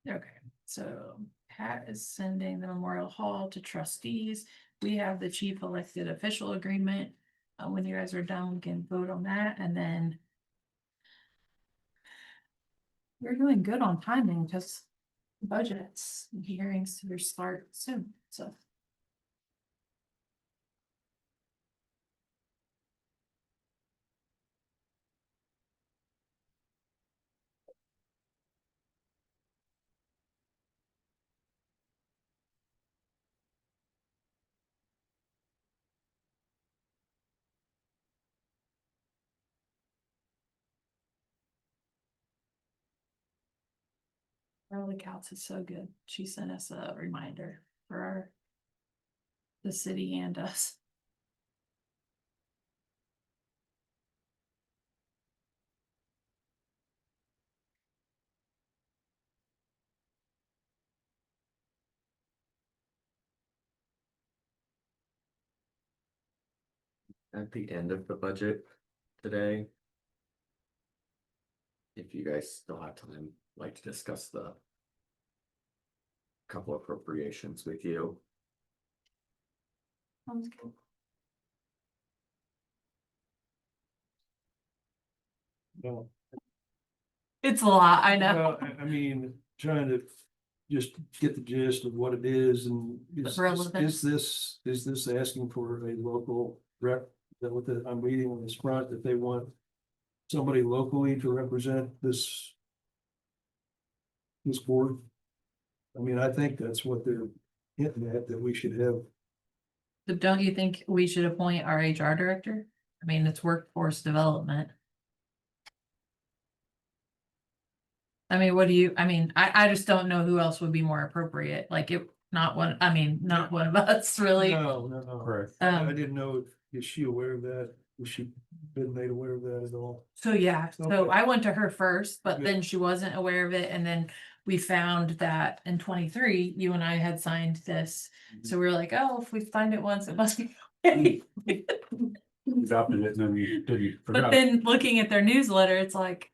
Okay, so Pat is sending the Memorial Hall to trustees. We have the chief elected official agreement. When you guys are done, we can vote on that and then. We're doing good on timing because budgets and hearings will start soon, so. Early Couts is so good. She sent us a reminder for the city and us. At the end of the budget today. If you guys still have time, I'd like to discuss the couple appropriations with you. Sounds good. No. It's a lot, I know. Well, I mean, trying to just get the gist of what it is and Relevant. is this asking for a local rep? That what I'm reading on this front, that they want somebody locally to represent this board? I mean, I think that's what they're hinting at, that we should have. But don't you think we should appoint our HR director? I mean, it's workforce development. I mean, what do you, I mean, I just don't know who else would be more appropriate, like it, not one, I mean, not one of us really. No. Correct. I Um, didn't know, is she aware of that? Was she been made aware of that at all? So yeah, so Okay. I went to her first, but Good. then she wasn't aware of it, and then we found that in 23, you and I had signed this. So we were like, oh, if we signed it once, it must be. okay. Adopted it and then you didn't. But forgot. then looking at their newsletter, it's like,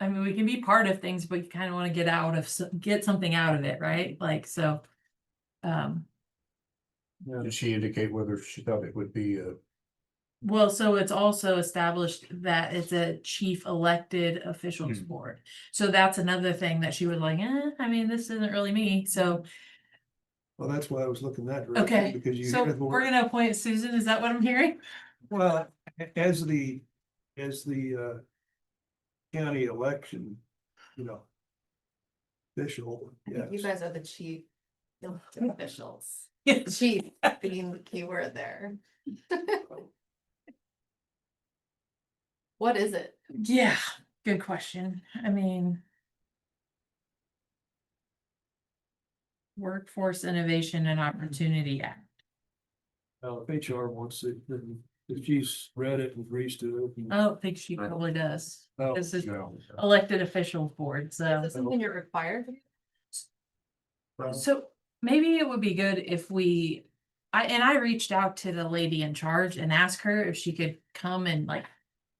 I mean, we can be part of things, but you kind of want to get something out of it, right? Like, so. Did she indicate whether she thought it would be a? Well, so it's also established that it's a chief elected officials board. So that's another thing that she was like, I mean, this isn't really me, so. Well, that's why I was looking that direction. Okay, Because you. so we're gonna appoint Susan, is that what I'm hearing? Well, as the county election, official, I think you yes. guys are the chief elected officials. Yes. Chief being the key word there. What is it? Yeah, good question. I mean. Workforce Innovation and Opportunity Act. Now, if HR wants it, then if she's read it and agrees to it. I don't think she probably does. Oh, This is No. elected officials board, so. Is this something you're required to do? So maybe it would be good if I reached out to the lady in charge and asked her if she could come and like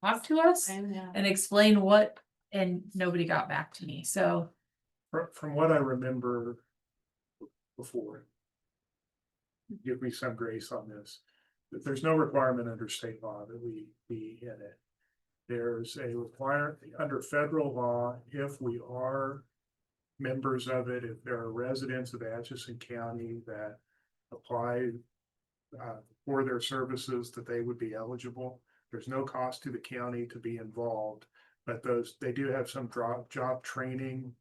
talk to us Yeah. and explain what, and nobody got back to me, so. From what I remember before, give me some grace on this, that there's no requirement under state law that we be in it. There's a requirement under federal law, if we are members of it, if there are residents of Atchison County that apply for their services, that they would be eligible. There's no cost to the county to be involved, but they do have some job training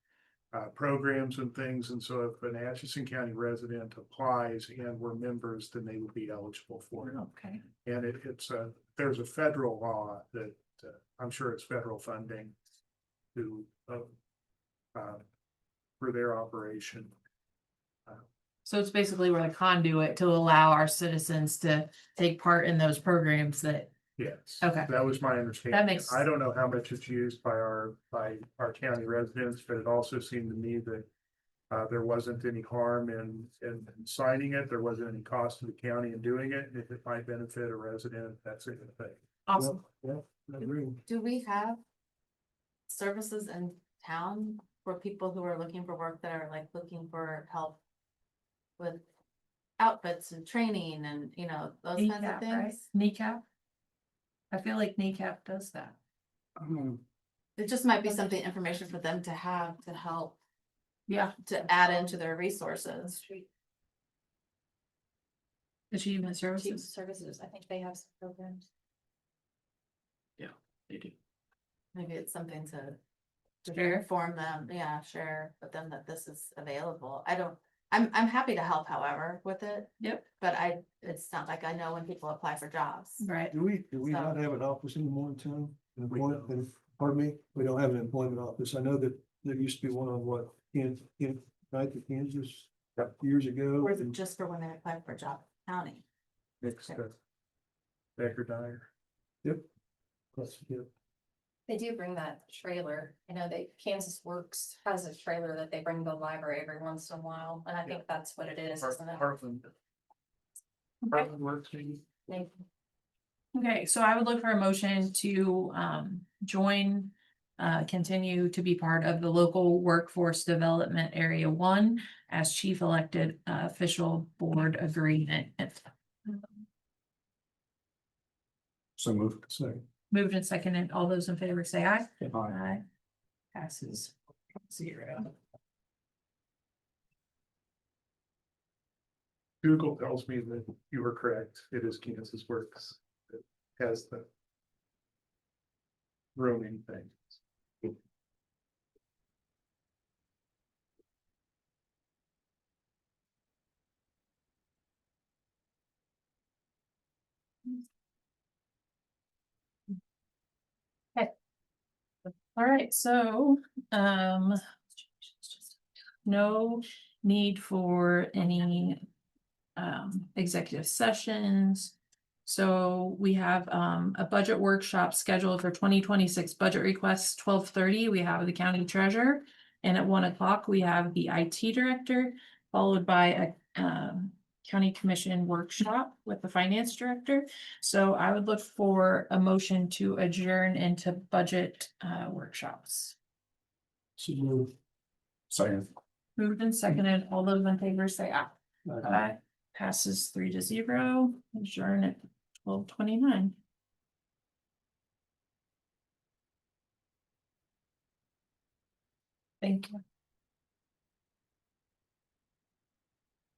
programs and things, and so if an Atchison County resident applies and we're members, then they would be eligible for it. Okay. And there's a federal law that I'm sure it's federal funding to for their operation. So it's basically we're the conduit to allow our citizens to take part in those programs that. Yes. Okay. That was my understanding. That makes- I don't know how much it's used by our county residents, but it also seemed to me that there wasn't any harm in signing it. There wasn't any cost to the county in doing it. If it might benefit a resident, that's a good thing. Awesome. Yeah, I agree. Do we have services in town for people who are looking for work that are like looking for help with outfits and training and, those kinds of Kneecap, right? things? Kneecap? I feel like Kneecap does that. It just might be something, information for them to have to help, Yeah. to add into their resources. Achievement services. Services, I think they have some programs. They do. Maybe it's something to Share. inform them, share with them that this is available. I'm happy to help however with it. Yep. But it's not like I know when people apply for jobs. Right. Do we not have an office anymore in town? Pardon me, we don't have an employment office. I know that there used to be one on Kansas years ago. Or is it just for when they apply for a job in county? Next to Becker Dyer. Yep. Yep. They do bring that trailer, Kansas Works has a trailer that they bring to the library every once in a while, and I think that's what it is, isn't it? Heartland. Okay. Heartland works maybe. Maybe. Okay, so I would look for a motion to join, continue to be part of the local workforce development area 1 as chief elected official board agreement. So moved. Moved and seconded. All those in favor say aye. Aye. Passes 0. Google tells me that you were correct. It is Kansas Works. It has the roaming thing. All right, so, no need for any, executive sessions. So we have, a budget workshop scheduled for 2026 budget requests, 12:30. We have the county treasurer. And at 1 o'clock, we have the IT director, followed by a, county commission workshop with the finance director. So I would look for a motion to adjourn into budget, workshops. Second. Moved and seconded. All those in favor say aye. Aye. Passes 3-0. Adjourn at 12:29. Thank you.